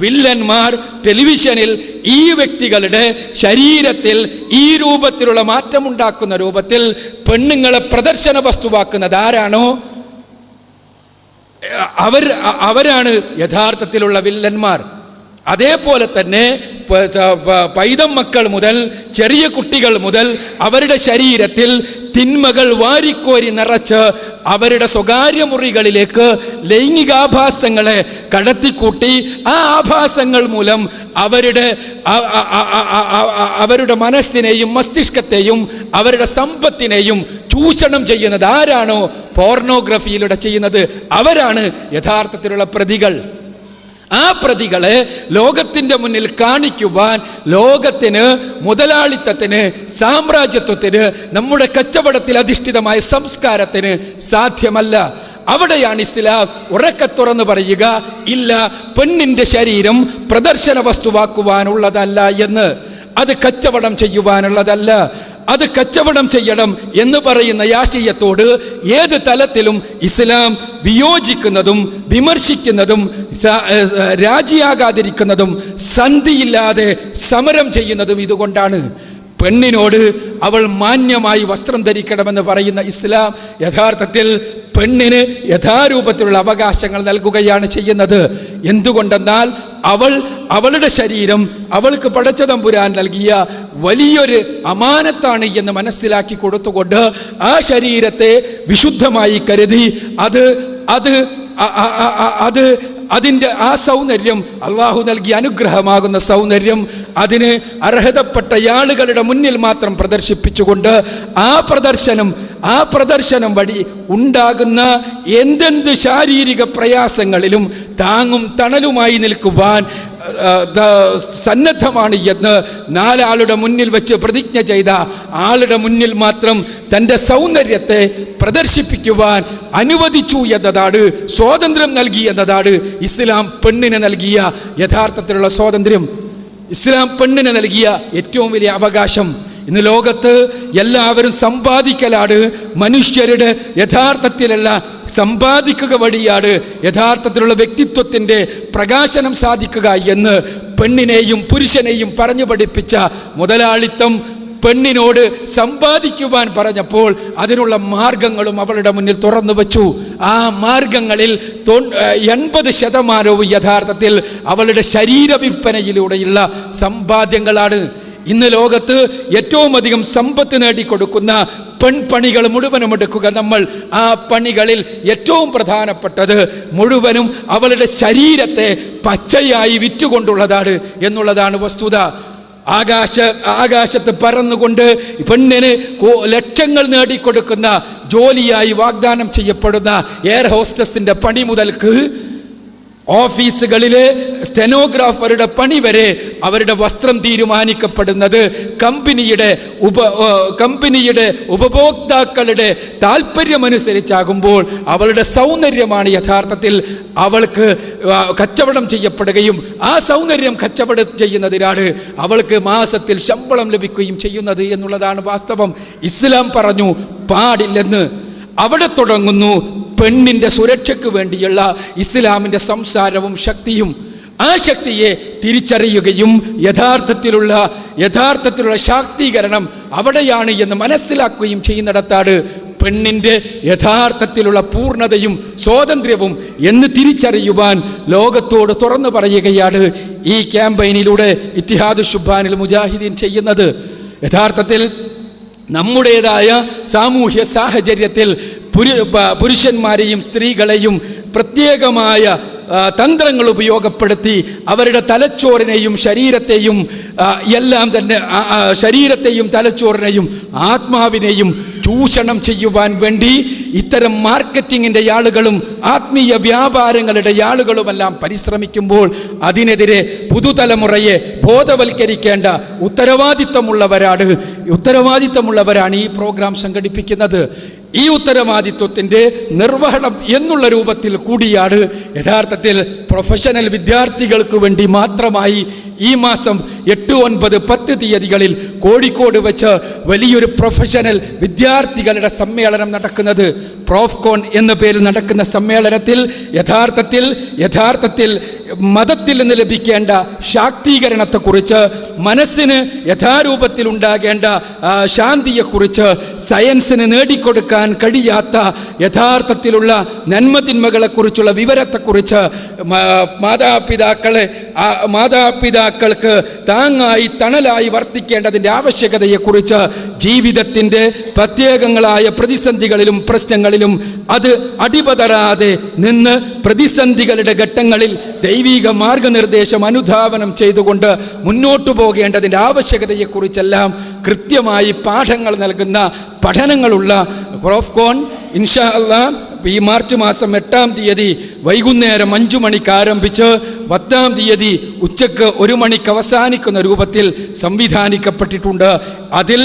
വില്ലന്മാർ ടെലിവിഷനിൽ ഈ വ്യക്തികളുടെ ശരീരത്തിൽ ഈ രൂപത്തിലുള്ള മാറ്റമുണ്ടാക്കുന്ന രൂപത്തിൽ പെണ്ണുങ്ങളെ പ്രദർശന വസ്തുവാക്കുന്നത് ആരാണോ അവരാണ് യഥാർത്ഥത്തിലുള്ള വില്ലന്മാർ. അതേപോലെ തന്നെ പൈതം മക്കൾ മുതൽ ചെറിയ കുട്ടികൾ മുതൽ അവരുടെ ശരീരത്തിൽ തിന്മകൾ വാരിക്കോരി നിറച്ച് അവരുടെ സ്വകാര്യ മുറികളിലേക്ക് ലൈംഗികാഭാസങ്ങളെ കടത്തിക്കൂട്ടി ആ ആഭാസങ്ങൾ മൂലം അവരുടെ മനസ്സിനെയും മസ്തിഷ്കത്തെയും അവരുടെ സമ്പത്തിനെയും ചൂഷണം ചെയ്യുന്നത് ആരാണോ പോർണോഗ്രഫിയിലൂടെ ചെയ്യുന്നത് അവരാണ് യഥാർത്ഥത്തിലുള്ള പ്രതികൾ. ആ പ്രതികളെ ലോകത്തിൻ്റെ മുന്നിൽ കാണിക്കുവാൻ ലോകത്തിന്, മുതലാളിത്തത്തിന്, സാമ്രാജ്യത്വത്തിന്, നമ്മുടെ കച്ചവടത്തിൽ അധിഷ്ഠിതമായ സംസ്കാരത്തിന് സാധ്യമല്ല. അവിടെയാണ് ഇസ്ലാം ഉറക്കെ തുറന്നു പറയുക, ഇല്ല, പെണ്ണിൻ്റെ ശരീരം പ്രദർശന വസ്തുവാക്കുവാനുള്ളതല്ല എന്ന്. അത് കച്ചവടം ചെയ്യുവാനുള്ളതല്ല. അത് കച്ചവടം ചെയ്യണം എന്ന് പറയുന്ന ആശയത്തോട് ഏത് തലത്തിലും ഇസ്ലാം വിയോജിക്കുന്നതും വിമർശിക്കുന്നതും രാജിയാകാതിരിക്കുന്നതും സന്ധിയില്ലാതെ സമരം ചെയ്യുന്നതും ഇതുകൊണ്ടാണ്. പെണ്ണിനോട് അവൾ മാന്യമായി വസ്ത്രം ധരിക്കണമെന്ന് പറയുന്ന ഇസ്ലാം യഥാർത്ഥത്തിൽ പെണ്ണിന് യഥാരൂപത്തിലുള്ള അവകാശങ്ങൾ നൽകുകയാണ് ചെയ്യുന്നത്. എന്തുകൊണ്ടെന്നാൽ അവളുടെ ശരീരം അവൾക്ക് പടച്ചതമ്പുരാൻ നൽകിയ വലിയൊരു അമാനത്താണ് എന്ന് മനസ്സിലാക്കി കൊടുത്തുകൊണ്ട് ആ ശരീരത്തെ വിശുദ്ധമായി കരുതി അതിൻ്റെ ആ സൗന്ദര്യം, അള്ളാഹു നൽകിയ അനുഗ്രഹമാകുന്ന സൗന്ദര്യം, അതിന് അർഹതപ്പെട്ട ആളുകളുടെ മുന്നിൽ മാത്രം പ്രദർശിപ്പിച്ചുകൊണ്ട് ആ പ്രദർശനം വഴി ഉണ്ടാകുന്ന എന്തെന്ത് ശാരീരിക പ്രയാസങ്ങളിലും താങ്ങും തണലുമായി നിൽക്കുവാൻ സന്നദ്ധമാണ് എന്ന് 4 ആളുടെ മുന്നിൽ വെച്ച് പ്രതിജ്ഞ ചെയ്ത ആളുടെ മുന്നിൽ മാത്രം തൻ്റെ സൗന്ദര്യത്തെ പ്രദർശിപ്പിക്കുവാൻ അനുവദിച്ചു എന്നതാണ്, സ്വാതന്ത്ര്യം നൽകി എന്നതാണ് ഇസ്ലാം പെണ്ണിന് നൽകിയ യഥാർത്ഥത്തിലുള്ള സ്വാതന്ത്ര്യം. ഇസ്ലാം പെണ്ണിന് നൽകിയ ഏറ്റവും വലിയ അവകാശം. ഇന്ന് ലോകത്ത് എല്ലാവരും സമ്പാദിക്കലാണ് മനുഷ്യരുടെ യഥാർത്ഥത്തിലുള്ള സമ്പാദിക്കുക വഴിയാണ് യഥാർത്ഥത്തിലുള്ള വ്യക്തിത്വത്തിൻ്റെ പ്രകാശനം സാധിക്കുക എന്ന് പെണ്ണിനെയും പുരുഷനെയും പറഞ്ഞു പഠിപ്പിച്ച മുതലാളിത്തം പെണ്ണിനോട് സമ്പാദിക്കുവാൻ പറഞ്ഞപ്പോൾ അതിനുള്ള മാർഗങ്ങളും അവളുടെ മുന്നിൽ തുറന്നു വച്ചു. ആ മാർഗങ്ങളിൽ 80% യഥാർത്ഥത്തിൽ അവളുടെ ശരീര വിൽപ്പനയിലൂടെയുള്ള സമ്പാദ്യങ്ങളാണ്. ഇന്ന് ലോകത്ത് ഏറ്റവും അധികം സമ്പത്ത് നേടിക്കൊടുക്കുന്ന പെൺപണികൾ മുഴുവനും എടുക്കുക നമ്മൾ. ആ പണികളിൽ ഏറ്റവും പ്രധാനപ്പെട്ടത് മുഴുവനും അവളുടെ ശരീരത്തെ പച്ചയായി വിറ്റുകൊണ്ടുള്ളതാണ് എന്നുള്ളതാണ് വസ്തുത. ആകാശത്ത് പറന്നുകൊണ്ട് പെണ്ണിന് ലക്ഷങ്ങൾ നേടിക്കൊടുക്കുന്ന ജോലിയായി വാഗ്ദാനം ചെയ്യപ്പെടുന്ന എയർ ഹോസ്റ്റസിന്റെ പണി മുതൽക്ക് ഓഫീസുകളിലെ സ്റ്റെനോഗ്രാഫറുടെ പണി വരെ അവരുടെ വസ്ത്രം തീരുമാനിക്കപ്പെടുന്നത് കമ്പനിയുടെ ഉപഭോക്താക്കളുടെ താല്പര്യമനുസരിച്ചാകുമ്പോൾ അവളുടെ സൗന്ദര്യമാണ് യഥാർത്ഥത്തിൽ അവൾക്ക് കച്ചവടം ചെയ്യപ്പെടുകയും ആ സൗന്ദര്യം കച്ചവടം ചെയ്യുന്നതിനാണ് അവൾക്ക് മാസത്തിൽ ശമ്പളം ലഭിക്കുകയും ചെയ്യുന്നത് എന്നുള്ളതാണ് വാസ്തവം. ഇസ്ലാം പറഞ്ഞു പാടില്ലെന്ന്. അവിടെ തുടങ്ങുന്നു പെണ്ണിൻ്റെ സുരക്ഷയ്ക്ക് വേണ്ടിയുള്ള ഇസ്ലാമിൻ്റെ സംസാരവും ശക്തിയും. ആ ശക്തിയെ തിരിച്ചറിയുകയും യഥാർത്ഥത്തിലുള്ള ശാക്തീകരണം അവിടെയാണ് എന്ന് മനസ്സിലാക്കുകയും ചെയ്യുന്നിടത്താണ് പെണ്ണിൻ്റെ യഥാർത്ഥത്തിലുള്ള പൂർണ്ണതയും സ്വാതന്ത്ര്യവും എന്ന് തിരിച്ചറിയുവാൻ ലോകത്തോട് തുറന്നു പറയുകയാണ് ഈ ക്യാമ്പയിനിലൂടെ ഇത്തിഹാദ് ശുബ്ബാനിൽ മുജാഹിദീൻ ചെയ്യുന്നത്. യഥാർത്ഥത്തിൽ നമ്മുടേതായ സാമൂഹ്യ സാഹചര്യത്തിൽ പുരുഷന്മാരെയും സ്ത്രീകളെയും പ്രത്യേകമായ തന്ത്രങ്ങൾ ഉപയോഗപ്പെടുത്തി അവരുടെ തലച്ചോറിനെയും ശരീരത്തെയും എല്ലാം തന്നെ ശരീരത്തെയും തലച്ചോറിനെയും ആത്മാവിനെയും ചൂഷണം ചെയ്യുവാൻ വേണ്ടി ഇത്തരം മാർക്കറ്റിങ്ങിൻ്റെ ആളുകളും ആത്മീയ വ്യാപാരങ്ങളുടെ ആളുകളുമെല്ലാം പരിശ്രമിക്കുമ്പോൾ അതിനെതിരെ പുതുതലമുറയെ ബോധവൽക്കരിക്കേണ്ട ഉത്തരവാദിത്തമുള്ളവരാണ് ഈ പ്രോഗ്രാം സംഘടിപ്പിക്കുന്നത്. ഈ ഉത്തരവാദിത്വത്തിൻ്റെ നിർവഹണം എന്നുള്ള രൂപത്തിൽ കൂടിയാണ് യഥാർത്ഥത്തിൽ പ്രൊഫഷണൽ വിദ്യാർത്ഥികൾക്ക് വേണ്ടി മാത്രമായി ഈ മാസം 8, 9, 10 തീയതികളിൽ കോഴിക്കോട് വെച്ച് വലിയൊരു പ്രൊഫഷണൽ വിദ്യാർത്ഥികളുടെ സമ്മേളനം നടക്കുന്നത്. പ്രോഫ്കോൺ എന്ന പേരിൽ നടക്കുന്ന സമ്മേളനത്തിൽ യഥാർത്ഥത്തിൽ മതത്തിൽ നിന്ന് ലഭിക്കേണ്ട ശാക്തീകരണത്തെക്കുറിച്ച്, മനസ്സിന് യഥാരൂപത്തിൽ ഉണ്ടാകേണ്ട ശാന്തിയെക്കുറിച്ച്, സയൻസിന് നേടിക്കൊടുക്കാൻ കഴിയാത്ത യഥാർത്ഥത്തിലുള്ള നന്മതിന്മകളെക്കുറിച്ചുള്ള വിവരത്തെക്കുറിച്ച് മാതാപിതാക്കൾക്ക് താങ്ങായി തണലായി വർത്തിക്കേണ്ടതിൻ്റെ ആവശ്യകതയെക്കുറിച്ച് ജീവിതത്തിൻ്റെ പ്രത്യേകങ്ങളായ പ്രതിസന്ധികളിലും പ്രശ്നങ്ങളിലും അത് അടിപതറാതെ നിന്ന് പ്രതിസന്ധികളുടെ ഘട്ടങ്ങളിൽ ദൈവിക മാർഗനിർദ്ദേശം അനുധാവനം ചെയ്തുകൊണ്ട് മുന്നോട്ടു പോകേണ്ടതിൻ്റെ ആവശ്യകതയെക്കുറിച്ചെല്ലാം കൃത്യമായി പാഠങ്ങൾ നൽകുന്ന പഠനങ്ങളുള്ള പ്രോഫ്കോൺ ഇൻഷാ അല്ലാഹ് ഈ മാർച്ച് മാസം 8-ാം തീയതി വൈകുന്നേരം 5 മണിക്ക് ആരംഭിച്ച് 10-ാം തീയതി ഉച്ചക്ക് 1 മണിക്ക് അവസാനിക്കുന്ന രൂപത്തിൽ സംവിധാനിക്കപ്പെട്ടിട്ടുണ്ട്. അതിൽ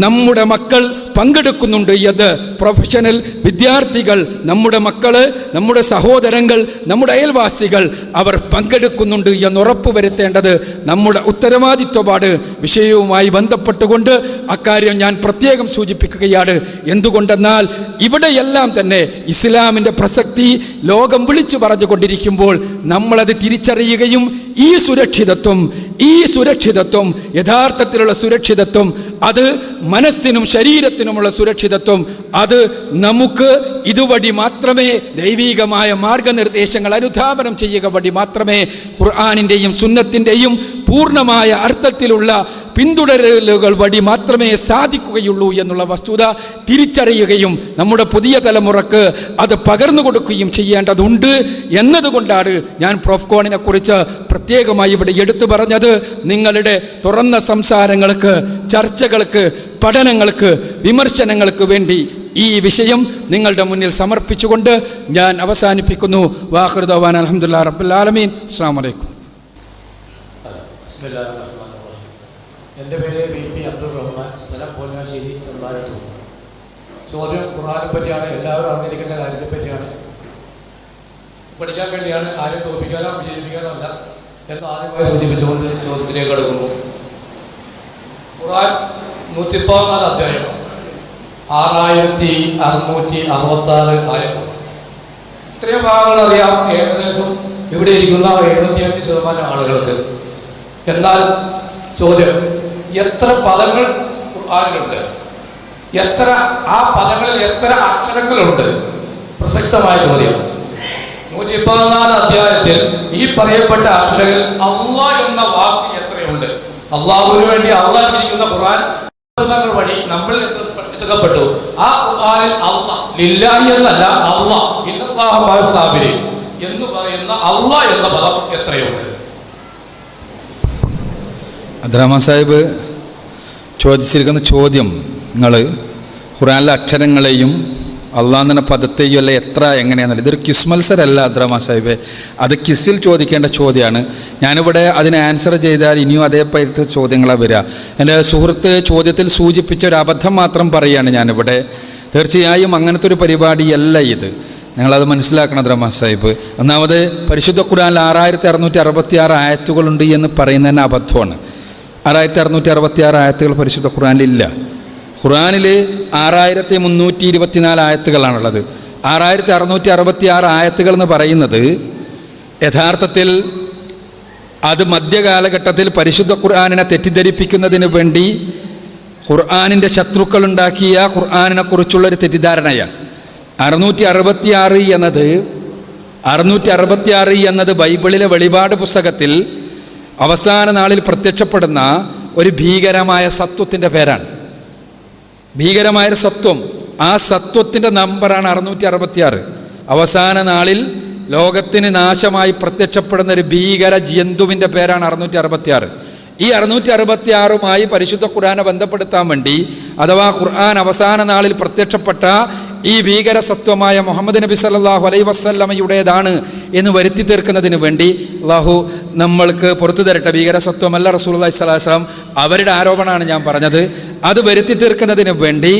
നമ്മുടെ മക്കൾ പങ്കെടുക്കുന്നുണ്ട്. ഇത് പ്രൊഫഷണൽ വിദ്യാർത്ഥികൾ, നമ്മുടെ മക്കൾ, നമ്മുടെ സഹോദരങ്ങൾ, നമ്മുടെ അയൽവാസികൾ അവർ പങ്കെടുക്കുന്നുണ്ട് എന്ന് ഉറപ്പുവരുത്തേണ്ടത് നമ്മുടെ ഉത്തരവാദിത്വമാണ്. വിഷയവുമായി ബന്ധപ്പെട്ടുകൊണ്ട് അക്കാര്യം ഞാൻ പ്രത്യേകം സൂചിപ്പിക്കുകയാണ്. എന്തുകൊണ്ടെന്നാൽ ഇവിടെയെല്ലാം തന്നെ ഇസ്ലാമിൻ്റെ പ്രസക്തി ലോകം വിളിച്ചു പറഞ്ഞുകൊണ്ടിരിക്കുമ്പോൾ നമ്മളത് തിരിച്ചറിയുകയും ഈ സുരക്ഷിതത്വം യഥാർത്ഥത്തിലുള്ള സുരക്ഷിതത്വം, അത് മനസ്സിനും ശരീരത്തിനുമുള്ള സുരക്ഷിതത്വം, അത് നമുക്ക് ഇതുവഴി മാത്രമേ ദൈവികമായ മാർഗനിർദ്ദേശങ്ങൾ അനുധാവനം ചെയ്യുക വഴി മാത്രമേ ഖുർആനിൻ്റെയും സുന്നത്തിൻ്റെയും പൂർണ്ണമായ അർത്ഥത്തിലുള്ള പിന്തുടരലുകൾ വഴി മാത്രമേ സാധിക്കുകയുള്ളൂ എന്നുള്ള വസ്തുത തിരിച്ചറിയുകയും നമ്മുടെ പുതിയ തലമുറക്ക് അത് പകർന്നു കൊടുക്കുകയും ചെയ്യേണ്ടതുണ്ട് എന്നതുകൊണ്ടാണ് ഞാൻ പ്രോഫ്കോണിനെ കുറിച്ച് പ്രത്യേകമായി ഇവിടെ എടുത്തു പറഞ്ഞത്. നിങ്ങളുടെ തുറന്ന സംസാരങ്ങൾക്ക്, ചർച്ചകൾക്ക്, പഠനങ്ങൾക്ക്, വിമർശനങ്ങൾക്ക് വേണ്ടി ഈ വിഷയം നിങ്ങളുടെ മുന്നിൽ സമർപ്പിച്ചുകൊണ്ട് ഞാൻ അവസാനിപ്പിക്കുന്നു. വാഖിറു ദഅ്വാനാ അൽഹംദുലില്ലാഹി റബ്ബിൽ ആലമീൻ. അസ്സലാമു അലൈക്കും. എൻ്റെ പേര് BP അബ്ദുൾ റഹ്മാൻ, സ്ഥലം പോലാശ്ശേരി, ചെമ്പാരത്തൂർ. ചോദ്യം ഖുർആനെ പറ്റിയാണ്. എല്ലാവരും അറിഞ്ഞിരിക്കേണ്ട കാര്യത്തെ പറ്റിയാണ്. പഠിക്കാൻ വേണ്ടിയാണ്. ആരും തോൽപ്പിക്കാനോ വിജയിപ്പിക്കാനോ അല്ല എന്ന് ആദ്യമായി സൂചിപ്പിച്ചുകൊണ്ട് ചോദ്യത്തിലേക്ക് കടക്കുന്നു. ഖുർആൻ 114 അധ്യായമാണ്, 6666 ആയത്തുകൾ. ഇത്രയും ഭാഗങ്ങൾ അറിയാം ഏകദേശം ഇവിടെ ഇരിക്കുന്ന 75% ആളുകൾക്ക്. എന്നാൽ ചോദ്യം, എത്ര പദങ്ങൾ ഖുർആനിലുണ്ട്? ആ പദങ്ങളിൽ എത്ര അക്ഷരങ്ങളുണ്ട്? പ്രസക്തമായ ചോദ്യം. 114 അധ്യായത്തിൽ ഈ പറയപ്പെട്ട അക്ഷരങ്ങൾ അള്ളാഹ് എന്ന വാക്ക് എത്രയുണ്ട്? അള്ളാഹുവിന് വേണ്ടി അള്ളാഹ് ഇരിക്കുന്ന ഖുർആൻ വഴി നമ്മൾ എത്തിക്കപ്പെട്ടു. ആ ഖുർആനിൽ അള്ളാഹ് ലില്ലാഹി എന്നല്ല, അള്ളാഹ് ഇന്നല്ലാഹ മഅസ് സാബിരീൻ എന്ന് പറയുന്ന അള്ളാഹ് എന്ന പദം എത്രയുണ്ട്? അബ്ദുറഹ്മാൻ സാഹിബ് ചോദിച്ചിരിക്കുന്ന ചോദ്യം, നിങ്ങൾ ഖുർആനിലെ അക്ഷരങ്ങളെയും അള്ളാഹ് എന്ന പദത്തെയും അല്ല എത്ര എങ്ങനെയാണെന്നല്ല. ഇതൊരു ക്വിസ് മത്സരമല്ല അബ്ദുറഹ്മാൻ സാഹിബ്, അത് ക്വിസിൽ ചോദിക്കേണ്ട ചോദ്യമാണ്. ഞാനിവിടെ അതിന് ആൻസർ ചെയ്താൽ ഇനിയും അതേപറ്റി ചോദ്യങ്ങളാണ് വരിക. എൻ്റെ സുഹൃത്ത് ചോദ്യത്തിൽ സൂചിപ്പിച്ച ഒരു അബദ്ധം മാത്രം പറയുകയാണ് ഞാനിവിടെ. തീർച്ചയായും അങ്ങനത്തെ ഒരു പരിപാടിയല്ല ഇത്. ഞങ്ങളത് മനസ്സിലാക്കണം അബ്ദുറഹ്മാൻ സാഹിബ്. ഒന്നാമത് പരിശുദ്ധ ഖുർആനിൽ 6666 ആയത്തുകളുണ്ട് എന്ന് പറയുന്നതിന് അബദ്ധമാണ്. 6666 ആയത്തുകൾ പരിശുദ്ധ ഖുർആനിലില്ല. ഖുർആനിൽ 6324 ആയത്തുകളാണുള്ളത്. 6666 ആയത്തുകൾ എന്ന് പറയുന്നത് യഥാർത്ഥത്തിൽ അത് മധ്യകാലഘട്ടത്തിൽ പരിശുദ്ധ ഖുർആനിനെ തെറ്റിദ്ധരിപ്പിക്കുന്നതിന് വേണ്ടി ഖുർആനിൻ്റെ ശത്രുക്കളുണ്ടാക്കിയ ഖുർആനിനെ കുറിച്ചുള്ളൊരു തെറ്റിദ്ധാരണയാണ്. 666 എന്നത് ബൈബിളിലെ വെളിപാട് പുസ്തകത്തിൽ അവസാന നാളിൽ പ്രത്യക്ഷപ്പെടുന്ന ഒരു ഭീകരമായ സത്വത്തിൻ്റെ പേരാണ്. ഭീകരമായൊരു സത്വം, ആ സത്വത്തിൻ്റെ നമ്പറാണ് 666. അവസാന നാളിൽ ലോകത്തിന് നാശമായി പ്രത്യക്ഷപ്പെടുന്ന ഒരു ഭീകര ജന്തുവിൻ്റെ പേരാണ് 666. ഈ 666മായി പരിശുദ്ധ ഖുർആനെ ബന്ധപ്പെടുത്താൻ വേണ്ടി, അഥവാ ഖുർആൻ അവസാന നാളിൽ പ്രത്യക്ഷപ്പെട്ട ഈ ഭീകരസത്വമായ മുഹമ്മദ് നബി സല്ലല്ലാഹു അലൈഹി വസല്ലമയുടേതാണ് എന്ന് വരുത്തി തീർക്കുന്നതിന് വേണ്ടി അള്ളാഹു നമ്മൾക്ക് പുറത്തു തരട്ടെ. ഭീകരസത്വമല്ല റസൂലുള്ളാഹി സ്വല്ലല്ലാഹു അലൈഹി വസല്ലം, അവരുടെ ആരോപണമാണ് ഞാൻ പറഞ്ഞത്. അത് വരുത്തി തീർക്കുന്നതിന് വേണ്ടി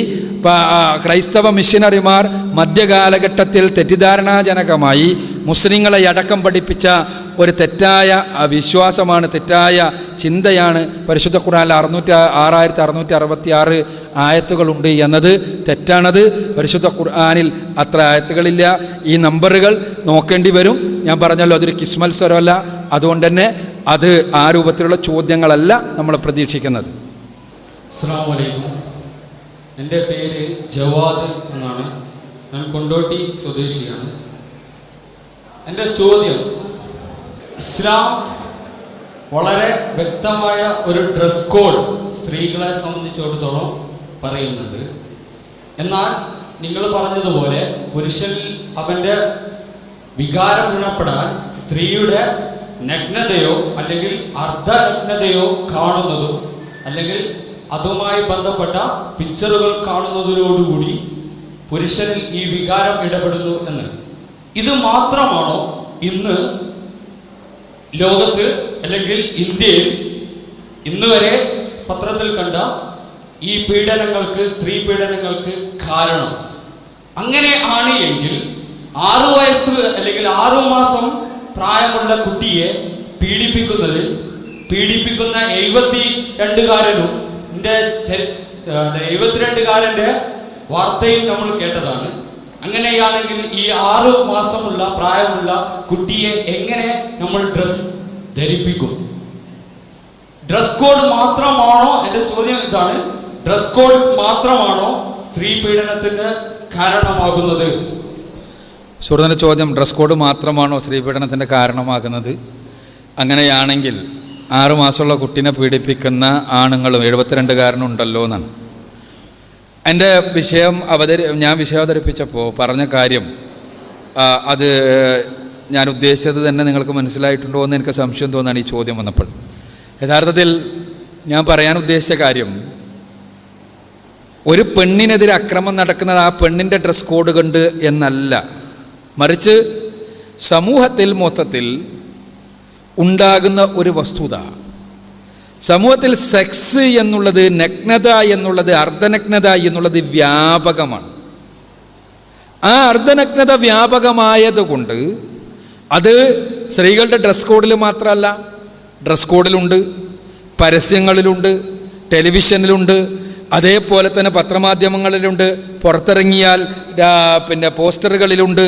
ക്രൈസ്തവ മിഷനറിമാർ മധ്യകാലഘട്ടത്തിൽ തെറ്റിദ്ധാരണാജനകമായി മുസ്ലിങ്ങളെ അടക്കം പഠിപ്പിച്ച ഒരു തെറ്റായ വിശ്വാസമാണ്, തെറ്റായ ചിന്തയാണ് പരിശുദ്ധ ഖുർആനിൽ 6666 ആയത്തുകളുണ്ട് എന്നത് തെറ്റാണത്. പരിശുദ്ധ ഖുർആനിൽ അത്ര ആയത്തുകളില്ല. ഈ നമ്പറുകൾ നോക്കേണ്ടി വരും. ഞാൻ പറഞ്ഞല്ലോ, അതൊരു ക്വിസ് മത്സരമല്ല. അതുകൊണ്ട് തന്നെ അത് ആ രൂപത്തിലുള്ള ചോദ്യങ്ങളല്ല നമ്മൾ പ്രതീക്ഷിക്കുന്നത്. അസ്സലാമു അലൈക്കും. എൻ്റെ പേര് ജവാദ് എന്നാണ്. ഞാൻ കൊണ്ടോട്ടി സ്വദേശിയാണ്. എൻ്റെ ചോദ്യം, ഇസ്ലാം വളരെ വ്യക്തമായ ഒരു ഡ്രസ് കോഡ് സ്ത്രീകളെ സംബന്ധിച്ചിടത്തോളം പറയുന്നുണ്ട്. എന്നാൽ നിങ്ങൾ പറഞ്ഞതുപോലെ പുരുഷനിൽ അവൻ്റെ വികാരം ഗുണപ്പെടാൻ സ്ത്രീയുടെ നഗ്നതയോ അല്ലെങ്കിൽ അർദ്ധനഗ്നതയോ കാണുന്നതും അല്ലെങ്കിൽ അതുമായി ബന്ധപ്പെട്ട പിക്ചറുകൾ കാണുന്നതിനോടുകൂടി പുരുഷനിൽ ഈ വികാരം ഇടപെടുന്നു എന്ന്. ഇത് മാത്രമാണോ ഇന്ന് ലോകത്ത് അല്ലെങ്കിൽ ഇന്ത്യയിൽ ഇന്ന് വരെ പത്രത്തിൽ കണ്ട ഈ പീഡനങ്ങൾക്ക്, സ്ത്രീ പീഡനങ്ങൾക്ക് കാരണം? അങ്ങനെ ആണ് എങ്കിൽ 6 വയസ്സ് അല്ലെങ്കിൽ 6 മാസം പ്രായമുള്ള കുട്ടിയെ പീഡിപ്പിക്കുന്ന 72കാരനും 72കാരൻ്റെ വാർത്തയും നമ്മൾ കേട്ടതാണ്. അങ്ങനെയാണെങ്കിൽ ഈ 6 മാസമുള്ള പ്രായമുള്ള കുട്ടിയെ എങ്ങനെ നമ്മൾ ഡ്രസ് ധരിപ്പിക്കും? ഡ്രസ് കോഡ് മാത്രമാണോ? എൻ്റെ ചോദ്യം ഇതാണ്, ഡ്രസ് കോഡ് മാത്രമാണോ സ്ത്രീ പീഡനത്തിന് കാരണമാകുന്നത്? സുഹൃത്തിൻ്റെ ചോദ്യം, ഡ്രസ് കോഡ് മാത്രമാണോ സ്ത്രീപീഡനത്തിൻ്റെ കാരണമാകുന്നത്? അങ്ങനെയാണെങ്കിൽ 6 മാസമുള്ള കുട്ടീനെ പീഡിപ്പിക്കുന്ന ആണുങ്ങളും 72കാരനുണ്ടല്ലോ എന്നാണ്. എൻ്റെ ഞാൻ വിഷയം അവതരിപ്പിച്ചപ്പോൾ പറഞ്ഞ കാര്യം അത് ഞാൻ ഉദ്ദേശിച്ചത് തന്നെ നിങ്ങൾക്ക് മനസ്സിലായിട്ടുണ്ടോ എന്ന് എനിക്ക് സംശയം തോന്നാണ് ഈ ചോദ്യം വന്നപ്പോൾ. യഥാർത്ഥത്തിൽ ഞാൻ പറയാൻ ഉദ്ദേശിച്ച കാര്യം, ഒരു പെണ്ണിനെതിരെ അക്രമം നടക്കുന്നത് ആ പെണ്ണിൻ്റെ ഡ്രസ് കോഡ് കൊണ്ട് എന്നല്ല, മറിച്ച് സമൂഹത്തിൽ മൊത്തത്തിൽ ഉണ്ടാകുന്ന ഒരു വസ്തുത. സമൂഹത്തിൽ സെക്സ് എന്നുള്ളത്, നഗ്നത എന്നുള്ളത്, അർദ്ധനഗ്നത എന്നുള്ളത് വ്യാപകമാണ്. ആ അർദ്ധനഗ്നത വ്യാപകമായതുകൊണ്ട് അത് സ്ത്രീകളുടെ ഡ്രസ് കോഡിൽ മാത്രമല്ല, ഡ്രസ് കോഡിലുണ്ട്, പരസ്യങ്ങളിലുണ്ട്, ടെലിവിഷനിലുണ്ട്, അതേപോലെ തന്നെ പത്രമാധ്യമങ്ങളിലുണ്ട്, പുറത്തിറങ്ങിയാൽ പിന്നെ പോസ്റ്ററുകളിലുണ്ട്,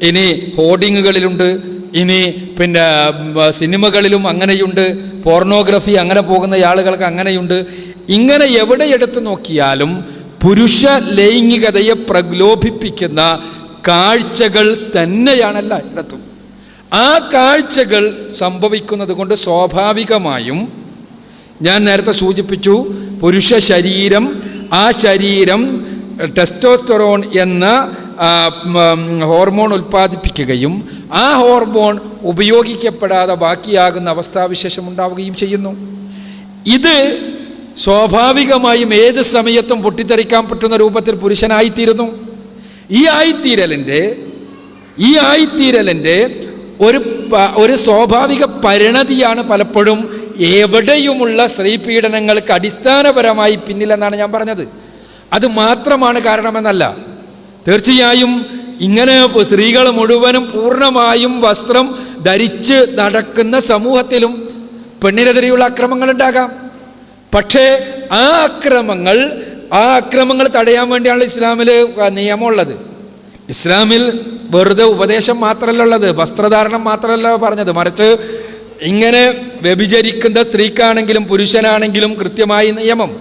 ഇനി ഹോർഡിങ്ങുകളിലുണ്ട്, ഇനി പിന്നെ സിനിമകളിലും അങ്ങനെയുണ്ട്, പോർണോഗ്രഫി അങ്ങനെ പോകുന്ന ആളുകൾക്ക് അങ്ങനെയുണ്ട്. ഇങ്ങനെ എവിടെ എടുത്തു നോക്കിയാലും പുരുഷ ലൈംഗികതയെ പ്രലോഭിപ്പിക്കുന്ന കാഴ്ചകൾ തന്നെയാണ് എല്ലായിടത്തും. ആ കാഴ്ചകൾ സംഭവിക്കുന്നത് കൊണ്ട് സ്വാഭാവികമായും ഞാൻ നേരത്തെ സൂചിപ്പിച്ചു, പുരുഷ ശരീരം, ആ ശരീരം ടെസ്റ്റോസ്റ്ററോൺ എന്ന ഹോർമോൺ ഉൽപ്പാദിപ്പിക്കുകയും ആ ഹോർമോൺ ഉപയോഗിക്കപ്പെടാതെ ബാക്കിയാകുന്ന അവസ്ഥാവിശേഷം ഉണ്ടാവുകയും ചെയ്യുന്നു. ഇത് സ്വാഭാവികമായും ഏത് സമയത്തും പൊട്ടിത്തെറിക്കാൻ പറ്റുന്ന രൂപത്തിൽ പുരുഷനായിത്തീരുന്നു. ഈ ആയിത്തീരലിൻ്റെ ഒരു സ്വാഭാവിക പരിണതിയാണ് പലപ്പോഴും എവിടെയുമുള്ള സ്ത്രീ പീഡനങ്ങൾക്ക് അടിസ്ഥാനപരമായി പിന്നിലെന്നാണ് ഞാൻ പറഞ്ഞത്. അത് മാത്രമാണ് കാരണമെന്നല്ല. തീർച്ചയായും ഇങ്ങനെ സ്ത്രീകൾ മുഴുവനും പൂർണ്ണമായും വസ്ത്രം ധരിച്ച് നടക്കുന്ന സമൂഹത്തിലും പെണ്ണിനെതിരെയുള്ള അക്രമങ്ങൾ ഉണ്ടാകാം. പക്ഷേ ആ അക്രമങ്ങൾ തടയാൻ വേണ്ടിയാണ് ഇസ്ലാമിൽ നിയമമുള്ളത്. ഇസ്ലാമിൽ വെറുതെ ഉപദേശം മാത്രമല്ല ഉള്ളത്, വസ്ത്രധാരണം മാത്രമല്ല പറഞ്ഞത്, മറിച്ച് ഇങ്ങനെ വ്യഭിചരിക്കുന്ന സ്ത്രീക്കാണെങ്കിലും പുരുഷനാണെങ്കിലും കൃത്യമായ നിയമം,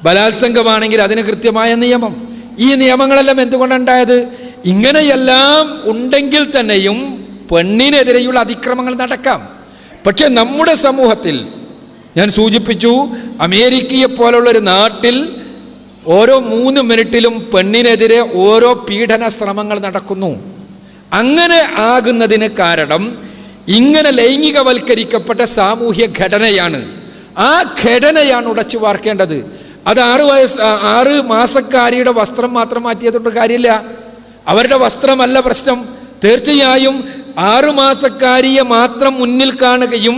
ബലാത്സംഗമാണെങ്കിൽ അതിന് കൃത്യമായ നിയമം. ഈ നിയമങ്ങളെല്ലാം എന്തുകൊണ്ടുണ്ടായത്? ഇങ്ങനെയെല്ലാം ഉണ്ടെങ്കിൽ തന്നെയും പെണ്ണിനെതിരെയുള്ള അതിക്രമങ്ങൾ നടക്കാം. പക്ഷെ നമ്മുടെ സമൂഹത്തിൽ ഞാൻ സൂചിപ്പിച്ചു, അമേരിക്കയെ പോലുള്ളൊരു നാട്ടിൽ ഓരോ 3 മിനിറ്റിലും പെണ്ണിനെതിരെ ഓരോ പീഡന ശ്രമങ്ങൾ നടക്കുന്നു. അങ്ങനെ ആകുന്നതിന് കാരണം ഇങ്ങനെ ലൈംഗികവൽക്കരിക്കപ്പെട്ട സാമൂഹ്യ ഘടനയാണ്. ആ ഘടനയാണ് ഉടച്ചു വാർക്കേണ്ടത്. അത് 6 മാസക്കാരിയുടെ വസ്ത്രം മാത്രം മാറ്റിയതുകൊണ്ട് കാര്യമില്ല. അവരുടെ വസ്ത്രമല്ല പ്രശ്നം. തീർച്ചയായും 6 മാസക്കാരിയെ മാത്രം മുന്നിൽ കാണുകയും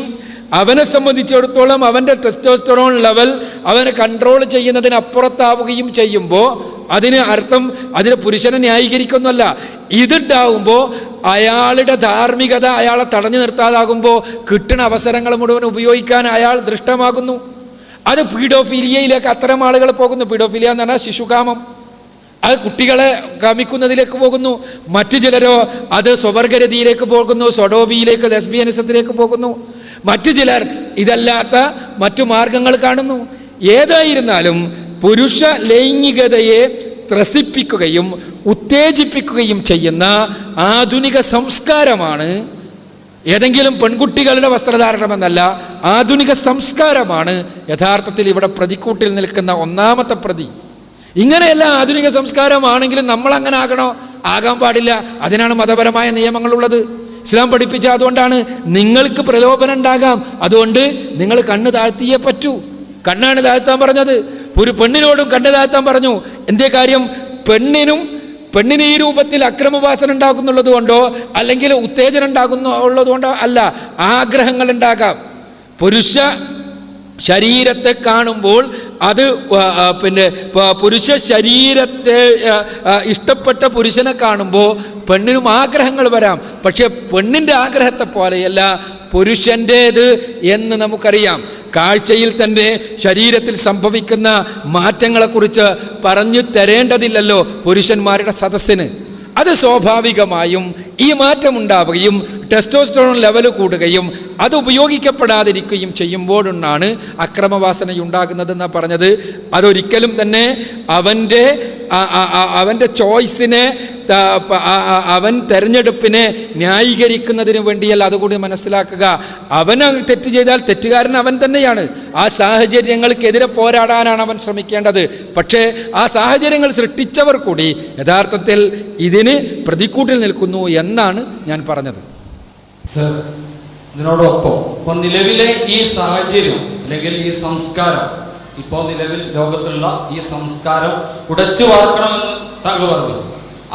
അവനെ സംബന്ധിച്ചിടത്തോളം അവൻ്റെ ടെസ്റ്റോസ്റ്ററോൺ ലെവൽ അവനെ കൺട്രോൾ ചെയ്യുന്നതിനപ്പുറത്താവുകയും ചെയ്യുമ്പോൾ അതിന് പുരുഷനെ ന്യായീകരിക്കൊന്നുമല്ല. ഇതുണ്ടാവുമ്പോൾ അയാളുടെ ധാർമ്മികത അയാളെ തടഞ്ഞു നിർത്താതാകുമ്പോൾ കിട്ടുന്ന അവസരങ്ങൾ മുഴുവൻ ഉപയോഗിക്കാൻ അയാൾ ദൃഷ്ടമാകുന്നു. അത് പീഡോഫീലിയയിലേക്ക് അത്തരം ആളുകൾ പോകുന്നു. പീഡോഫീലിയ എന്ന് പറഞ്ഞാൽ ശിശുകാമം. അത് കുട്ടികളെ കാമിക്കുന്നതിലേക്ക് പോകുന്നു. മറ്റു ചിലരോ അത് സ്വവർഗരതിയിലേക്ക് പോകുന്നു, സൊഡോബിയിലേക്ക്, ലെസ്ബിയനിസത്തിലേക്ക് പോകുന്നു. മറ്റു ചിലർ ഇതല്ലാത്ത മറ്റു മാർഗങ്ങൾ കാണുന്നു. ഏതായിരുന്നാലും പുരുഷ ലൈംഗികതയെ ത്രസിപ്പിക്കുകയും ഉത്തേജിപ്പിക്കുകയും ചെയ്യുന്ന ആധുനിക സംസ്കാരമാണ്. ഏതെങ്കിലും പെൺകുട്ടികളുടെ വസ്ത്രധാരണമെന്നല്ല, ആധുനിക സംസ്കാരമാണ് യഥാർത്ഥത്തിൽ ഇവിടെ പ്രതിക്കൂട്ടിൽ നിൽക്കുന്ന ഒന്നാമത്തെ പ്രതി. ഇങ്ങനെയല്ല ആധുനിക സംസ്കാരമാണെങ്കിലും നമ്മളങ്ങനെ ആകണോ? ആകാൻ പാടില്ല. അതിനാണ് മതപരമായ നിയമങ്ങളുള്ളത്. ഇസ്ലാം പഠിപ്പിച്ച അതുകൊണ്ടാണ്. നിങ്ങൾക്ക് പ്രലോഭനം ഉണ്ടാകാം, അതുകൊണ്ട് നിങ്ങൾ കണ്ണ് താഴ്ത്തിയേ പറ്റൂ. കണ്ണാണ് താഴ്ത്താൻ പറഞ്ഞത്. ഒരു പെണ്ണിനോടും കണ്ണ് താഴ്ത്താൻ പറഞ്ഞു. എന്തേ കാര്യം? പെണ്ണിന് ഈ രൂപത്തിൽ അക്രമവാസന ഉണ്ടാകുന്നുള്ളത് കൊണ്ടോ അല്ലെങ്കിൽ ഉത്തേജനം ഉള്ളത് കൊണ്ടോ അല്ല, ആഗ്രഹങ്ങൾ ഉണ്ടാകാം. പുരുഷ ശരീരത്തെ കാണുമ്പോൾ അത് പുരുഷ ശരീരത്തെ ഇഷ്ടപ്പെട്ട പുരുഷനെ കാണുമ്പോൾ പെണ്ണിനും ആഗ്രഹങ്ങൾ വരാം. പക്ഷെ പെണ്ണിൻ്റെ ആഗ്രഹത്തെ പോലെയല്ല പുരുഷൻ്റേത് എന്ന് നമുക്കറിയാം. കാഴ്ചയിൽ തന്നെ ശരീരത്തിൽ സംഭവിക്കുന്ന മാറ്റങ്ങളെക്കുറിച്ച് പറഞ്ഞു തരേണ്ടതില്ലല്ലോ പുരുഷന്മാരുടെ സദസ്സിന്. അത് സ്വാഭാവികമായും ഈ മാറ്റം ഉണ്ടാവുകയും ടെസ്റ്റോസ്റ്ററോൺ ലെവൽ കൂടുകയും അത് ഉപയോഗിക്കപ്പെടാതിരിക്കുകയും ചെയ്യുമ്പോഴാണ് അക്രമവാസനയുണ്ടാകുന്നതെന്നാണ് പറഞ്ഞത്. അതൊരിക്കലും തന്നെ അവൻ്റെ ചോയ്സിനെ, അവൻ തെരഞ്ഞെടുപ്പിനെ ന്യായീകരിക്കുന്നതിന് വേണ്ടിയല്ല. അതുകൂടി മനസ്സിലാക്കുക. അവൻ തെറ്റ് ചെയ്താൽ തെറ്റുകാരൻ അവൻ തന്നെയാണ്. ആ സാഹചര്യങ്ങൾക്കെതിരെ പോരാടാനാണ് അവൻ ശ്രമിക്കേണ്ടത്. പക്ഷേ ആ സാഹചര്യങ്ങൾ സൃഷ്ടിച്ചവർ കൂടി യഥാർത്ഥത്തിൽ ഇതിന് പ്രതിക്കൂട്ടിൽ നിൽക്കുന്നു എന്നാണ് ഞാൻ പറഞ്ഞത്. സർ, ഇതിനോടൊപ്പം ഇപ്പോൾ നിലവിലെ ഈ സാഹചര്യം അല്ലെങ്കിൽ ഈ സംസ്കാരം, ഇപ്പോൾ നിലവിൽ ലോകത്തുള്ള ഈ സംസ്കാരം ഉടച്ചു വാർക്കണമെന്ന് താങ്കൾ പറഞ്ഞു.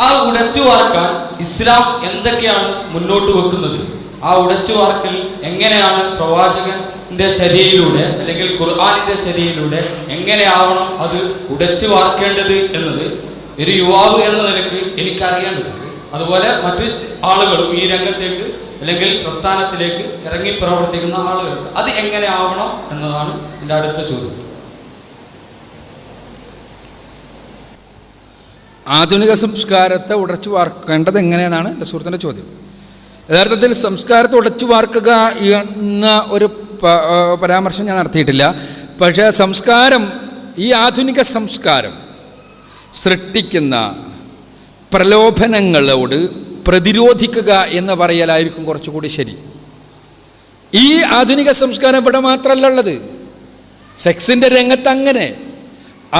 ആ ഉടച്ചു വാർക്കാൻ ഇസ്ലാം എന്തൊക്കെയാണ് മുന്നോട്ട് വെക്കുന്നത്? ആ ഉടച്ചു വാർക്കൽ എങ്ങനെയാണ് പ്രവാചകന്റെ ചര്യയിലൂടെ അല്ലെങ്കിൽ ഖുർആനിന്റെ ചര്യയിലൂടെ എങ്ങനെയാവണം അത് ഉടച്ചു വാർക്കേണ്ടത് എന്നത് ഒരു യുവാവ് എന്ന നിലയ്ക്ക് എനിക്കറിയേണ്ടതുണ്ട്. അതുപോലെ മറ്റു ആളുകളും ഈ രംഗത്തേക്ക് അല്ലെങ്കിൽ പ്രസ്ഥാനത്തിലേക്ക് ഇറങ്ങി പ്രവർത്തിക്കുന്ന ആളുകൾക്ക് അത് എങ്ങനെ ആവണം എന്നതാണ് എൻ്റെ അടുത്ത ചോദ്യം. ആധുനിക സംസ്കാരത്തെ ഉടച്ചു വാർക്കേണ്ടത് എങ്ങനെയെന്നാണ് എൻ്റെ സുഹൃത്തിൻ്റെ ചോദ്യം. യഥാർത്ഥത്തിൽ സംസ്കാരത്തെ ഉടച്ചു വാർക്കുക എന്ന ഒരു പരാമർശം ഞാൻ നടത്തിയിട്ടില്ല. പക്ഷേ ഈ ആധുനിക സംസ്കാരം സൃഷ്ടിക്കുന്ന പ്രലോഭനങ്ങളോട് പ്രതിരോധിക്കുക എന്ന് പറയലായിരിക്കും കുറച്ചുകൂടി ശരി. ഈ ആധുനിക സംസ്കാരം ഇവിടെ മാത്രമല്ല ഉള്ളത്. സെക്സിൻ്റെ രംഗത്ത് അങ്ങനെ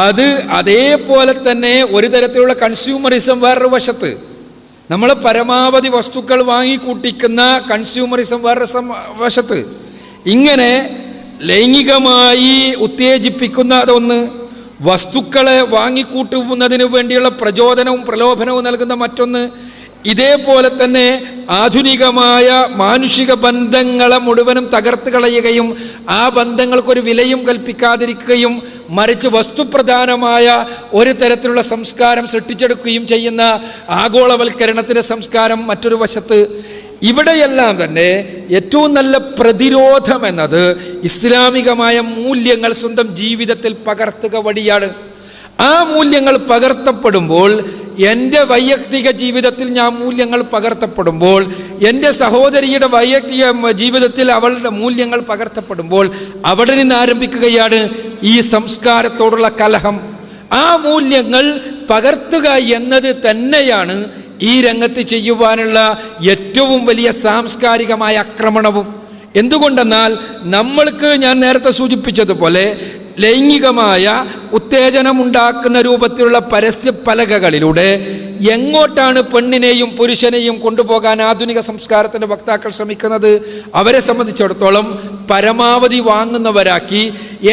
അത് അതേപോലെ തന്നെ ഒരു തരത്തിലുള്ള കൺസ്യൂമറിസം വേറൊരു വശത്ത്, നമ്മൾ പരമാവധി വസ്തുക്കൾ വാങ്ങിക്കൂട്ടിക്കുന്ന കൺസ്യൂമറിസം വേറൊരു വശത്ത്, ഇങ്ങനെ ലൈംഗികമായി ഉത്തേജിപ്പിക്കുന്ന അതൊന്ന്, വസ്തുക്കളെ വാങ്ങിക്കൂട്ടുന്നതിന് വേണ്ടിയുള്ള പ്രചോദനവും പ്രലോഭനവും നൽകുന്ന മറ്റൊന്ന്, ഇതേപോലെ തന്നെ ആധുനികമായ മാനുഷിക ബന്ധങ്ങളെ മുഴുവനും തകർത്ത് കളയുകയും ആ ബന്ധങ്ങൾക്കൊരു വിലയും കൽപ്പിക്കാതിരിക്കുകയും മറിച്ച് വസ്തുപ്രധാനമായ ഒരു തരത്തിലുള്ള സംസ്കാരം സൃഷ്ടിച്ചെടുക്കുകയും ചെയ്യുന്ന ആഗോളവൽക്കരണത്തിൻ്റെ സംസ്കാരം മറ്റൊരു വശത്ത്. ഇവിടെയെല്ലാം തന്നെ ഏറ്റവും നല്ല പ്രതിരോധം എന്നത് ഇസ്ലാമികമായ മൂല്യങ്ങൾ സ്വന്തം ജീവിതത്തിൽ പകർത്തുക വഴിയാണ്. ആ മൂല്യങ്ങൾ പകർത്തപ്പെടുമ്പോൾ, എൻ്റെ വൈയക്തിക ജീവിതത്തിൽ ഞാൻ മൂല്യങ്ങൾ പകർത്തപ്പെടുമ്പോൾ, എൻ്റെ സഹോദരിയുടെ വൈയക്തിക ജീവിതത്തിൽ അവളുടെ മൂല്യങ്ങൾ പകർത്തപ്പെടുമ്പോൾ അവിടെ നിന്ന് ആരംഭിക്കുകയാണ് ഈ സംസ്കാരത്തോടുള്ള കലഹം. ആ മൂല്യങ്ങൾ പകർത്തുക എന്നത് തന്നെയാണ് ഈ രംഗത്ത് ചെയ്യുവാനുള്ള ഏറ്റവും വലിയ സാംസ്കാരികമായ ആക്രമണവും. എന്തുകൊണ്ടെന്നാൽ നമ്മൾക്ക് ഞാൻ നേരത്തെ സൂചിപ്പിച്ചതുപോലെ ലൈംഗികമായ ഉത്തേജനമുണ്ടാക്കുന്ന രൂപത്തിലുള്ള പരസ്യ പലകകളിലൂടെ എങ്ങോട്ടാണ് പെണ്ണിനെയും പുരുഷനെയും കൊണ്ടുപോകാൻ ആധുനിക സംസ്കാരത്തിൻ്റെ വക്താക്കൾ ശ്രമിക്കുന്നത്? അവരെ സംബന്ധിച്ചിടത്തോളം പരമാവധി വാങ്ങുന്നവരാക്കി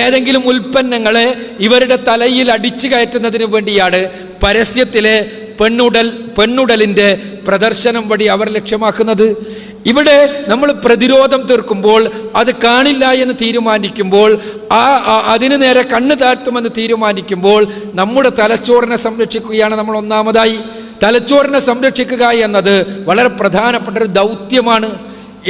ഏതെങ്കിലും ഉൽപ്പന്നങ്ങളെ ഇവരുടെ തലയിൽ അടിച്ചു കയറ്റുന്നതിന് വേണ്ടിയാണ് പരസ്യത്തിലെ പെണ്ണുടലിൻ്റെ പ്രദർശനം വഴി അവർ ലക്ഷ്യമാക്കുന്നത്. ഇവിടെ നമ്മൾ പ്രതിരോധം തീർക്കുമ്പോൾ, അത് കാണില്ല എന്ന് തീരുമാനിക്കുമ്പോൾ, അതിനു നേരെ കണ്ണ് താഴ്ത്തുമെന്ന് തീരുമാനിക്കുമ്പോൾ നമ്മുടെ തലച്ചോറിനെ സംരക്ഷിക്കുകയാണ് നമ്മൾ ഒന്നാമതായി. തലച്ചോറിനെ സംരക്ഷിക്കുക എന്നത് വളരെ പ്രധാനപ്പെട്ട ഒരു ദൗത്യമാണ്.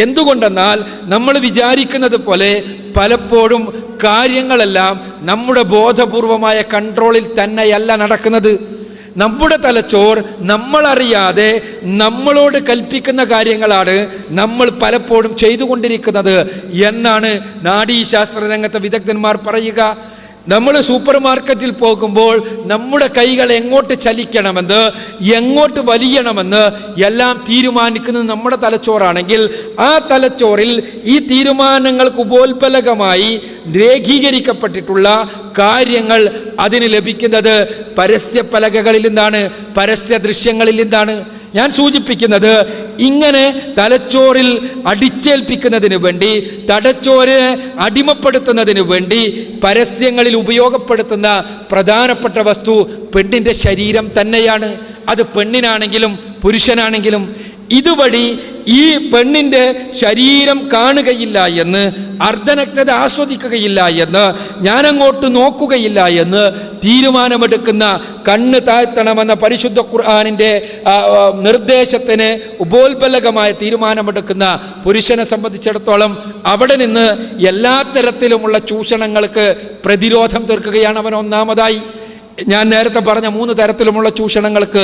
എന്തുകൊണ്ടെന്നാൽ നമ്മൾ വിചാരിക്കുന്നത് പോലെ പലപ്പോഴും കാര്യങ്ങളെല്ലാം നമ്മുടെ ബോധപൂർവമായ കൺട്രോളിൽ തന്നെയല്ല നടക്കുന്നത്. നമ്മുടെ തലച്ചോർ നമ്മളറിയാതെ നമ്മളോട് കൽപ്പിക്കുന്ന കാര്യങ്ങളാണ് നമ്മൾ പലപ്പോഴും ചെയ്തുകൊണ്ടിരിക്കുന്നത് എന്നാണ് നാഡീശാസ്ത്ര രംഗത്തെ വിദഗ്ധന്മാർ പറയുക. നമ്മൾ സൂപ്പർ മാർക്കറ്റിൽ പോകുമ്പോൾ നമ്മുടെ കൈകൾ എങ്ങോട്ട് ചലിക്കണമെന്ന്, എങ്ങോട്ട് വലിയണമെന്ന് എല്ലാം തീരുമാനിക്കുന്നത് നമ്മുടെ തലച്ചോറാണെങ്കിൽ, ആ തലച്ചോറിൽ ഈ തീരുമാനങ്ങൾക്ക് ഉപോത്ബലകമായി രേഖീകരിക്കപ്പെട്ടിട്ടുള്ള കാര്യങ്ങൾ അതിന് ലഭിക്കുന്നത് പരസ്യപലകകളിൽ നിന്നാണ്, പരസ്യ ദൃശ്യങ്ങളിൽ നിന്നാണ്. ഞാൻ സൂചിപ്പിക്കുന്നത്, ഇങ്ങനെ തലച്ചോറിൽ അടിച്ചേൽപ്പിക്കുന്നതിന് വേണ്ടി, തലച്ചോറിനെ അടിമപ്പെടുത്തുന്നതിന് വേണ്ടി പരസ്യങ്ങളിൽ ഉപയോഗപ്പെടുത്തുന്ന പ്രധാനപ്പെട്ട വസ്തു പെണ്ണിൻ്റെ ശരീരം തന്നെയാണ്. അത് പെണ്ണിനാണെങ്കിലും പുരുഷനാണെങ്കിലും. ഇതുവഴി ഈ പെണ്ണിൻ്റെ ശരീരം കാണുകയില്ല എന്ന്, അർദ്ധനഗ്നത ആസ്വദിക്കുകയില്ല എന്ന്, ഞാനങ്ങോട്ട് നോക്കുകയില്ല എന്ന് തീരുമാനമെടുക്കുന്ന, കണ്ണ് താഴ്ത്തണമെന്ന പരിശുദ്ധ ഖുർആനിൻ്റെ നിർദ്ദേശത്തിന് ഉപോത്ബലകമായ തീരുമാനമെടുക്കുന്ന പുരുഷനെ സംബന്ധിച്ചിടത്തോളം അവിടെ നിന്ന് എല്ലാ തരത്തിലുമുള്ള ചൂഷണങ്ങൾക്ക് പ്രതിരോധം തീർക്കുകയാണ് അവൻ. ഒന്നാമതായി ഞാൻ നേരത്തെ പറഞ്ഞ 3 തരത്തിലുമുള്ള ചൂഷണങ്ങൾക്ക്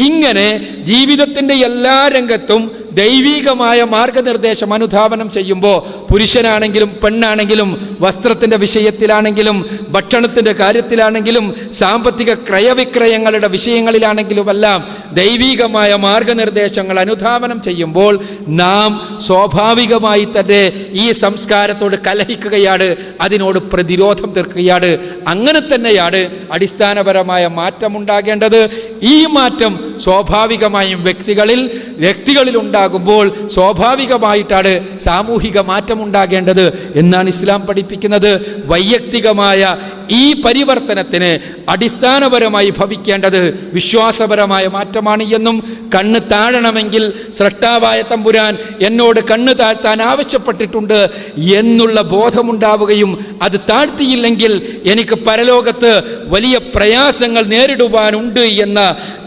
ഇങ്ങനെ ജീവിതത്തിൻ്റെ എല്ലാ രംഗത്തും ദൈവികമായ മാർഗനിർദ്ദേശം അനുധാവനം ചെയ്യുമ്പോൾ, പുരുഷനാണെങ്കിലും പെണ്ണാണെങ്കിലും, വസ്ത്രത്തിൻ്റെ വിഷയത്തിലാണെങ്കിലും, ഭക്ഷണത്തിൻ്റെ കാര്യത്തിലാണെങ്കിലും, സാമ്പത്തിക ക്രയവിക്രയങ്ങളുടെ വിഷയങ്ങളിലാണെങ്കിലുമെല്ലാം ദൈവികമായ മാർഗനിർദ്ദേശങ്ങൾ അനുധാവനം ചെയ്യുമ്പോൾ നാം സ്വാഭാവികമായി തന്നെ ഈ സംസ്കാരത്തോട് കലഹിക്കുകയാണ്, അതിനോട് പ്രതിരോധം തീർക്കുകയാണ്. അങ്ങനെ തന്നെയാണ് അടിസ്ഥാനപരമായ മാറ്റമുണ്ടാകേണ്ടത്. ഈ മാറ്റം സ്വാഭാവികമായും വ്യക്തികളിൽ ഉണ്ടാകുമ്പോൾ സ്വാഭാവികമായിട്ടാണ് സാമൂഹിക മാറ്റം ഉണ്ടാകേണ്ടത് എന്നാണ് ഇസ്ലാം പഠിപ്പിക്കുന്നത്. വൈയക്തികമായ ഈ പരിവർത്തനത്തിന് അടിസ്ഥാനപരമായി ഭവിക്കേണ്ടത് വിശ്വാസപരമായ മാറ്റമാണ് എന്നും, കണ്ണ് താഴണമെങ്കിൽ സ്രഷ്ടാവായ തമ്പുരാൻ എന്നോട് കണ്ണ് താഴ്ത്താൻ ആവശ്യപ്പെട്ടിട്ടുണ്ട് എന്നുള്ള ബോധമുണ്ടാവുകയും അത് താഴ്ത്തിയില്ലെങ്കിൽ എനിക്ക് പരലോകത്ത് വലിയ പ്രയാസങ്ങൾ നേരിടുവാനുണ്ട് എന്ന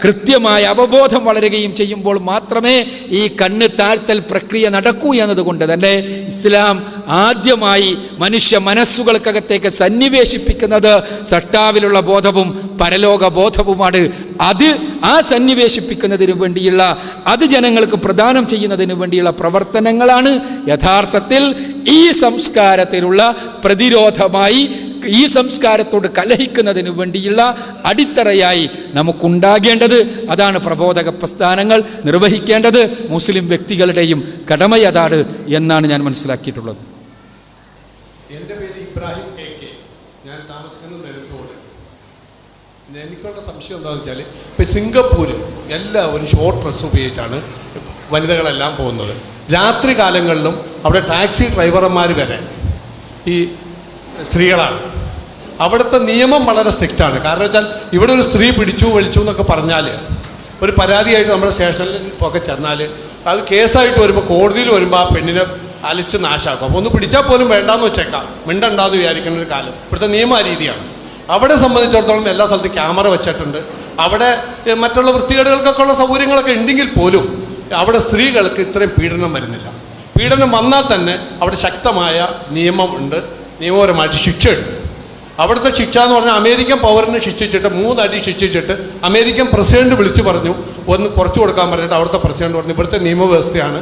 കൃത്യമായ അവബോധം വളരുകയും ചെയ്യുമ്പോൾ മാത്രമേ ഈ കണ്ണ് താഴ്ത്തൽ പ്രക്രിയ നടക്കൂ എന്നതുകൊണ്ട് തന്നെ ഇസ്ലാം ആദ്യമായി മനുഷ്യ മനസ്സുകൾക്കകത്തേക്ക് സന്നിവേശിപ്പിക്കുന്നത് സട്ടാവിലുള്ള ബോധവും പരലോക ബോധവുമാണ്. ആ സന്നിവേശിപ്പിക്കുന്നതിന് വേണ്ടിയുള്ള, അത് ജനങ്ങൾക്ക് പ്രദാനം ചെയ്യുന്നതിന് വേണ്ടിയുള്ള പ്രവർത്തനങ്ങളാണ് യഥാർത്ഥത്തിൽ ഈ സംസ്കാരത്തിലുള്ള പ്രതിരോധമായി, ഈ സംസ്കാരത്തോട് കലഹിക്കുന്നതിന് വേണ്ടിയുള്ള അടിത്തറയായി നമുക്കുണ്ടാകേണ്ടത്. അതാണ് പ്രബോധക പ്രസ്ഥാനങ്ങൾ നിർവഹിക്കേണ്ടത്. മുസ്ലിം വ്യക്തികളുടെയും കടമയതാണ് എന്നാണ് ഞാൻ മനസ്സിലാക്കിയിട്ടുള്ളത്. എൻ്റെ പേര് ഇബ്രാഹിം AK. ഞാൻ താമസിക്കുന്നത് നെടുത്തോട്. എനിക്കുള്ള സംശയം എന്താണെന്ന് വെച്ചാൽ, ഇപ്പോൾ സിംഗപ്പൂർ എല്ലാവരും ഷോർട്ട് ഡ്രസ്സ് ഉപയോഗിച്ചാണ് വനിതകളെല്ലാം പോകുന്നത്. രാത്രി കാലങ്ങളിലും അവിടെ ടാക്സി ഡ്രൈവർമാർ വരെ ഈ സ്ത്രീകളാണ്. അവിടുത്തെ നിയമം വളരെ സ്ട്രിക്റ്റാണ്. കാരണം വെച്ചാൽ ഇവിടെ ഒരു സ്ത്രീ പിടിച്ചു വലിച്ചു എന്നൊക്കെ പറഞ്ഞാൽ, ഒരു പരാതിയായിട്ട് നമ്മുടെ സ്റ്റേഷനിൽ ഒക്കെ ചെന്നാൽ അത് കേസായിട്ട് വരുമ്പോൾ, കോടതിയിൽ വരുമ്പോൾ ആ പെണ്ണിനെ അലിച്ച് നാശാക്കും. അപ്പോൾ ഒന്ന് പിടിച്ചാൽ പോലും വേണ്ടാന്ന് വെച്ചേക്കാം, മിണ്ടണ്ടാന്ന് വിചാരിക്കുന്ന ഒരു കാലം ഇവിടുത്തെ നിയമ രീതിയാണ്. അവിടെ സംബന്ധിച്ചിടത്തോളം എല്ലാ സ്ഥലത്തും ക്യാമറ വെച്ചിട്ടുണ്ട്. അവിടെ മറ്റുള്ള വൃത്തികേടുകൾക്കൊക്കെ ഉള്ള സൗകര്യങ്ങളൊക്കെ ഉണ്ടെങ്കിൽ പോലും അവിടെ സ്ത്രീകൾക്ക് ഇത്രയും പീഡനം വരുന്നില്ല. പീഡനം വന്നാൽ തന്നെ അവിടെ ശക്തമായ നിയമം ഉണ്ട്, നിയമപരമായിട്ട് ശിക്ഷയുണ്ട്. അവിടുത്തെ ശിക്ഷ എന്ന് പറഞ്ഞാൽ അമേരിക്കൻ പൗരനെ ശിക്ഷിച്ചിട്ട് 3 അടി ശിക്ഷിച്ചിട്ട് അമേരിക്കൻ പ്രസിഡന്റ് വിളിച്ചു പറഞ്ഞു ഒന്ന് കുറച്ചു കൊടുക്കാൻ പറഞ്ഞിട്ട് അവിടുത്തെ പ്രസിഡന്റ് പറഞ്ഞു ഇവിടുത്തെ നിയമവ്യവസ്ഥയാണ്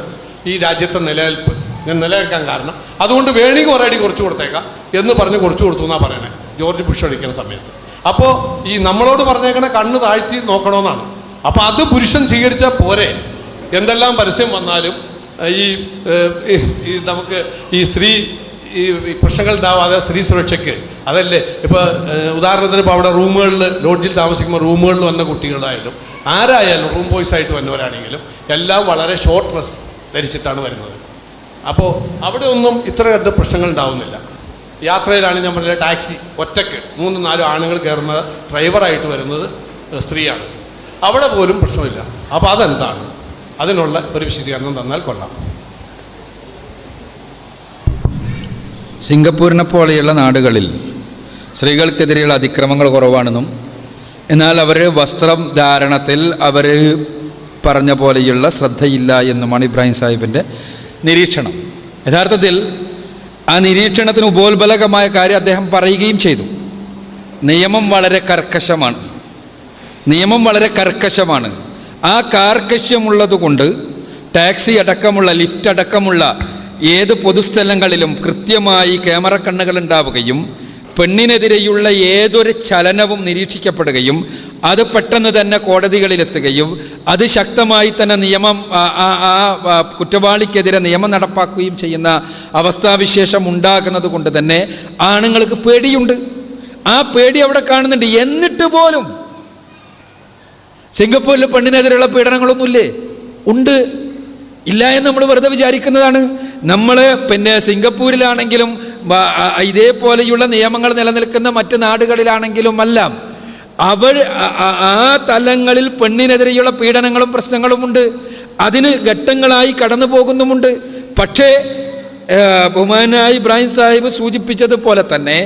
ഈ രാജ്യത്തെ നിലനിൽക്കാൻ കാരണം, അതുകൊണ്ട് വേണമെങ്കിൽ 1 അടി കുറച്ച് കൊടുത്തേക്കാം എന്ന് പറഞ്ഞ് കുറച്ച് കൊടുത്തു എന്നാണ് പറയണേ ജോർജ് ബുഷ് അടിക്കുന്ന സമയത്ത്. അപ്പോൾ ഈ നമ്മളോട് പറഞ്ഞേക്കണ കണ്ണ് താഴ്ത്തി നോക്കണമെന്നാണ്. അപ്പോൾ അത് പുരുഷൻ സ്വീകരിച്ചാൽ പോരെ. എന്തെല്ലാം പരസ്യം വന്നാലും ഈ നമുക്ക് ഈ സ്ത്രീ ഈ പ്രശ്നങ്ങൾ ഉണ്ടാവാതെ സ്ത്രീ സുരക്ഷയ്ക്ക് അതല്ലേ. ഇപ്പോൾ ഉദാഹരണത്തിന് ഇപ്പോൾ അവിടെ റൂമുകളിൽ, ലോഡ്ജിൽ താമസിക്കുമ്പോൾ റൂമുകളിൽ വന്ന കുട്ടികളായാലും ആരായാലും, റൂം ബോയ്സ് ആയിട്ട് വന്നവരാണെങ്കിലും എല്ലാം വളരെ ഷോർട്ട് ഡ്രസ് ധരിച്ചിട്ടാണ് വരുന്നത്. അപ്പോൾ അവിടെ ഒന്നും ഇത്ര കണ്ട് പ്രശ്നങ്ങൾ ഉണ്ടാവുന്നില്ല. യാത്രയിലാണ് ഞാൻ പറഞ്ഞത്, ടാക്സി ഒറ്റയ്ക്ക് 3-4 ആണുങ്ങൾ കയറുന്ന ഡ്രൈവറായിട്ട് വരുന്നത് സ്ത്രീയാണ്. അവിടെ പോലും പ്രശ്നമില്ല. അപ്പോൾ അതെന്താണ്? അതിനുള്ള ഒരു വിശദീകരണം തന്നാൽ കൊള്ളാം. സിംഗപ്പൂരിനെ പോലെയുള്ള നാടുകളിൽ സ്ത്രീകൾക്കെതിരെയുള്ള അതിക്രമങ്ങൾ കുറവാണെന്നും, എന്നാൽ അവർ വസ്ത്രം ധാരണത്തിൽ അവർ പറഞ്ഞ പോലെയുള്ള ശ്രദ്ധയില്ല എന്നുമാണ് ഇബ്രാഹിം സാഹിബിൻ്റെ നിരീക്ഷണം. യഥാർത്ഥത്തിൽ ആ നിരീക്ഷണത്തിന് ഉപോത്ബലകമായ കാര്യം അദ്ദേഹം പറയുകയും ചെയ്തു. നിയമം വളരെ കർക്കശമാണ്. ആ കാർക്കശ്യമുള്ളത് കൊണ്ട് ടാക്സി അടക്കമുള്ള, ലിഫ്റ്റ് അടക്കമുള്ള ഏത് പൊതുസ്ഥലങ്ങളിലും കൃത്യമായി ക്യാമറ കണ്ണുകൾ ഉണ്ടാവുകയും പെണ്ണിനെതിരെയുള്ള ഏതൊരു ചലനവും നിരീക്ഷിക്കപ്പെടുകയും അത് പെട്ടെന്ന് തന്നെ കോടതികളിലെത്തുകയും അത് ശക്തമായി തന്നെ നിയമം കുറ്റവാളിക്കെതിരെ നിയമം നടപ്പാക്കുകയും ചെയ്യുന്ന അവസ്ഥാവിശേഷം ഉണ്ടാകുന്നത് കൊണ്ട് തന്നെ ആണുങ്ങൾക്ക് പേടിയുണ്ട്. ആ പേടി അവിടെ കാണുന്നുണ്ട്. എന്നിട്ട് പോലും സിംഗപ്പൂരിൽ പെണ്ണിനെതിരെയുള്ള പീഡനങ്ങളൊന്നുമില്ലേ? ഉണ്ട്. ഇല്ല എന്ന് നമ്മൾ വെറുതെ വിചാരിക്കുന്നതാണ്. നമ്മൾ സിംഗപ്പൂരിലാണെങ്കിലും ഇതേപോലെയുള്ള നിയമങ്ങൾ നിലനിൽക്കുന്ന മറ്റ് നാടുകളിലാണെങ്കിലും എല്ലാം ആ തലങ്ങളിൽ പെണ്ണിനെതിരെയുള്ള പീഡനങ്ങളും പ്രശ്നങ്ങളുമുണ്ട്. അതിന് ഘട്ടങ്ങളായി കടന്നു പോകുന്നുമുണ്ട്. പക്ഷേ ബഹുമാനായ ഇബ്രാഹിം സാഹിബ് സൂചിപ്പിച്ചതുപോലെ തന്നെ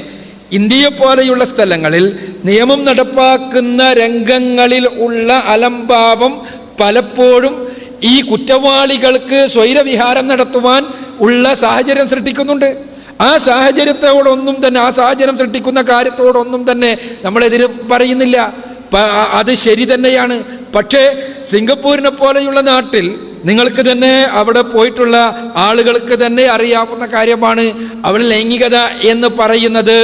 ഇന്ത്യയെ പോലെയുള്ള സ്ഥലങ്ങളിൽ നിയമം നടപ്പാക്കുന്ന രംഗങ്ങളിൽ ഉള്ള അലംഭാവം പലപ്പോഴും ഈ കുറ്റവാളികൾക്ക് സ്വൈരവിഹാരം നടത്തുവാൻ ഉള്ള സാഹചര്യം സൃഷ്ടിക്കുന്നുണ്ട്. ആ സാഹചര്യത്തോടൊന്നും തന്നെ, ആ സാഹചര്യം സൃഷ്ടിക്കുന്ന കാര്യത്തോടൊന്നും തന്നെ നമ്മളെതിര് പറയുന്നില്ല. അത് ശരി തന്നെയാണ്. പക്ഷേ സിംഗപ്പൂരിനെ പോലെയുള്ള നാട്ടിൽ നിങ്ങൾക്ക് തന്നെ അവിടെ പോയിട്ടുള്ള ആളുകൾക്ക് തന്നെ അറിയാവുന്ന കാര്യമാണ്. അവിടെ ലൈംഗികത എന്ന് പറയുന്നത്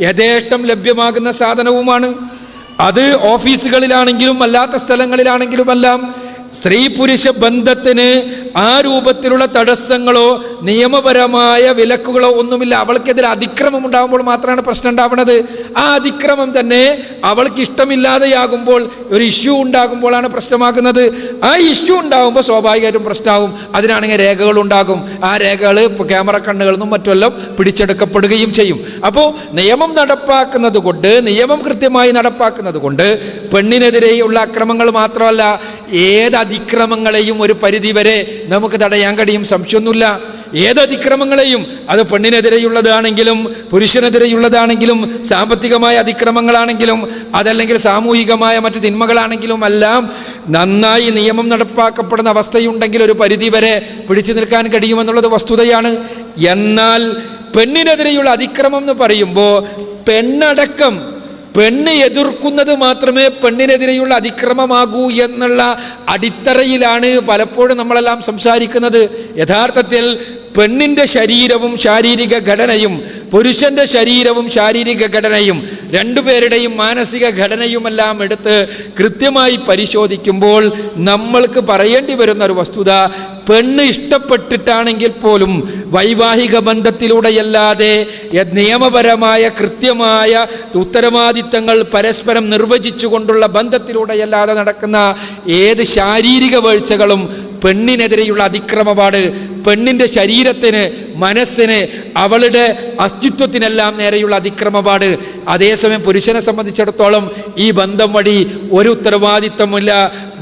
യഥേഷ്ടം ലഭ്യമാകുന്ന സാധനവുമാണ്. അത് ഓഫീസുകളിലാണെങ്കിലും അല്ലാത്ത സ്ഥലങ്ങളിലാണെങ്കിലുമെല്ലാം സ്ത്രീ പുരുഷ ബന്ധത്തിന് ആ രൂപത്തിലുള്ള തടസ്സങ്ങളോ നിയമപരമായ വിലക്കുകളോ ഒന്നുമില്ല. അവൾക്കെതിരെ അതിക്രമം ഉണ്ടാകുമ്പോൾ മാത്രമാണ് പ്രശ്നം ഉണ്ടാവുന്നത്. ആ അതിക്രമം തന്നെ അവൾക്ക് ഇഷ്ടമില്ലാതെയാകുമ്പോൾ ഒരു ഇഷ്യൂ ഉണ്ടാകുമ്പോഴാണ് പ്രശ്നമാകുന്നത്. ആ ഇഷ്യൂ ഉണ്ടാകുമ്പോൾ സ്വാഭാവികമായിട്ടും പ്രശ്നമാകും. അതിനാണെങ്കിൽ രേഖകളുണ്ടാകും. ആ രേഖകൾ ക്യാമറ കണ്ണുകളിൽ നിന്നും മറ്റുമെല്ലാം പിടിച്ചെടുക്കപ്പെടുകയും ചെയ്യും. അപ്പോൾ നിയമം നടപ്പാക്കുന്നത് കൊണ്ട്, നിയമം കൃത്യമായി നടപ്പാക്കുന്നത് കൊണ്ട് പെണ്ണിനെതിരെയുള്ള അക്രമങ്ങൾ മാത്രമല്ല ഏത് അതിക്രമങ്ങളെയും ഒരു പരിധിവരെ നമുക്ക് തടയാൻ കഴിയും. സംശയമൊന്നുമില്ല. ഏത് അതിക്രമങ്ങളെയും, അത് പെണ്ണിനെതിരെയുള്ളതാണെങ്കിലും പുരുഷനെതിരെയുള്ളതാണെങ്കിലും സാമ്പത്തികമായ അതിക്രമങ്ങളാണെങ്കിലും അതല്ലെങ്കിൽ സാമൂഹികമായ മറ്റു തിന്മകളാണെങ്കിലും എല്ലാം നന്നായി നിയമം നടപ്പാക്കപ്പെടുന്ന അവസ്ഥയുണ്ടെങ്കിൽ ഒരു പരിധിവരെ പിടിച്ചു നിൽക്കാൻ കഴിയുമെന്നുള്ളത് വസ്തുതയാണ്. എന്നാൽ പെണ്ണിനെതിരെയുള്ള അതിക്രമം എന്ന് പറയുമ്പോൾ പെണ്ണടക്കം പെണ്ണ് എതിർക്കുന്നത് മാത്രമേ പെണ്ണിനെതിരെയുള്ള അതിക്രമമാകൂ എന്നുള്ള അടിത്തറയിലാണ് പലപ്പോഴും നമ്മളെല്ലാം സംസാരിക്കുന്നത്. യഥാർത്ഥത്തിൽ പെണ്ണിൻ്റെ ശരീരവും ശാരീരിക ഘടനയും പുരുഷൻ്റെ ശരീരവും ശാരീരിക ഘടനയും രണ്ടുപേരുടെയും മാനസിക ഘടനയുമെല്ലാം എടുത്ത് കൃത്യമായി പരിശോധിക്കുമ്പോൾ നമ്മൾക്ക് പറയേണ്ടി വരുന്ന ഒരു വസ്തുത, പെണ്ണ് ഇഷ്ടപ്പെട്ടിട്ടാണെങ്കിൽ പോലും വൈവാഹിക ബന്ധത്തിലൂടെയല്ലാതെ നിയമപരമായ കൃത്യമായ ഉത്തരവാദിത്തങ്ങൾ പരസ്പരം നിർവചിച്ചുകൊണ്ടുള്ള ബന്ധത്തിലൂടെയല്ലാതെ നടക്കുന്ന ഏത് ശാരീരിക വീഴ്ചകളും പെണ്ണിനെതിരെയുള്ള അതിക്രമമാണ്. പെണ്ണിൻ്റെ ശരീരത്തിന്, മനസ്സിന്, അവളുടെ അസ്തിത്വത്തിനെല്ലാം നേരെയുള്ള അതിക്രമമാണ്. അതേസമയം പുരുഷനെ സംബന്ധിച്ചിടത്തോളം ഈ ബന്ധം വഴി ഒരു ഉത്തരവാദിത്തമില്ല.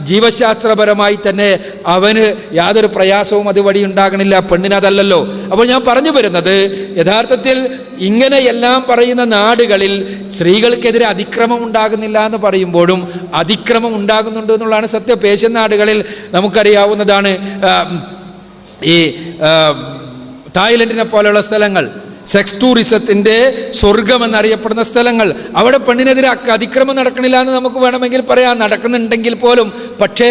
ജീവശാസ്ത്രപരമായി തന്നെ അവന് യാതൊരു പ്രയാസവും അതുവഴി ഉണ്ടാകണില്ല. പെണ്ണിനതല്ലല്ലോ. അപ്പോൾ ഞാൻ പറഞ്ഞു വരുന്നത്, യഥാർത്ഥത്തിൽ ഇങ്ങനെയെല്ലാം പറയുന്ന നാടുകളിൽ സ്ത്രീകൾക്കെതിരെ അതിക്രമം ഉണ്ടാകുന്നില്ല എന്ന് പറയുമ്പോഴും അതിക്രമം ഉണ്ടാകുന്നുണ്ട് എന്നുള്ളതാണ് സത്യം. പേർഷ്യൻ നാടുകളിൽ നമുക്കറിയാവുന്നതാണ്. ഈ തായ്ലൻഡിനെ പോലെയുള്ള സ്ഥലങ്ങൾ സെക്സ് ടൂറിസത്തിൻ്റെ സ്വർഗം എന്നറിയപ്പെടുന്ന സ്ഥലങ്ങൾ, അവിടെ പെണ്ണിനെതിരെ അതിക്രമം നടക്കണില്ല എന്ന് നമുക്ക് വേണമെങ്കിൽ പറയാം. നടക്കുന്നുണ്ടെങ്കിൽ പോലും പക്ഷേ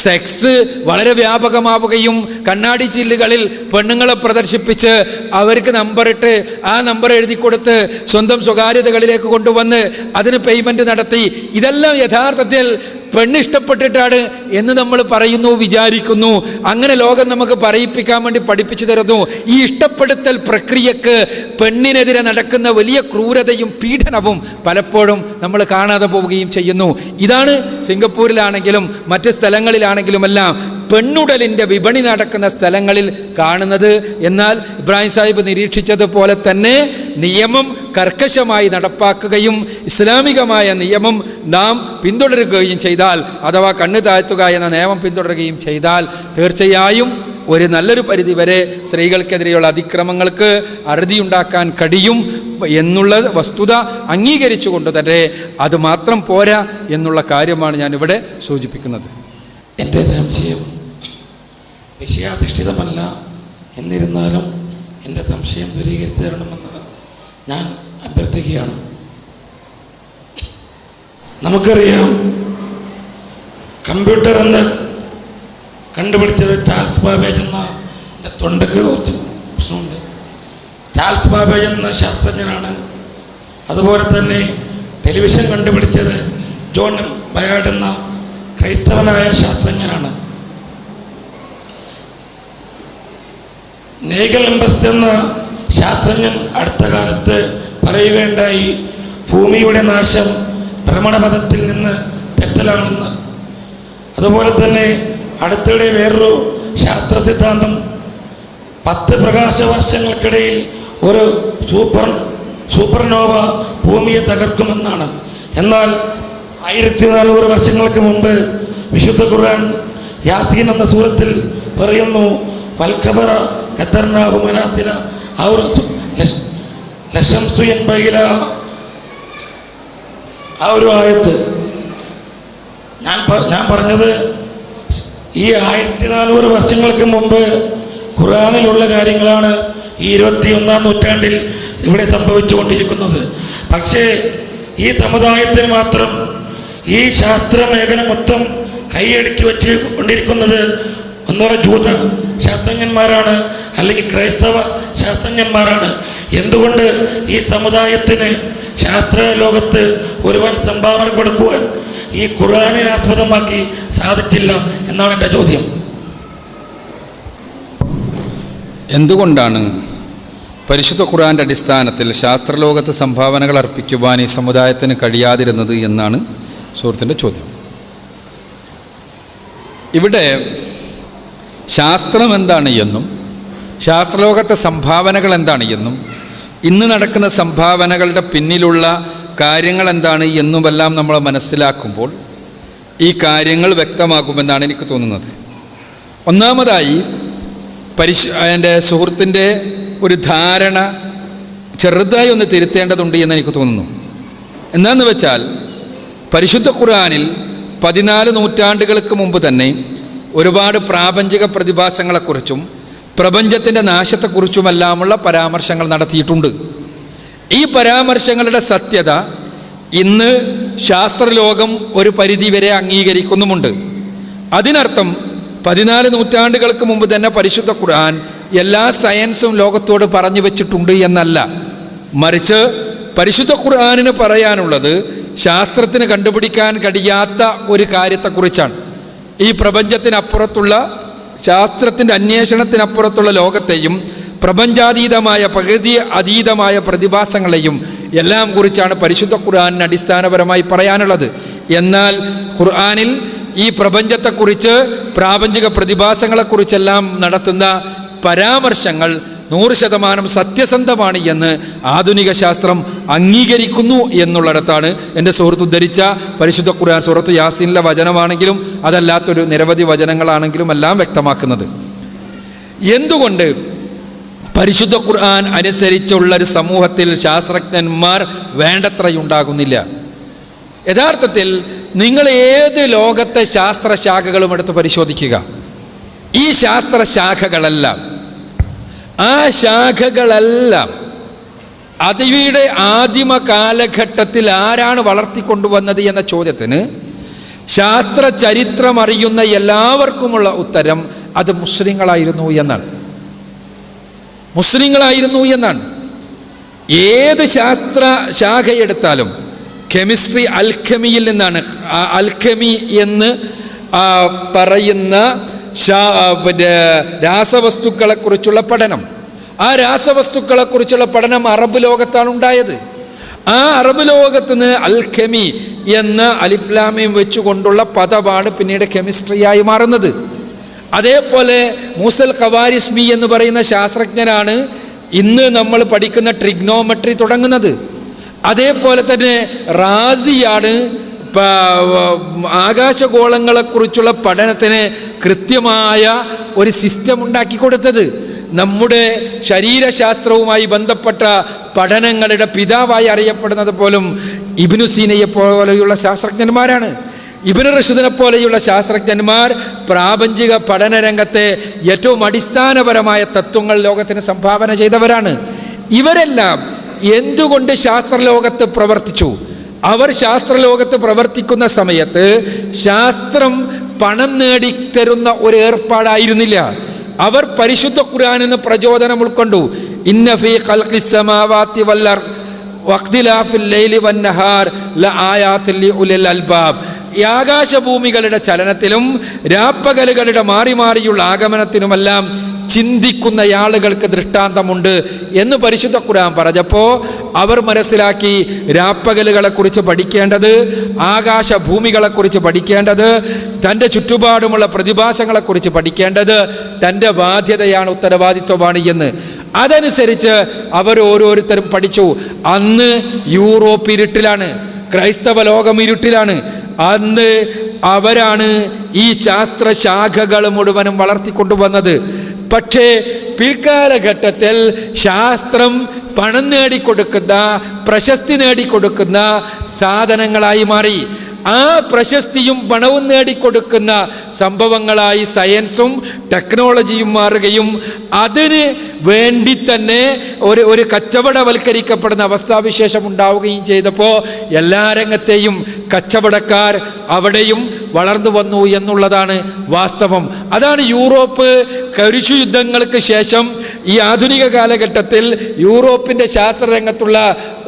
സെക്സ് വളരെ വ്യാപകമാവുകയും കണ്ണാടി ചില്ലുകളിൽ പെണ്ണുങ്ങളെ പ്രദർശിപ്പിച്ച് അവർക്ക് നമ്പറിട്ട് ആ നമ്പർ എഴുതി കൊടുത്ത് സ്വന്തം സ്വകാര്യതകളിലേക്ക് കൊണ്ടുവന്ന് അതിന് പേയ്മെൻറ്റ് നടത്തി, ഇതെല്ലാം യഥാർത്ഥത്തിൽ പെണ്ണ് ഇഷ്ടപ്പെട്ടിട്ടാണ് എന്ന് നമ്മൾ പറയുന്നു, വിചാരിക്കുന്നു. അങ്ങനെ ലോകം നമുക്ക് പറയിപ്പിക്കാൻ വേണ്ടി പഠിപ്പിച്ചു തരുന്നു. ഈ ഇഷ്ടപ്പെടുത്തൽ പ്രക്രിയക്ക് പെണ്ണിനെതിരെ നടക്കുന്ന വലിയ ക്രൂരതയും പീഡനവും പലപ്പോഴും നമ്മൾ കാണാതെ പോവുകയും ചെയ്യുന്നു. ഇതാണ് സിംഗപ്പൂരിലാണെങ്കിലും മറ്റ് സ്ഥലങ്ങളിലാണെങ്കിലുമെല്ലാം പെണ്ണുടലിൻ്റെ വിപണി നടക്കുന്ന സ്ഥലങ്ങളിൽ കാണുന്നത്. എന്നാൽ ഇബ്രാഹിം സാഹിബ് നിരീക്ഷിച്ചതുപോലെ തന്നെ നിയമം കർക്കശമായി നടപ്പാക്കുകയും ഇസ്ലാമികമായ നിയമം നാം പിന്തുടരുകയും ചെയ്താൽ, അഥവാ കണ്ണ് താഴ്ത്തുക എന്ന നിയമം പിന്തുടരുകയും ചെയ്താൽ തീർച്ചയായും ഒരു നല്ലൊരു പരിധിവരെ സ്ത്രീകൾക്കെതിരെയുള്ള അതിക്രമങ്ങൾക്ക് അറുതിയുണ്ടാക്കാൻ കഴിയും എന്നുള്ള വസ്തുത അംഗീകരിച്ചുകൊണ്ട് തന്നെ അത് മാത്രം പോരാ എന്നുള്ള കാര്യമാണ് ഞാനിവിടെ സൂചിപ്പിക്കുന്നത്. എൻ്റെ സംശയം വിഷയാധിഷ്ഠിതമല്ല, എന്നിരുന്നാലും എൻ്റെ സംശയം ദൂരീകരിച്ചു തരണമെന്ന് ഞാൻ അഭ്യർത്ഥിക്കുകയാണ്. നമുക്കറിയാം, കമ്പ്യൂട്ടർ എന്ന് കണ്ടുപിടിച്ചത് ചാൾസ് ബാബേജ് എന്ന, എൻ്റെ തൊണ്ടക്ക് കുറച്ച് പ്രശ്നമുണ്ട്, ചാൾസ് ബാബേജ് എന്ന ശാസ്ത്രജ്ഞനാണ് അതുപോലെ തന്നെ ടെലിവിഷൻ കണ്ടുപിടിച്ചത് ജോൺ ബയാർഡ് എന്ന ക്രൈസ്തവനായ ശാസ്ത്രജ്ഞനാണ്. നേഗൽ എംബസ്റ്റ് എന്ന ശാസ്ത്രജ്ഞൻ അടുത്ത കാലത്ത് പറയുകയുണ്ടായി, ഭൂമിയുടെ നാശം ഭ്രമണപഥത്തിൽ നിന്ന് തെറ്റലാണെന്ന്. അതുപോലെ തന്നെ അടുത്തിടെ വേറൊരു ശാസ്ത്ര സിദ്ധാന്തം 10 പ്രകാശവർഷങ്ങൾക്കിടയിൽ ഒരു സൂപ്പർനോവ ഭൂമിയെ തകർക്കുമെന്നാണ്. എന്നാൽ 1400 വർഷങ്ങൾക്ക് മുമ്പ് വിശുദ്ധ ഖുർആൻ യാസീൻ എന്ന സൂറത്തിൽ പറയുന്നു, വൽഖബറ ഖദ്ദർനാഹു മനാസില ലശംസു യൻബഗില. ആ ഒരു ആയത്ത് ഞാൻ പറഞ്ഞത് ഈ 1400 വർഷങ്ങൾക്ക് മുമ്പ് ഖുർആനിലുള്ള കാര്യങ്ങളാണ് ഈ 21-ാം നൂറ്റാണ്ടിൽ ഇവിടെ സംഭവിച്ചുകൊണ്ടിരിക്കുന്നത്. പക്ഷേ ഈ സമുദായത്തിന് മാത്രം ഈ ശാസ്ത്ര മേഖല മൊത്തം കൈയടക്കി വെച്ചുകൊണ്ടിരിക്കുന്നത് ഒന്നോടെ ജൂത ശാസ്ത്രജ്ഞന്മാരാണ്, അല്ലെങ്കിൽ ക്രൈസ്തവ ശാസ്ത്രജ്ഞന്മാരാണ്. എന്തുകൊണ്ട് ഈ സമുദായത്തിന് ശാസ്ത്ര ലോകത്ത് ഒരുവൻ സംഭാവന കൊടുക്കുവാൻ ഈ ഖുർആനിനെ ആസ്പദമാക്കി സാധിച്ചില്ല എന്നാണ് എൻ്റെ ചോദ്യം. എന്തുകൊണ്ടാണ് പരിശുദ്ധ ഖുർആൻ്റെ അടിസ്ഥാനത്തിൽ ശാസ്ത്രലോകത്ത് സംഭാവനകൾ അർപ്പിക്കുവാൻ ഈ സമുദായത്തിന് കഴിയാതിരുന്നത് എന്നാണ് സുഹൃത്തിൻ്റെ ചോദ്യം. ഇവിടെ ശാസ്ത്രം എന്താണ് എന്നും ശാസ്ത്രലോകത്തെ സംഭാവനകൾ എന്താണ് എന്നും ഇന്ന് നടക്കുന്ന സംഭാവനകളുടെ പിന്നിലുള്ള കാര്യങ്ങൾ എന്താണ് എന്നുമെല്ലാം നമ്മൾ മനസ്സിലാക്കുമ്പോൾ ഈ കാര്യങ്ങൾ വ്യക്തമാകുമെന്നാണ് എനിക്ക് തോന്നുന്നത്. ഒന്നാമതായി എൻ്റെ സുഹൃത്തിൻ്റെ ഒരു ധാരണ ചെറുതായി ഒന്ന് തിരുത്തേണ്ടതുണ്ട് എന്ന് എനിക്ക് തോന്നുന്നു. എന്താണെന്ന് വെച്ചാൽ പരിശുദ്ധ ഖുർആനിൽ 14 നൂറ്റാണ്ടുകൾക്ക് മുമ്പ് തന്നെ ഒരുപാട് പ്രാപഞ്ചിക പ്രതിഭാസങ്ങളെക്കുറിച്ചും പ്രപഞ്ചത്തിൻ്റെ നാശത്തെക്കുറിച്ചുമെല്ലാമുള്ള പരാമർശങ്ങൾ നടത്തിയിട്ടുണ്ട്. ഈ പരാമർശങ്ങളുടെ സത്യത ഇന്ന് ശാസ്ത്രലോകം ഒരു പരിധിവരെ അംഗീകരിക്കുന്നുമുണ്ട്. അതിനർത്ഥം 14 നൂറ്റാണ്ടുകൾക്ക് മുമ്പ് തന്നെ പരിശുദ്ധ ഖുർആൻ എല്ലാ സയൻസും ലോകത്തോട് പറഞ്ഞു വെച്ചിട്ടുണ്ട് എന്നല്ല, മറിച്ച് പരിശുദ്ധ ഖുർആനിന് പറയാനുള്ളത് ശാസ്ത്രത്തിന് കണ്ടുപിടിക്കാൻ കഴിയാത്ത ഒരു കാര്യത്തെക്കുറിച്ചാണ്. ഈ പ്രപഞ്ചത്തിനപ്പുറത്തുള്ള ശാസ്ത്രത്തിൻ്റെ അന്വേഷണത്തിനപ്പുറത്തുള്ള ലോകത്തെയും പ്രപഞ്ചാതീതമായ പ്രകൃതി അതീതമായ പ്രതിഭാസങ്ങളെയും എല്ലാം കുറിച്ചാണ് പരിശുദ്ധ ഖുർആനിന് അടിസ്ഥാനപരമായി പറയാനുള്ളത്. എന്നാൽ ഖുർആനിൽ ഈ പ്രപഞ്ചത്തെക്കുറിച്ച് പ്രാപഞ്ചിക പ്രതിഭാസങ്ങളെക്കുറിച്ചെല്ലാം നടത്തുന്ന പരാമർശങ്ങൾ 100% സത്യസന്ധമാണ് എന്ന് ആധുനിക ശാസ്ത്രം അംഗീകരിക്കുന്നു എന്നുള്ളിടത്താണ് എൻ്റെ സുഹൃത്ത് ഉദ്ധരിച്ച പരിശുദ്ധ ഖുർആൻ സൂറത്ത് യാസീനിലെ വചനമാണെങ്കിലും അതല്ലാത്തൊരു നിരവധി വചനങ്ങളാണെങ്കിലും എല്ലാം വ്യക്തമാക്കുന്നത്. എന്തുകൊണ്ട് പരിശുദ്ധ ഖുർആൻ അനുസരിച്ചുള്ള ഒരു സമൂഹത്തിൽ ശാസ്ത്രജ്ഞന്മാർ വേണ്ടത്രയുണ്ടാകുന്നില്ല? യഥാർത്ഥത്തിൽ നിങ്ങൾ ഏത് ലോകത്തെ ശാസ്ത്രശാഖകളും എടുത്ത് പരിശോധിക്കുക, ഈ ശാസ്ത്രശാഖകളെല്ലാം ആ ശാഖകളെല്ലാം അതിവിടെ ആദിമ കാലഘട്ടത്തിൽ ആരാണ് വളർത്തിക്കൊണ്ടുവന്നത് എന്ന ചോദ്യത്തിന് ശാസ്ത്ര ചരിത്രം അറിയുന്ന എല്ലാവർക്കുമുള്ള ഉത്തരം അത് മുസ്ലിങ്ങളായിരുന്നു എന്നാണ്. മുസ്ലിങ്ങളായിരുന്നു എന്നാണ്. ഏത് ശാസ്ത്ര ശാഖയെടുത്താലും കെമിസ്ട്രി അൽക്കെമിയിൽ നിന്നാണ്. അൽക്കെമി എന്ന് പറയുന്ന രാസവസ്തുക്കളെക്കുറിച്ചുള്ള പഠനം, ആ രാസവസ്തുക്കളെക്കുറിച്ചുള്ള പഠനം അറബ് ലോകത്താണ് ഉണ്ടായത്. ആ അറബ് ലോകത്ത് നിന്ന് അൽക്കെമി എന്ന അലിഫ്ലാമയും വെച്ചുകൊണ്ടുള്ള പദമാണ് പിന്നീട് കെമിസ്ട്രിയായി മാറുന്നത്. അതേപോലെ മൂസൽ ഖവാരിസ്മി എന്ന് പറയുന്ന ശാസ്ത്രജ്ഞനാണ് ഇന്ന് നമ്മൾ പഠിക്കുന്ന ട്രിഗ്നോമെട്രി തുടങ്ങുന്നത്. അതേപോലെ തന്നെ റാസിയാണ് ആകാശഗോളങ്ങളെക്കുറിച്ചുള്ള പഠനത്തിന് കൃത്യമായ ഒരു സിസ്റ്റം ഉണ്ടാക്കി കൊടുത്തത്. നമ്മുടെ ശരീരശാസ്ത്രവുമായി ബന്ധപ്പെട്ട പഠനങ്ങളുടെ പിതാവായി അറിയപ്പെടുന്നത് പോലും ഇബ്നു സീനയെ പോലെയുള്ള ശാസ്ത്രജ്ഞന്മാരാണ്. ഇബ്നു റുഷ്ദിനെ പോലെയുള്ള ശാസ്ത്രജ്ഞന്മാർ പ്രാപഞ്ചിക പഠനരംഗത്തെ ഏറ്റവും അടിസ്ഥാനപരമായ തത്വങ്ങൾ ലോകത്തിന് സംഭാവന ചെയ്തവരാണ്. ഇവരെല്ലാം എന്തുകൊണ്ട് ശാസ്ത്രലോകത്ത് പ്രവർത്തിച്ചു? അവർ ശാസ്ത്രലോകത്ത് പ്രവർത്തിക്കുന്ന സമയത്ത് ശാസ്ത്രം പണം നേടിത്തരുന്ന ഒരു ഏർപ്പാടായിരുന്നില്ല. അവർ പരിശുദ്ധ ഖുർആനിൽ നിന്ന് പ്രചോദനം ഉൾക്കൊണ്ടു. ഇന്ന ഫീ ഖൽഖിസ് സമാവാതി വൽ അർദ് വഖ്തിലാഫിൽ ലൈലി വന്നഹാർ ലആയാത്തിൽ ലിഉലിൽ അൽബാബ്. ഈ ആകാശഭൂമികളുടെ ചലനത്തിലും രാപ്പകലുകളുടെ മാറി മാറിയുള്ള ആഗമനത്തിനുമെല്ലാം ചിന്തിക്കുന്ന ആളുകൾക്ക് ദൃഷ്ടാന്തമുണ്ട് എന്ന് പരിശുദ്ധ ഖുർആൻ പറഞ്ഞപ്പോൾ അവർ മനസ്സിലാക്കി രാപ്പകലുകളെക്കുറിച്ച് പഠിക്കേണ്ടത്, ആകാശഭൂമികളെക്കുറിച്ച് പഠിക്കേണ്ടത്, തൻ്റെ ചുറ്റുപാടുമുള്ള പ്രതിഭാസങ്ങളെക്കുറിച്ച് പഠിക്കേണ്ടത് തൻ്റെ ബാധ്യതയാണ്, ഉത്തരവാദിത്വമാണ് എന്ന്. അതനുസരിച്ച് അവർ ഓരോരുത്തരും പഠിച്ചു. അന്ന് യൂറോപ്പ് ഇരുട്ടിലാണ്, ക്രൈസ്തവ ലോകം ഇരുട്ടിലാണ്. അന്ന് അവരാണ് ഈ ശാസ്ത്രശാഖകൾ മുഴുവനും വളർത്തിക്കൊണ്ടുവന്നത്. പക്ഷേ പിൽക്കാലഘട്ടത്തിൽ ശാസ്ത്രം പണം നേടിക്കൊടുക്കുന്ന, പ്രശസ്തി നേടിക്കൊടുക്കുന്ന സാധനങ്ങളായി മാറി. ആ പ്രശസ്തിയും പണവും നേടിക്കൊടുക്കുന്ന സംഭവങ്ങളായി സയൻസും ടെക്നോളജിയും മാറുകയും അതിന് വേണ്ടി തന്നെ ഒരു കച്ചവടവൽക്കരിക്കപ്പെടുന്ന അവസ്ഥാവിശേഷം ഉണ്ടാവുകയും ചെയ്തപ്പോൾ എല്ലാ രംഗത്തെയും കച്ചവടക്കാർ അവിടെയും വളർന്നു വന്നു എന്നുള്ളതാണ് വാസ്തവം. അതാണ് യൂറോപ്പ് കുരിശു യുദ്ധങ്ങൾക്ക് ശേഷം ഈ ആധുനിക കാലഘട്ടത്തിൽ യൂറോപ്പിൻ്റെ ശാസ്ത്രരംഗത്തുള്ള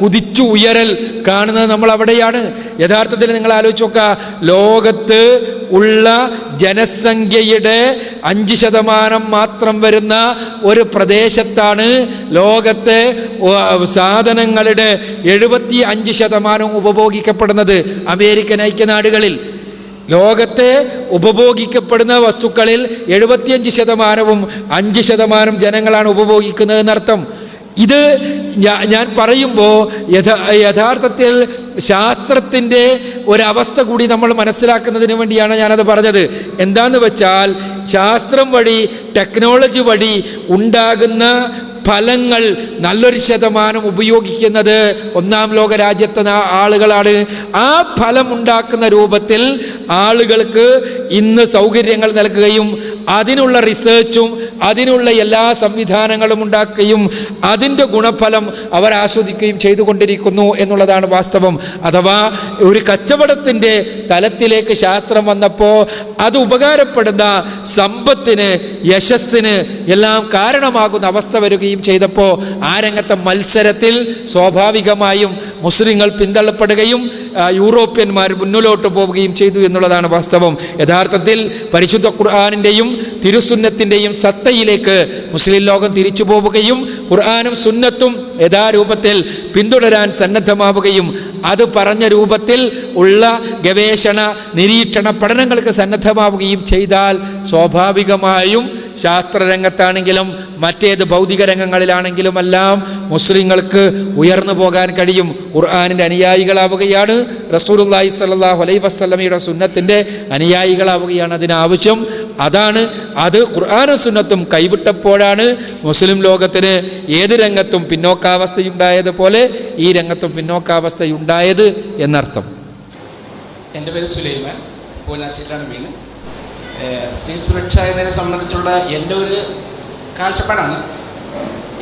കുതിച്ചു ഉയരൽ കാണുന്നത് നമ്മൾ അവിടെയാണ്. യഥാർത്ഥത്തിൽ നിങ്ങൾ ആലോചിച്ച് നോക്കുക, ലോകത്ത് ഉള്ള ജനസംഖ്യയുടെ 5% മാത്രം വരുന്ന ഒരു പ്രദേശത്താണ് ലോകത്തെ സാധനങ്ങളുടെ 75% ഉപഭോഗിക്കപ്പെടുന്നത്. അമേരിക്കൻ ഐക്യനാടുകളിൽ ലോകത്തെ ഉപഭോഗിക്കപ്പെടുന്ന വസ്തുക്കളിൽ 75%-ഉം 5% ജനങ്ങളാണ് ഉപഭോഗിക്കുന്നതെന്നർത്ഥം. ഇത് ഞാൻ പറയുമ്പോൾ യഥാർത്ഥത്തിൽ ശാസ്ത്രത്തിൻ്റെ ഒരവസ്ഥ കൂടി നമ്മൾ മനസ്സിലാക്കുന്നതിന് വേണ്ടിയാണ് ഞാനത് പറഞ്ഞത്. എന്താന്ന് വെച്ചാൽ ശാസ്ത്രം വഴി, ടെക്നോളജി വഴി ഉണ്ടാകുന്ന ഫലങ്ങൾ നല്ലൊരു ശതമാനം ഉപയോഗിക്കുന്നത് ഒന്നാം ലോക രാജ്യത്തെ ആളുകളാണ്. ആ ഫലം ഉണ്ടാക്കുന്ന രൂപത്തിൽ ആളുകൾക്ക് ഇന്ന് സൗകര്യങ്ങൾ നൽകുകയും അതിനുള്ള റിസർച്ചും അതിനുള്ള എല്ലാ സംവിധാനങ്ങളും ഉണ്ടാക്കുകയും അതിൻ്റെ ഗുണഫലം അവർ ആസ്വദിക്കുകയും ചെയ്തുകൊണ്ടിരിക്കുന്നു എന്നുള്ളതാണ് വാസ്തവം. അഥവാ ഒരു കച്ചവടത്തിൻ്റെ തലത്തിലേക്ക് ശാസ്ത്രം വന്നപ്പോൾ അത് ഉപകാരപ്പെടുന്ന സമ്പത്തിന്, യശസ്സിന് എല്ലാം കാരണമാകുന്ന അവസ്ഥ വരികയും ചെയ്തപ്പോൾ ആ രംഗത്തെ മത്സരത്തിൽ സ്വാഭാവികമായും മുസ്ലിങ്ങൾ പിന്തള്ളപ്പെടുകയും യൂറോപ്യന്മാർ മുന്നിലോട്ട് പോവുകയും ചെയ്തു എന്നുള്ളതാണ് വാസ്തവം. യഥാർത്ഥത്തിൽ പരിശുദ്ധ ഖുർആനിൻ്റെയും തിരുസുന്നത്തിൻ്റെയും സത്തയിലേക്ക് മുസ്ലിം ലോകം തിരിച്ചു പോവുകയും ഖുർആനും സുന്നത്തും യഥാരൂപത്തിൽ പിന്തുടരാൻ സന്നദ്ധമാവുകയും അത് പറഞ്ഞ രൂപത്തിൽ ഉള്ള ഗവേഷണ, നിരീക്ഷണ പഠനങ്ങൾക്ക് സന്നദ്ധമാവുകയും ചെയ്താൽ സ്വാഭാവികമായും ശാസ്ത്രരംഗത്താണെങ്കിലും മറ്റേത് ഭൗതിക രംഗങ്ങളിലാണെങ്കിലുമെല്ലാം മുസ്ലിങ്ങൾക്ക് ഉയർന്നു പോകാൻ കഴിയും. ഖുർആനിൻ്റെ അനുയായികളാവുകയാണ്, റസൂലുള്ളാഹി സ്വല്ലല്ലാഹു അലൈഹി വസല്ലമയുടെ സുന്നത്തിൻ്റെ അനുയായികളാവുകയാണ് അതിനാവശ്യം. അതാണ് അത് ഖുർആനും സുന്നത്തും കൈവിട്ടപ്പോഴാണ് മുസ്ലിം ലോകത്തിന് ഏത് രംഗത്തും പിന്നോക്കാവസ്ഥയുണ്ടായതുപോലെ ഈ രംഗത്തും പിന്നോക്കാവസ്ഥയുണ്ടായത് എന്നർത്ഥം. എൻ്റെ പേര് സുലൈമാൻ, പൂനാശിയിലാണ് വീണ്. സ്ത്രീ സുരക്ഷ എന്നതിനെ സംബന്ധിച്ചുള്ള എൻ്റെ ഒരു കാഴ്ചപ്പാടാണ്.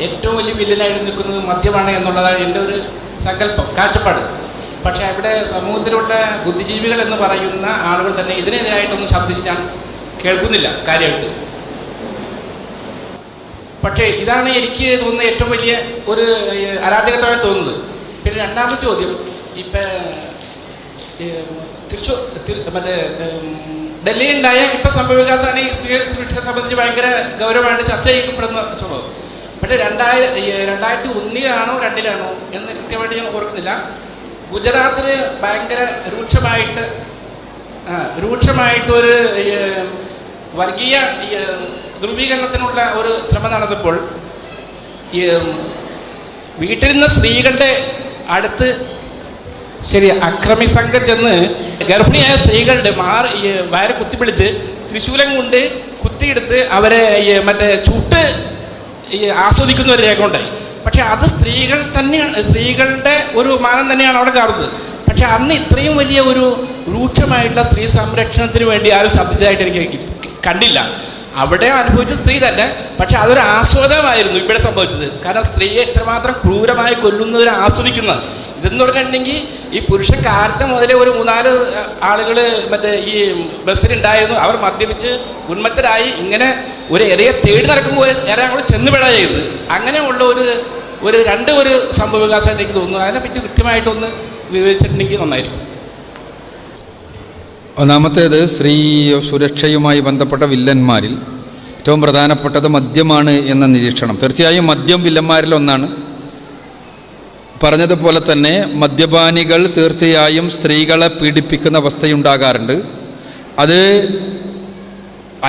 ഏറ്റവും വലിയ വില്ലനായിട്ട് നിൽക്കുന്നത് മദ്യമാണ് എന്നുള്ളതാണ് എൻ്റെ ഒരു സങ്കല്പം, കാഴ്ചപ്പാട്. പക്ഷേ അവിടെ സമൂഹത്തിലുള്ള ബുദ്ധിജീവികൾ എന്ന് പറയുന്ന ആളുകൾ തന്നെ ഇതിനെതിരായിട്ടൊന്നും ശബ്ദിച്ച് ഞാൻ കേൾക്കുന്നില്ല കാര്യമായിട്ട്. പക്ഷേ ഇതാണ് എനിക്ക് തോന്നുന്ന ഏറ്റവും വലിയ ഒരു അരാജകത്വമായി തോന്നുന്നത്. പിന്നെ രണ്ടാമത്തെ ചോദ്യം, ഇപ്പം മറ്റേ ഡൽഹിയിലുണ്ടായ ഇപ്പം സംഭവവികാസമാണ് ഈ സ്ത്രീ സുരക്ഷയെ സംബന്ധിച്ച് ഭയങ്കര ഗൗരവമായിട്ട് ചർച്ച ചെയ്യപ്പെടുന്ന സംഭവം. പക്ഷേ 2001-ലാണോ 2-ലാണോ എന്ന് കൃത്യമായിട്ട് ഞാൻ ഓർക്കുന്നില്ല, ഗുജറാത്തിൽ ഭയങ്കര രൂക്ഷമായിട്ടൊരു വർഗീയ ധ്രുവീകരണത്തിനുള്ള ഒരു ശ്രമം നടന്നപ്പോൾ വീട്ടിലിരുന്ന സ്ത്രീകളുടെ അടുത്ത് അക്രമി സംഘം ചെന്ന് ഗർഭിണിയായ സ്ത്രീകളുടെ വയറ് കുത്തിപ്പിടിച്ച് ത്രിശൂലം കൊണ്ട് കുത്തിയെടുത്ത് അവരെ മറ്റേ ചുട്ട് ആസ്വദിക്കുന്ന ഒരു രേഖ ഉണ്ടായി. പക്ഷെ അത് സ്ത്രീകൾ തന്നെയാണ്, സ്ത്രീകളുടെ ഒരു മാനം തന്നെയാണ് അവിടെ കാണുന്നത്. പക്ഷെ അന്ന് ഇത്രയും വലിയ ഒരു രൂക്ഷമായിട്ടുള്ള സ്ത്രീ സംരക്ഷണത്തിന് വേണ്ടി ആരും ശബ്ദിച്ചതായിട്ട് എനിക്ക് കണ്ടില്ല. അവിടെ അനുഭവിച്ച സ്ത്രീ തന്നെ, പക്ഷെ അതൊരു ആസ്വാദനമായിരുന്നു ഇവിടെ സംഭവിച്ചത്. കാരണം സ്ത്രീയെ ഇത്രമാത്രം ക്രൂരമായി കൊല്ലുന്നതിനെ ആസ്വദിക്കുന്ന ഇതെന്ന് പറഞ്ഞിട്ടുണ്ടെങ്കിൽ ഈ പുരുഷൻ കാലത്ത് മുതലേ ഒരു 3-4 ആളുകൾ മറ്റേ ഈ ബസ്സിലുണ്ടായിരുന്നു. അവർ മദ്യപിച്ച് ഉന്മത്തരായി ഇങ്ങനെ ഒരു ഇരയെ തേടി നടക്കുമ്പോൾ ഇര അങ്ങോട്ട് ചെന്നുപെടാ ചെയ്തത്. അങ്ങനെയുള്ള ഒരു ഒരു സംഭവവികാസമായിട്ട് എനിക്ക് തോന്നുന്നു. അതിനെപ്പറ്റി കൃത്യമായിട്ടൊന്ന് വിവരിച്ചിട്ടുണ്ടെങ്കിൽ നന്നായിരിക്കും. ഒന്നാമത്തേത്, സ്ത്രീ സുരക്ഷയുമായി ബന്ധപ്പെട്ട വില്ലന്മാരിൽ ഏറ്റവും പ്രധാനപ്പെട്ടത് മദ്യമാണ് എന്ന നിരീക്ഷണം. തീർച്ചയായും മദ്യം വില്ലന്മാരിൽ ഒന്നാണ്. പറഞ്ഞതുപോലെ തന്നെ മദ്യപാനികൾ തീർച്ചയായും സ്ത്രീകളെ പീഡിപ്പിക്കുന്ന അവസ്ഥയുണ്ടാകാറുണ്ട്. അത്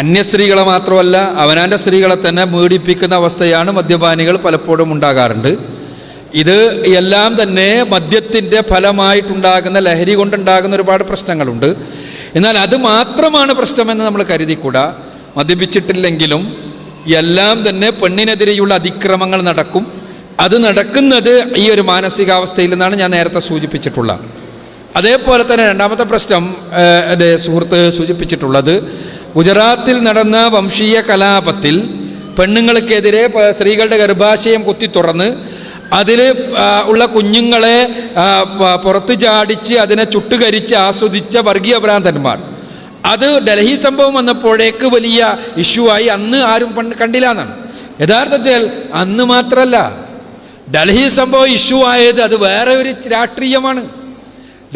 അന്യ സ്ത്രീകളെ മാത്രമല്ല, അവനാൻ്റെ സ്ത്രീകളെ തന്നെ പീഡിപ്പിക്കുന്ന അവസ്ഥയാണ് മദ്യപാനികൾ പലപ്പോഴും ഉണ്ടാകാറുണ്ട്. ഇത് എല്ലാം തന്നെ മദ്യത്തിൻ്റെ ഫലമായിട്ടുണ്ടാകുന്ന ലഹരി കൊണ്ടുണ്ടാകുന്ന ഒരുപാട് പ്രശ്നങ്ങളുണ്ട്. എന്നാൽ അത് മാത്രമാണ് പ്രശ്നമെന്ന് നമ്മൾ കരുതിക്കൂടാ. മദ്യപിച്ചിട്ടില്ലെങ്കിലും എല്ലാം തന്നെ പെണ്ണിനെതിരെയുള്ള അതിക്രമങ്ങൾ നടക്കും. അത് നടക്കുന്നത് ഈ ഒരു മാനസികാവസ്ഥയിൽ നിന്നാണ് ഞാൻ നേരത്തെ സൂചിപ്പിച്ചിട്ടുള്ളത്. അതേപോലെ തന്നെ രണ്ടാമത്തെ പ്രശ്നം എൻ്റെ സുഹൃത്ത് സൂചിപ്പിച്ചിട്ടുള്ളത്, ഗുജറാത്തിൽ നടന്ന വംശീയ കലാപത്തിൽ പെണ്ണുങ്ങൾക്കെതിരെ സ്ത്രീകളുടെ ഗർഭാശയം കുത്തി തുറന്ന് അതിൽ ഉള്ള കുഞ്ഞുങ്ങളെ പുറത്ത് ചാടിച്ച് അതിനെ ചുട്ടുകരിച്ച് ആസ്വദിച്ച വർഗീയ ഭ്രാന്തന്മാർ. അത് ഡൽഹി സംഭവം വന്നപ്പോഴേക്ക് വലിയ ഇഷ്യൂ ആയി. അന്ന് ആരും കണ്ടില്ല എന്നാണ്. യഥാർത്ഥത്തിൽ അന്ന് മാത്രമല്ല, ഡൽഹി സംഭവം ഇഷ്യൂ ആയത് അത് വേറെ ഒരു രാഷ്ട്രീയമാണ്.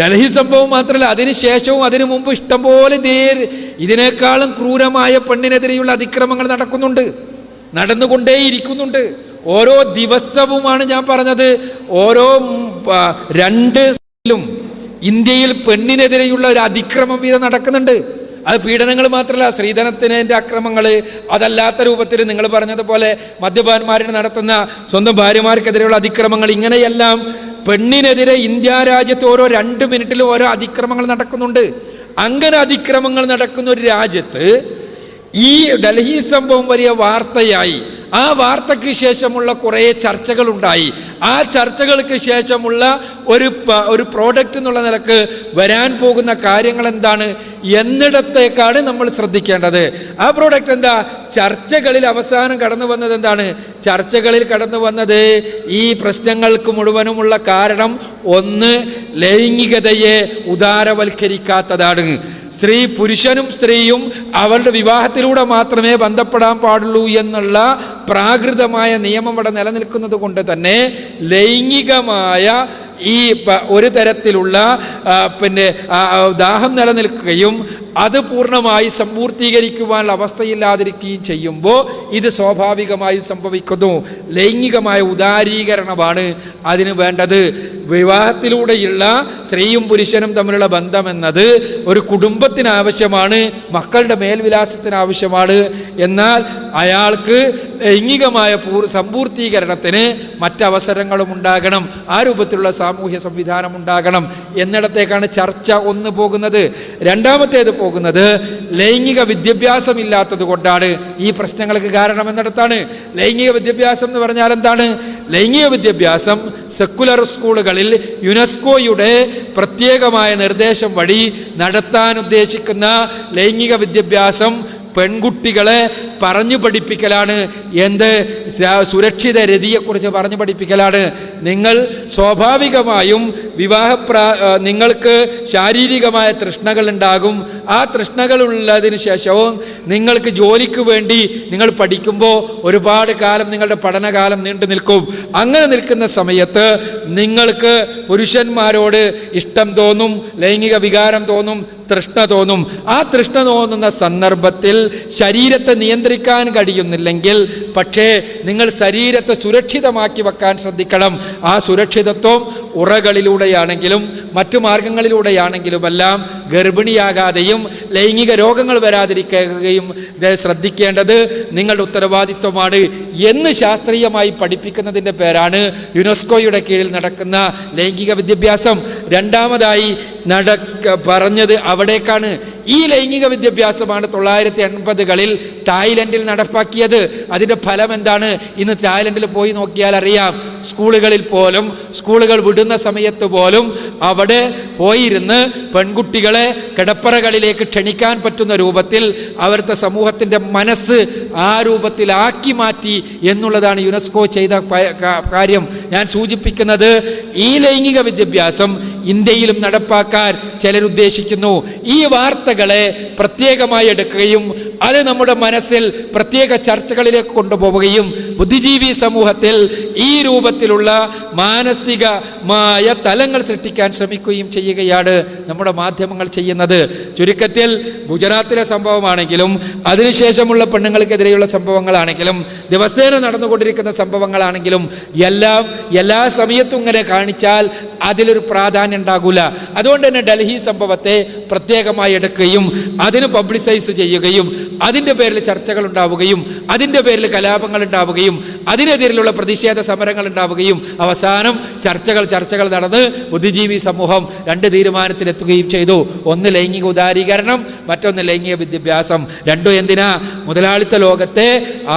ഡൽഹി സംഭവം മാത്രമല്ല, അതിന് ശേഷവും അതിനു മുമ്പ് ഇഷ്ടംപോലെ ഇതിനേക്കാളും ക്രൂരമായ പെണ്ണിനെതിരെയുള്ള അതിക്രമങ്ങൾ നടന്നുകൊണ്ടേയിരിക്കുന്നുണ്ട്. ഓരോ ദിവസവുമാണ് ഞാൻ പറഞ്ഞത്, ഓരോ 2 ഇന്ത്യയിൽ പെണ്ണിനെതിരെയുള്ള ഒരു അതിക്രമം വീതം നടക്കുന്നുണ്ട്. അത് പീഡനങ്ങൾ മാത്രമല്ല, സ്ത്രീധനത്തിൻ്റെ അക്രമങ്ങൾ, അതല്ലാത്ത രൂപത്തിൽ നിങ്ങൾ പറഞ്ഞതുപോലെ മദ്യപാന്മാരിന് നടത്തുന്ന സ്വന്തം ഭാര്യമാർക്കെതിരെയുള്ള അതിക്രമങ്ങൾ, ഇങ്ങനെയെല്ലാം പെണ്ണിനെതിരെ ഇന്ത്യ രാജ്യത്ത് ഓരോ 2 മിനിറ്റിലും ഓരോ അതിക്രമങ്ങൾ നടക്കുന്നുണ്ട്. അങ്ങനെ അതിക്രമങ്ങൾ നടക്കുന്ന ഒരു രാജ്യത്ത് ഈ ഡൽഹി സംഭവം വലിയ വാർത്തയായി. ആ വാർത്തയ്ക്ക് ശേഷമുള്ള കുറേ ചർച്ചകളുണ്ടായി. ആ ചർച്ചകൾക്ക് ശേഷമുള്ള ഒരു പ്രോഡക്റ്റ് എന്നുള്ള നിലക്ക് വരാൻ പോകുന്ന കാര്യങ്ങൾ എന്താണ് എന്നിടത്തേക്കാണ് നമ്മൾ ശ്രദ്ധിക്കേണ്ടത്. ആ പ്രോഡക്റ്റ് എന്താ? ചർച്ചകളിൽ അവസാനം കടന്നു വന്നത് എന്താണ്? ചർച്ചകളിൽ കടന്നു വന്നത് ഈ പ്രശ്നങ്ങൾക്ക് മുഴുവനുമുള്ള കാരണം ഒന്ന്, ലൈംഗികതയെ ഉദാരവൽക്കരിക്കാത്തതാണ്. പുരുഷനും സ്ത്രീയും അവരുടെ വിവാഹത്തിലൂടെ മാത്രമേ ബന്ധപ്പെടാൻ പാടുള്ളൂ എന്നുള്ള പ്രാകൃതമായ നിയമം ഇവിടെ നിലനിൽക്കുന്നത് കൊണ്ട് തന്നെ ലൈംഗികമായ ഈ ഒരു തരത്തിലുള്ള ദാഹം നിലനിൽക്കുകയും അത് പൂർണ്ണമായി സമ്പൂർത്തീകരിക്കുവാനുള്ള അവസ്ഥയില്ലാതിരിക്കുകയും ചെയ്യുമ്പോൾ ഇത് സ്വാഭാവികമായി സംഭവിക്കുന്നു. ലൈംഗികമായ ഉദാരീകരണമാണ് അതിന് വേണ്ടത്. വിവാഹത്തിലൂടെയുള്ള സ്ത്രീയും പുരുഷനും തമ്മിലുള്ള ബന്ധമെന്നത് ഒരു കുടുംബത്തിന് ആവശ്യമാണ്, മക്കളുടെ മേൽവിലാസത്തിന് ആവശ്യമാണ്. എന്നാൽ അയാൾക്ക് ലൈംഗികമായ സമ്പൂർത്തീകരണത്തിന് മറ്റവസരങ്ങളും ഉണ്ടാകണം, ആ രൂപത്തിലുള്ള സാമൂഹ്യ സംവിധാനം ഉണ്ടാകണം എന്നിടത്തേക്കാണ് ചർച്ച ഒന്ന് പോകുന്നത്. രണ്ടാമത്തേത് പോകുന്നത് ലൈംഗിക വിദ്യാഭ്യാസം ഇല്ലാത്തത് കൊണ്ടാണ് ഈ പ്രശ്നങ്ങൾക്ക് കാരണം എന്നിടത്താണ്. ലൈംഗിക വിദ്യാഭ്യാസം എന്ന് പറഞ്ഞാൽ എന്താണ്? ലൈംഗിക വിദ്യാഭ്യാസം സെക്കുലർ സ്കൂളുകളിൽ യുനെസ്കോയുടെ പ്രത്യേകമായ നിർദ്ദേശം വഴി നടത്താൻ ഉദ്ദേശിക്കുന്ന ലൈംഗിക വിദ്യാഭ്യാസം പെൺകുട്ടികളെ പറഞ്ഞു പഠിപ്പിക്കലാണ്. എന്ത്? സുരക്ഷിത രതിയെക്കുറിച്ച് പറഞ്ഞു പഠിപ്പിക്കലാണ്. നിങ്ങൾ സ്വാഭാവികമായും നിങ്ങൾക്ക് ശാരീരികമായ തൃഷ്ണകൾ ഉണ്ടാകും. ആ തൃഷ്ണകളുള്ളതിന് ശേഷവും നിങ്ങൾക്ക് ജോലിക്ക് വേണ്ടി നിങ്ങൾ പഠിക്കുമ്പോൾ ഒരുപാട് കാലം നിങ്ങളുടെ പഠനകാലം നീണ്ടു നിൽക്കും. അങ്ങനെ നിൽക്കുന്ന സമയത്ത് നിങ്ങൾക്ക് പുരുഷന്മാരോട് ഇഷ്ടം തോന്നും, ലൈംഗിക വികാരം തോന്നും, തൃഷ്ണ തോന്നും. ആ തൃഷ്ണ തോന്നുന്ന സന്ദർഭത്തിൽ ശരീരത്തെ നിയന്ത്രിക്കാൻ കഴിയുന്നില്ലെങ്കിൽ പക്ഷേ നിങ്ങൾ ശരീരത്തെ സുരക്ഷിതമാക്കി വെക്കാൻ ശ്രദ്ധിക്കണം. ആ സുരക്ഷിതത്വം ഉറകളിലൂടെയാണെങ്കിലും മറ്റു മാർഗങ്ങളിലൂടെയാണെങ്കിലുമെല്ലാം ഗർഭിണിയാകാതെയും ലൈംഗിക രോഗങ്ങൾ വരാതിരിക്കുകയും ശ്രദ്ധിക്കേണ്ടത് നിങ്ങളുടെ ഉത്തരവാദിത്വമാണ് എന്ന് ശാസ്ത്രീയമായി പഠിപ്പിക്കുന്നതിൻ്റെ പേരാണ് യുനെസ്കോയുടെ കീഴിൽ നടക്കുന്ന ലൈംഗിക വിദ്യാഭ്യാസം. രണ്ടാമതായി പറഞ്ഞത് അവിടേക്കാണ്. ഈ ലൈംഗിക വിദ്യാഭ്യാസമാണ് 1980കളിൽ തായ്ലൻഡിൽ നടപ്പാക്കിയത്. അതിൻ്റെ ഫലം എന്താണ്? ഇന്ന് തായ്ലൻഡിൽ പോയി നോക്കിയാൽ അറിയാം. സ്കൂളുകൾ വിടുന്ന സമയത്ത് പോലും അവിടെ പോയിരുന്ന് പെൺകുട്ടികളെ കിടപ്പറകളിലേക്ക് ക്ഷണിക്കാൻ പറ്റുന്ന രൂപത്തിൽ അവിടുത്തെ സമൂഹത്തിൻ്റെ മനസ്സ് ആ രൂപത്തിലാക്കി മാറ്റി എന്നുള്ളതാണ് യുനെസ്കോ ചെയ്ത കാര്യം. ഞാൻ സൂചിപ്പിക്കുന്നത് ഈ ലൈംഗിക വിദ്യാഭ്യാസം ഇന്ത്യയിലും നടപ്പാക്കാൻ ചിലരുദ്ദേശിക്കുന്നു. ഈ വാർത്തകളെ പ്രത്യേകമായി എടുക്കുകയും അത് നമ്മുടെ മനസ്സിൽ പ്രത്യേക ചർച്ചകളിലേക്ക് കൊണ്ടുപോവുകയും ബുദ്ധിജീവി സമൂഹത്തിൽ ഈ രൂപത്തിലുള്ള മാനസികമായ തലങ്ങൾ സൃഷ്ടിക്കാൻ ശ്രമിക്കുകയും ചെയ്യുകയാണ് നമ്മുടെ മാധ്യമങ്ങൾ ചെയ്യുന്നത്. ചുരുക്കത്തിൽ ഗുജറാത്തിലെ സംഭവമാണെങ്കിലും അതിനുശേഷമുള്ള പെണ്ണുങ്ങൾക്കെതിരെയുള്ള സംഭവങ്ങളാണെങ്കിലും ദിവസേന നടന്നുകൊണ്ടിരിക്കുന്ന സംഭവങ്ങളാണെങ്കിലും എല്ലാം എല്ലാ സമയത്തും ഇങ്ങനെ കാണിച്ചാൽ അതിലൊരു പ്രാധാന്യം ഉണ്ടാകില്ല. അതുകൊണ്ട് തന്നെ ഡൽഹി സംഭവത്തെ പ്രത്യേകമായി എടുക്കുകയും അതിന് പബ്ലിസൈസ് ചെയ്യുകയും അതിൻ്റെ പേരിൽ ചർച്ചകൾ ഉണ്ടാവുകയും അതിൻ്റെ പേരിൽ കലാപങ്ങൾ ഉണ്ടാവുകയും അതിനെതിരെയുള്ള പ്രതിഷേധ സമരങ്ങൾ ഉണ്ടാവുകയും അവസാനം ചർച്ചകൾ നടന്ന് ബുദ്ധിജീവി സമൂഹം 2 തീരുമാനത്തിലെത്തുകയും ചെയ്തു. ഒന്ന് ലൈംഗിക ഉദാരീകരണം, മറ്റൊന്ന് ലൈംഗിക വിദ്യാഭ്യാസം. രണ്ടും എന്തിനാ? മുതലാളിത്ത ലോകത്തെ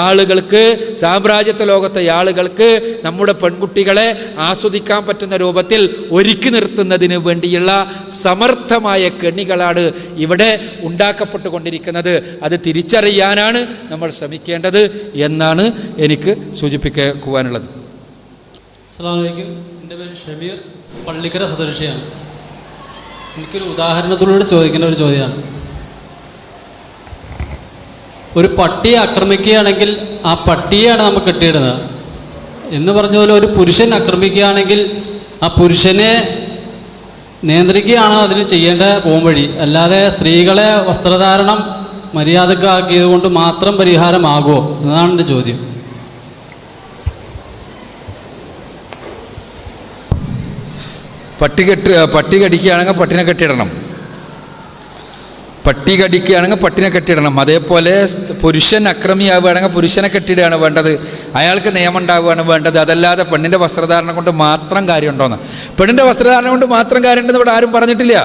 ആളുകൾക്ക്, സാമ്രാജ്യത്വ ലോകത്തെ ആളുകൾക്ക് നമ്മുടെ പെൺകുട്ടികളെ ആസ്വദിക്കാൻ പറ്റുന്ന രൂപത്തിൽ ഒരുക്കി നിർത്തുന്നതിന് വേണ്ടിയുള്ള സമർത്ഥമായ കെണികളാണ് ഇവിടെ ഉണ്ടാക്കപ്പെട്ടുകൊണ്ടിരിക്കുന്നത്. അത് തിരിച്ചറിയാനാണ് നമ്മൾ ശ്രമിക്കേണ്ടത് എന്നാണ് എനിക്ക് സൂചിപ്പിക്കുവാനുള്ളത്. അസ്സലാമു അലൈക്കും. എൻ്റെ പേര് ഷമീർ, പള്ളിക്കര സ്വദേശിയാണ്. എനിക്കൊരു ഉദാഹരണത്തിലൂടെ ചോദിക്കേണ്ട ഒരു ചോദ്യമാണ്. ഒരു പട്ടിയെ ആക്രമിക്കുകയാണെങ്കിൽ ആ പട്ടിയെയാണ് നമുക്ക് കെട്ടിയിടുന്നത് എന്ന് പറഞ്ഞ പോലെ ഒരു പുരുഷൻ ആക്രമിക്കുകയാണെങ്കിൽ ആ പുരുഷനെ നിയന്ത്രിക്കുകയാണ് അതിന് ചെയ്യേണ്ട പോംവഴി. അല്ലാതെ സ്ത്രീകളെ വസ്ത്രധാരണം മര്യാദക്കാക്കിയത് കൊണ്ട് മാത്രം പരിഹാരമാകുമോ എന്നതാണ് എൻ്റെ ചോദ്യം. പട്ടി കടിക്കുകയാണെങ്കിൽ പട്ടിനെ കെട്ടിയിടണം. പട്ടി കടിക്കുകയാണെങ്കിൽ പട്ടിനെ കെട്ടിയിടണം. അതേപോലെ പുരുഷൻ അക്രമിയാവുകയാണെങ്കിൽ പുരുഷനെ കെട്ടിയിടുകയാണ് വേണ്ടത്. അയാൾക്ക് നിയമം ഉണ്ടാവുകയാണ് വേണ്ടത്. അതല്ലാതെ പെണ്ണിൻ്റെ വസ്ത്രധാരണം കൊണ്ട് മാത്രം കാര്യമുണ്ടോന്ന്. പെണ്ണിൻ്റെ വസ്ത്രധാരണം കൊണ്ട് മാത്രം കാര്യമുണ്ടെന്ന് ഇവിടെ ആരും പറഞ്ഞിട്ടില്ല.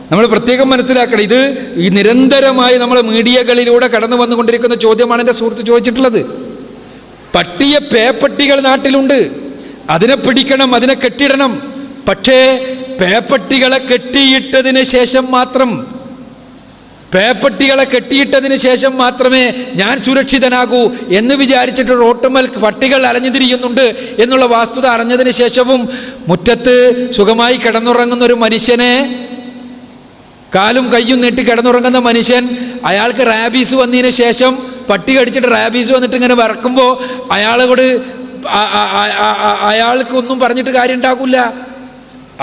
നമ്മൾ പ്രത്യേകം മനസ്സിലാക്കണം. ഇത് ഈ നിരന്തരമായി നമ്മൾ മീഡിയകളിലൂടെ കടന്നു വന്നുകൊണ്ടിരിക്കുന്ന ചോദ്യമാണ് എൻ്റെ സുഹൃത്ത് ചോദിച്ചിട്ടുള്ളത്. പട്ടിയെ പേപ്പട്ടികൾ നാട്ടിലുണ്ട്, അതിനെ പിടിക്കണം, അതിനെ കെട്ടിയിടണം. പക്ഷേ പേപ്പട്ടികളെ കെട്ടിയിട്ടതിന് ശേഷം മാത്രമേ ഞാൻ സുരക്ഷിതനാകൂ എന്ന് വിചാരിച്ചിട്ട് റോട്ടുമൽ പട്ടികൾ അലഞ്ഞു തിരിയുന്നുണ്ട് എന്നുള്ള വസ്തുത അറിഞ്ഞതിന് ശേഷവും മുറ്റത്ത് സുഖമായി കിടന്നുറങ്ങുന്ന ഒരു മനുഷ്യനെ, കാലും കയ്യും നീട്ടി കിടന്നുറങ്ങുന്ന മനുഷ്യൻ, അയാൾക്ക് റാബീസ് വന്നതിന് ശേഷം പട്ടി കടിച്ചിട്ട് റാബീസ് വന്നിട്ട് ഇങ്ങനെ വറക്കുമ്പോൾ അയാൾക്കൊന്നും പറഞ്ഞിട്ട് കാര്യം ഉണ്ടാകില്ല.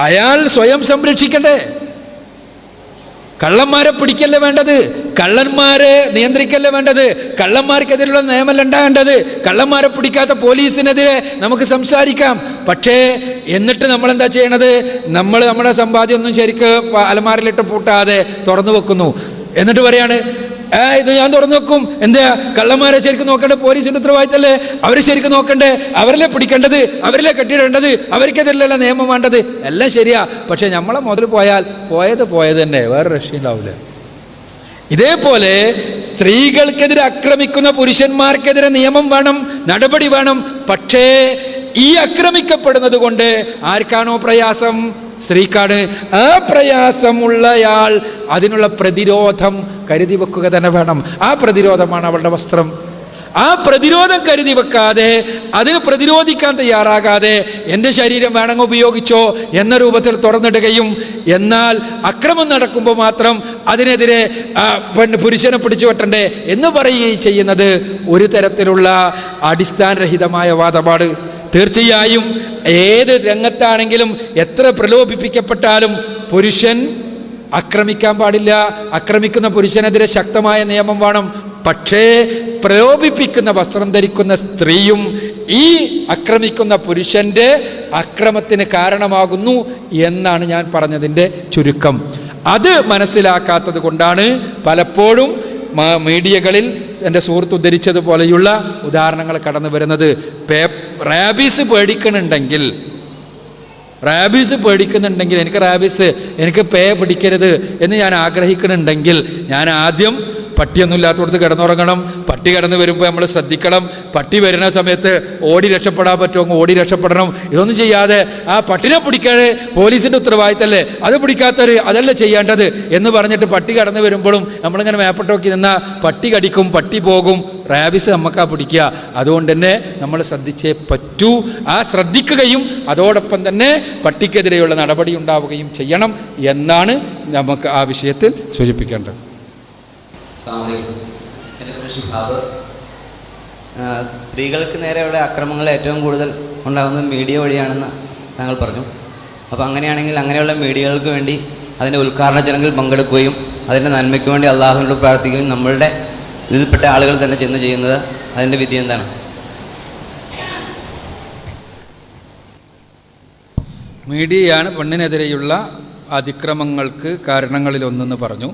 അയാൾ സ്വയം സംരക്ഷിക്കണ്ടേ? കള്ളന്മാരെ പിടിക്കല്ലേ വേണ്ടത്, കള്ളന്മാരെ നിയന്ത്രിക്കല്ലേ വേണ്ടത്, കള്ളന്മാർക്കെതിരെയുള്ള നിയമമല്ല ഉണ്ടാകേണ്ടത്. കള്ളന്മാരെ പിടിക്കാത്ത പോലീസിനെതിരെ നമുക്ക് സംസാരിക്കാം. പക്ഷേ എന്നിട്ട് നമ്മളെന്താ ചെയ്യണത്? നമ്മൾ നമ്മുടെ സമ്പാദ്യം ഒന്നും ശരിക്ക് അലമാരയിലിട്ട് പൂട്ടാതെ തുറന്നു വെക്കുന്നു. എന്നിട്ട് പറയാണ് ഇത് ഞാൻ തുറന്നു വെക്കും. എന്താ? കള്ളന്മാരെ ശരിക്കും നോക്കണ്ടേ? പോലീസിൻ്റെ ഉത്തരവാദിത്തല്ലേ? അവർ ശരിക്കും നോക്കണ്ടേ? അവരല്ലേ പിടിക്കേണ്ടത്, അവരല്ലേ കെട്ടിയിടേണ്ടത്, അവർക്കെതിരല്ല നിയമം വേണ്ടത്. എല്ലാം ശരിയാ. പക്ഷെ നമ്മളെ മുതൽ പോയാൽ പോയത് തന്നെ, വേറെ രക്ഷയുണ്ടാവില്ല. ഇതേപോലെ സ്ത്രീകൾക്കെതിരെ ആക്രമിക്കുന്ന പുരുഷന്മാർക്കെതിരെ നിയമം വേണം, നടപടി വേണം. പക്ഷേ ഈ ആക്രമിക്കപ്പെടുന്നത് കൊണ്ട് ആർക്കാണോ പ്രയാസം? സ്ത്രീക്കാണ്. ആ പ്രയാസമുള്ളയാൾ അതിനുള്ള പ്രതിരോധം കരുതി വെക്കുക തന്നെ വേണം. ആ പ്രതിരോധമാണ് അവളുടെ വസ്ത്രം. ആ പ്രതിരോധം കരുതി വെക്കാതെ, അതിന് പ്രതിരോധിക്കാൻ തയ്യാറാകാതെ എൻ്റെ ശരീരം വേണമെങ്കിൽ ഉപയോഗിച്ചോ എന്ന രൂപത്തിൽ തുറന്നിടുകയും എന്നാൽ അക്രമം നടക്കുമ്പോൾ മാത്രം അതിനെതിരെ പുരുഷനെ പിടിച്ചു വെട്ടണ്ടേ എന്ന് പറയുകയും ചെയ്യുന്നത് ഒരു തരത്തിലുള്ള അടിസ്ഥാനരഹിതമായ വാദമാണ്. തീർച്ചയായും ഏത് രംഗത്താണെങ്കിലും എത്ര പ്രലോഭിപ്പിക്കപ്പെട്ടാലും പുരുഷൻ ആക്രമിക്കാൻ പാടില്ല. ആക്രമിക്കുന്ന പുരുഷനെതിരെ ശക്തമായ നിയമം വേണം. പക്ഷേ പ്രലോഭിപ്പിക്കുന്ന വസ്ത്രം ധരിക്കുന്ന സ്ത്രീയും ഈ ആക്രമിക്കുന്ന പുരുഷൻ്റെ അക്രമത്തിന് കാരണമാകുന്നു എന്നാണ് ഞാൻ പറഞ്ഞതിൻ്റെ ചുരുക്കം. അത് മനസ്സിലാക്കാത്തത് കൊണ്ടാണ് പലപ്പോഴും മീഡിയകളിൽ എൻ്റെ സുഹൃത്ത് ഉദ്ധരിച്ചതുപോലെയുള്ള ഉദാഹരണങ്ങൾ കടന്നു വരുന്നത്. റാബീസ് പേടിക്കുന്നുണ്ടെങ്കിൽ എനിക്ക് റാബീസ്, എനിക്ക് പേ പിടിക്കരുത് എന്ന് ഞാൻ ആഗ്രഹിക്കുന്നുണ്ടെങ്കിൽ ഞാൻ ആദ്യം പട്ടിയൊന്നും ഇല്ലാത്തടത്ത് കിടന്നുറങ്ങണം. പട്ടി കിടന്ന് വരുമ്പോൾ നമ്മൾ ശ്രദ്ധിക്കണം. പട്ടി വരുന്ന സമയത്ത് ഓടി രക്ഷപ്പെടാൻ പറ്റുമോ ഓടി രക്ഷപ്പെടണം. ഇതൊന്നും ചെയ്യാതെ ആ പട്ടിനെ പിടിക്കാതെ പോലീസിൻ്റെ ഉത്തരവാദിത്തമല്ലേ, അത് പിടിക്കാത്തവർ അതല്ലേ ചെയ്യേണ്ടത് എന്ന് പറഞ്ഞിട്ട് പട്ടി കടന്നു വരുമ്പോഴും നമ്മളിങ്ങനെ മേപ്പെട്ട് നോക്കി നിന്നാൽ പട്ടി കടിക്കും, പട്ടി പോകും, റാബിസ് നമുക്കാ പിടിക്കുക. അതുകൊണ്ട് തന്നെ നമ്മൾ ശ്രദ്ധിച്ചേ പറ്റൂ. ആ ശ്രദ്ധിക്കുകയും അതോടൊപ്പം തന്നെ പട്ടിക്കെതിരെയുള്ള നടപടി ഉണ്ടാവുകയും ചെയ്യണം എന്നാണ് നമുക്ക് ആ വിഷയത്തിൽ സൂചിപ്പിക്കേണ്ടത്. സ്ത്രീകൾക്ക് നേരെയുള്ള അക്രമങ്ങൾ ഏറ്റവും കൂടുതൽ ഉണ്ടാകുന്നത് മീഡിയ വഴിയാണെന്ന് താങ്കൾ പറഞ്ഞു. അപ്പോൾ അങ്ങനെയാണെങ്കിൽ അങ്ങനെയുള്ള മീഡിയകൾക്ക് വേണ്ടി അതിൻ്റെ ഉദ്ഘാടന ചടങ്ങിൽ പങ്കെടുക്കുകയും അതിൻ്റെ നന്മയ്ക്ക് വേണ്ടി അള്ളാഹുവിനോട് പ്രാർത്ഥിക്കുകയും നമ്മളുടെ ഇതിൽപ്പെട്ട ആളുകൾ തന്നെ ചെന്ന് ചെയ്യുന്നത്, അതിൻ്റെ വിധി എന്താണ്? മീഡിയയാണ് പെണ്ണിനെതിരെയുള്ള അതിക്രമങ്ങൾക്ക് കാരണങ്ങളിലൊന്നെന്ന് പറഞ്ഞു.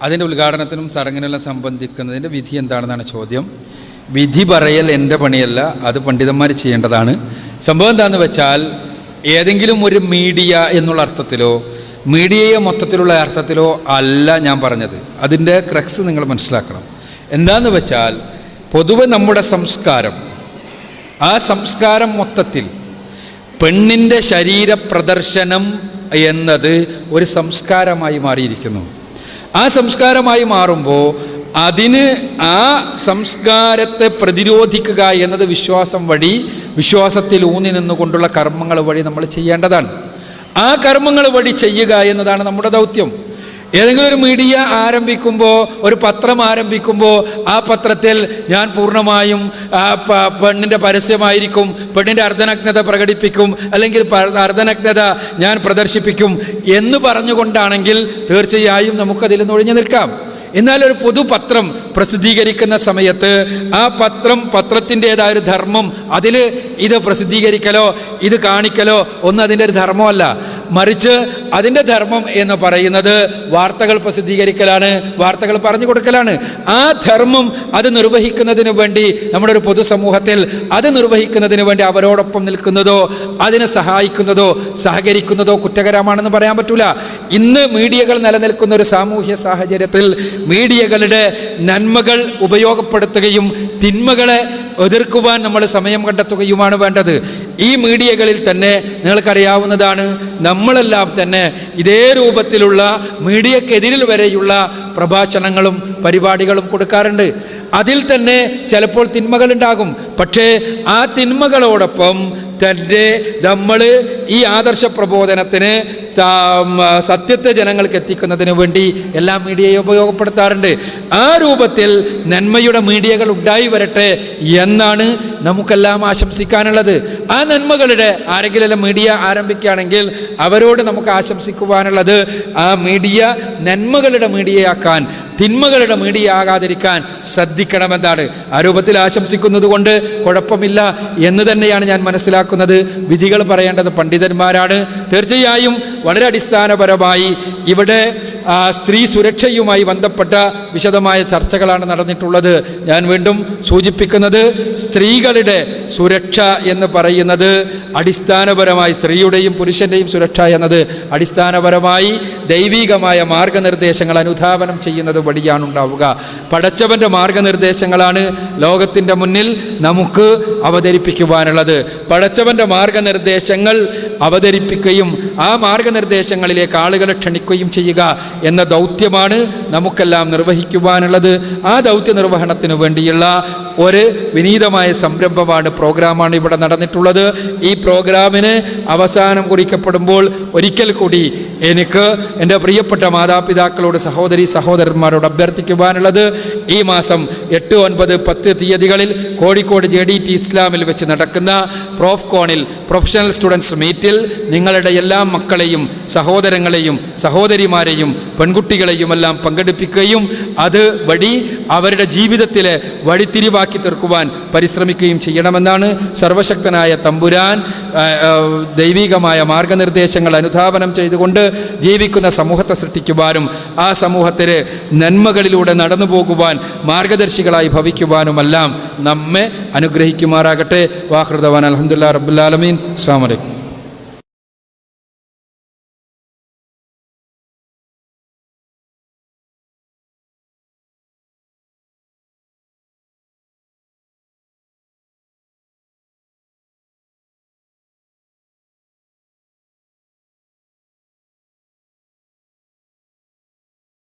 അതിൻ്റെ ഉദ്ഘാടനത്തിനും ചടങ്ങിനെല്ലാം സംബന്ധിക്കുന്നതിൻ്റെ വിധി എന്താണെന്നാണ് ചോദ്യം. വിധി പറയൽ എൻ്റെ പണിയല്ല, അത് പണ്ഡിതന്മാർ ചെയ്യേണ്ടതാണ്. സംഭവം എന്താണെന്ന് വെച്ചാൽ, ഏതെങ്കിലും ഒരു മീഡിയ എന്നുള്ള അർത്ഥത്തിലോ മീഡിയയെ മൊത്തത്തിലുള്ള അർത്ഥത്തിലോ അല്ല ഞാൻ പറഞ്ഞത്. അതിൻ്റെ ക്രക്സ് നിങ്ങൾ മനസ്സിലാക്കണം. എന്താണെന്ന് വെച്ചാൽ, പൊതുവെ നമ്മുടെ സംസ്കാരം, ആ സംസ്കാരം മൊത്തത്തിൽ പെണ്ണിൻ്റെ ശരീര പ്രദർശനം എന്നത് ഒരു സംസ്കാരമായി മാറിയിരിക്കുന്നു. ആ സംസ്കാരമായി മാറുമ്പോൾ അതിന് ആ സംസ്കാരത്തെ പ്രതിരോധിക്കുക എന്നത് വിശ്വാസം വഴി, വിശ്വാസത്തിൽ ഊന്നി നിന്നുകൊണ്ടുള്ള കർമ്മങ്ങൾ വഴി നമ്മൾ ചെയ്യേണ്ടതാണ്. ആ കർമ്മങ്ങൾ വഴി ചെയ്യുക എന്നതാണ് നമ്മുടെ ദൗത്യം. ഏതെങ്കിലും ഒരു മീഡിയ ആരംഭിക്കുമ്പോൾ, ഒരു പത്രം ആരംഭിക്കുമ്പോൾ ആ പത്രത്തിൽ ഞാൻ പൂർണ്ണമായും പെണ്ണിൻ്റെ പരസ്യമായിരിക്കും, പെണ്ണിൻ്റെ അർദ്ധനഗ്നത പ്രകടിപ്പിക്കും, അല്ലെങ്കിൽ അർദ്ധനഗ്നത ഞാൻ പ്രദർശിപ്പിക്കും എന്ന് പറഞ്ഞുകൊണ്ടാണെങ്കിൽ തീർച്ചയായും നമുക്കതിൽ നിന്ന് ഒഴിഞ്ഞു നിൽക്കാം. എന്നാൽ ഒരു പൊതുപത്രം പ്രസിദ്ധീകരിക്കുന്ന സമയത്ത് ആ പത്രത്തിൻ്റേതായ ഒരു ധർമ്മം, അതിൽ ഇത് പ്രസിദ്ധീകരിക്കലോ ഇത് കാണിക്കലോ ഒന്നും അതിൻ്റെ ഒരു ധർമ്മമല്ല. മറിച്ച് അതിൻ്റെ ധർമ്മം എന്ന് പറയുന്നത് വാർത്തകൾ പ്രസിദ്ധീകരിക്കലാണ്, വാർത്തകൾ പറഞ്ഞു കൊടുക്കലാണ്. ആ ധർമ്മം അത് നിർവഹിക്കുന്നതിന് വേണ്ടി നമ്മുടെ ഒരു പൊതുസമൂഹത്തിൽ അത് നിർവഹിക്കുന്നതിന് വേണ്ടി അവരോടൊപ്പം നിൽക്കുന്നതോ അതിനെ സഹായിക്കുന്നതോ സഹകരിക്കുന്നതോ കുറ്റകരമാണെന്ന് പറയാൻ പറ്റൂല. ഇന്ന് മീഡിയകൾ നിലനിൽക്കുന്ന ഒരു സാമൂഹ്യ സാഹചര്യത്തിൽ മീഡിയകളുടെ നന്മകൾ ഉപയോഗപ്പെടുത്തുകയും തിന്മകളെ എതിർക്കുവാൻ നമ്മൾ സമയം കണ്ടെത്തുകയുമാണ് വേണ്ടത്. ഈ മീഡിയകളിൽ തന്നെ നിങ്ങൾക്കറിയാവുന്നതാണ്, നമ്മളെല്ലാം തന്നെ ഇതേ രൂപത്തിലുള്ള മീഡിയക്കെതിരിൽ വരെയുള്ള പ്രഭാഷണങ്ങളും പരിപാടികളും കൊടുക്കാറുണ്ട്. അതിൽ തന്നെ ചിലപ്പോൾ തിന്മകളുണ്ടാകും. പക്ഷേ ആ തിന്മകളോടൊപ്പം തന്നെ നമ്മൾ ഈ ആദർശ പ്രബോധനത്തിന് സത്യത്തെ ജനങ്ങൾക്ക് എത്തിക്കുന്നതിന് വേണ്ടി എല്ലാ മീഡിയയെ ഉപയോഗപ്പെടുത്താറുണ്ട്. ആ രൂപത്തിൽ നന്മയുടെ മീഡിയകൾ ഉണ്ടായി വരട്ടെ എന്നാണ് നമുക്കെല്ലാം ആശംസിക്കാനുള്ളത്. ആ നന്മകളുടെ ആരെങ്കിലും മീഡിയ ആരംഭിക്കുകയാണെങ്കിൽ അവരോട് നമുക്ക് ആശംസിക്കുവാനുള്ളത്, ആ മീഡിയ നന്മകളുടെ മീഡിയയാക്കാൻ, തിന്മകളുടെ മീഡിയ ആകാതിരിക്കാൻ ശ്രദ്ധിക്കണമെന്നാണ്. ആ രൂപത്തിൽ ആശംസിക്കുന്നത് കൊണ്ട് കുഴപ്പമില്ല എന്ന് തന്നെയാണ് ഞാൻ മനസ്സിലാക്കുന്നത്. വിധികൾ പറയേണ്ടത് പണ്ഡിതന്മാരാണ്. തീർച്ചയായും വളരെ അടിസ്ഥാനപരമായി ഇവിടെ സ്ത്രീ സുരക്ഷയുമായി ബന്ധപ്പെട്ട വിശദമായ ചർച്ചകളാണ് നടന്നിട്ടുള്ളത്. ഞാൻ വീണ്ടും സൂചിപ്പിക്കുന്നത്, സ്ത്രീകളുടെ സുരക്ഷ എന്ന് പറയുന്നത് അടിസ്ഥാനപരമായി, സ്ത്രീയുടെയും പുരുഷൻ്റെയും സുരക്ഷ എന്നത് അടിസ്ഥാനപരമായി ദൈവികമായ മാർഗനിർദ്ദേശങ്ങൾ അനുധാവനം ചെയ്യുന്നത് വഴിയാണ് ഉണ്ടാവുക. പടച്ചവൻ്റെ മാർഗനിർദ്ദേശങ്ങളാണ് ലോകത്തിൻ്റെ മുന്നിൽ നമുക്ക് അവതരിപ്പിക്കുവാനുള്ളത്. പടച്ചവൻ്റെ മാർഗനിർദ്ദേശങ്ങൾ അവതരിപ്പിക്കുകയും ആ മാർഗനിർദ്ദേശങ്ങളിലേക്ക് ആളുകളെ ക്ഷണിക്കുകയും ചെയ്യുക എന്ന ദൗത്യമാണ് നമുക്കെല്ലാം നിർവഹിക്കുവാനുള്ളത്. ആ ദൗത്യ നിർവഹണത്തിന് വേണ്ടിയുള്ള ഒരു വിനീതമായ സംരംഭമാണ്, പ്രോഗ്രാമാണ് ഇവിടെ നടന്നിട്ടുള്ളത്. ഈ പ്രോഗ്രാമിന് അവസാനം കുറിക്കപ്പെടുമ്പോൾ ഒരിക്കൽ കൂടി എനിക്ക് എൻ്റെ പ്രിയപ്പെട്ട മാതാപിതാക്കളോട്, സഹോദരന്മാരോട് അഭ്യർത്ഥിക്കുവാനുള്ളത്, ഈ മാസം 8, 9, 10 തീയതികളിൽ കോഴിക്കോട് JDT ഇസ്ലാമിൽ വെച്ച് നടക്കുന്ന പ്രോഫ്കോണിൽ, പ്രൊഫഷണൽ സ്റ്റുഡൻസ് മീറ്റിൽ നിങ്ങളുടെ എല്ലാ മക്കളെയും, സഹോദരങ്ങളെയും, സഹോദരിമാരെയും, പെൺകുട്ടികളെയുമെല്ലാം പങ്കെടുപ്പിക്കുകയും അത് വഴി അവരുടെ ജീവിതത്തിലെ വഴിത്തിരിവാക്കി തീർക്കുവാൻ പരിശ്രമിക്കുകയും ചെയ്യണമെന്നാണ്. സർവശക്തനായ തമ്പുരാൻ ദൈവികമായ മാർഗനിർദ്ദേശങ്ങൾ അനുധാവനം ചെയ്തുകൊണ്ട് ജീവിക്കുന്ന സമൂഹത്തെ സൃഷ്ടിക്കുവാനും ആ സമൂഹത്തിന് നന്മകളിലൂടെ നടന്നു പോകുവാൻ മാർഗദർശികളായി ഭവിക്കുവാനുമെല്ലാം നമ്മെ അനുഗ്രഹിക്കുമാറാകട്ടെ. വാഹൃദവാൻ അൽഹംദുലില്ലാഹി റബ്ബിൽ ആലമീൻ. അസ്സലാമു അലൈക്കും.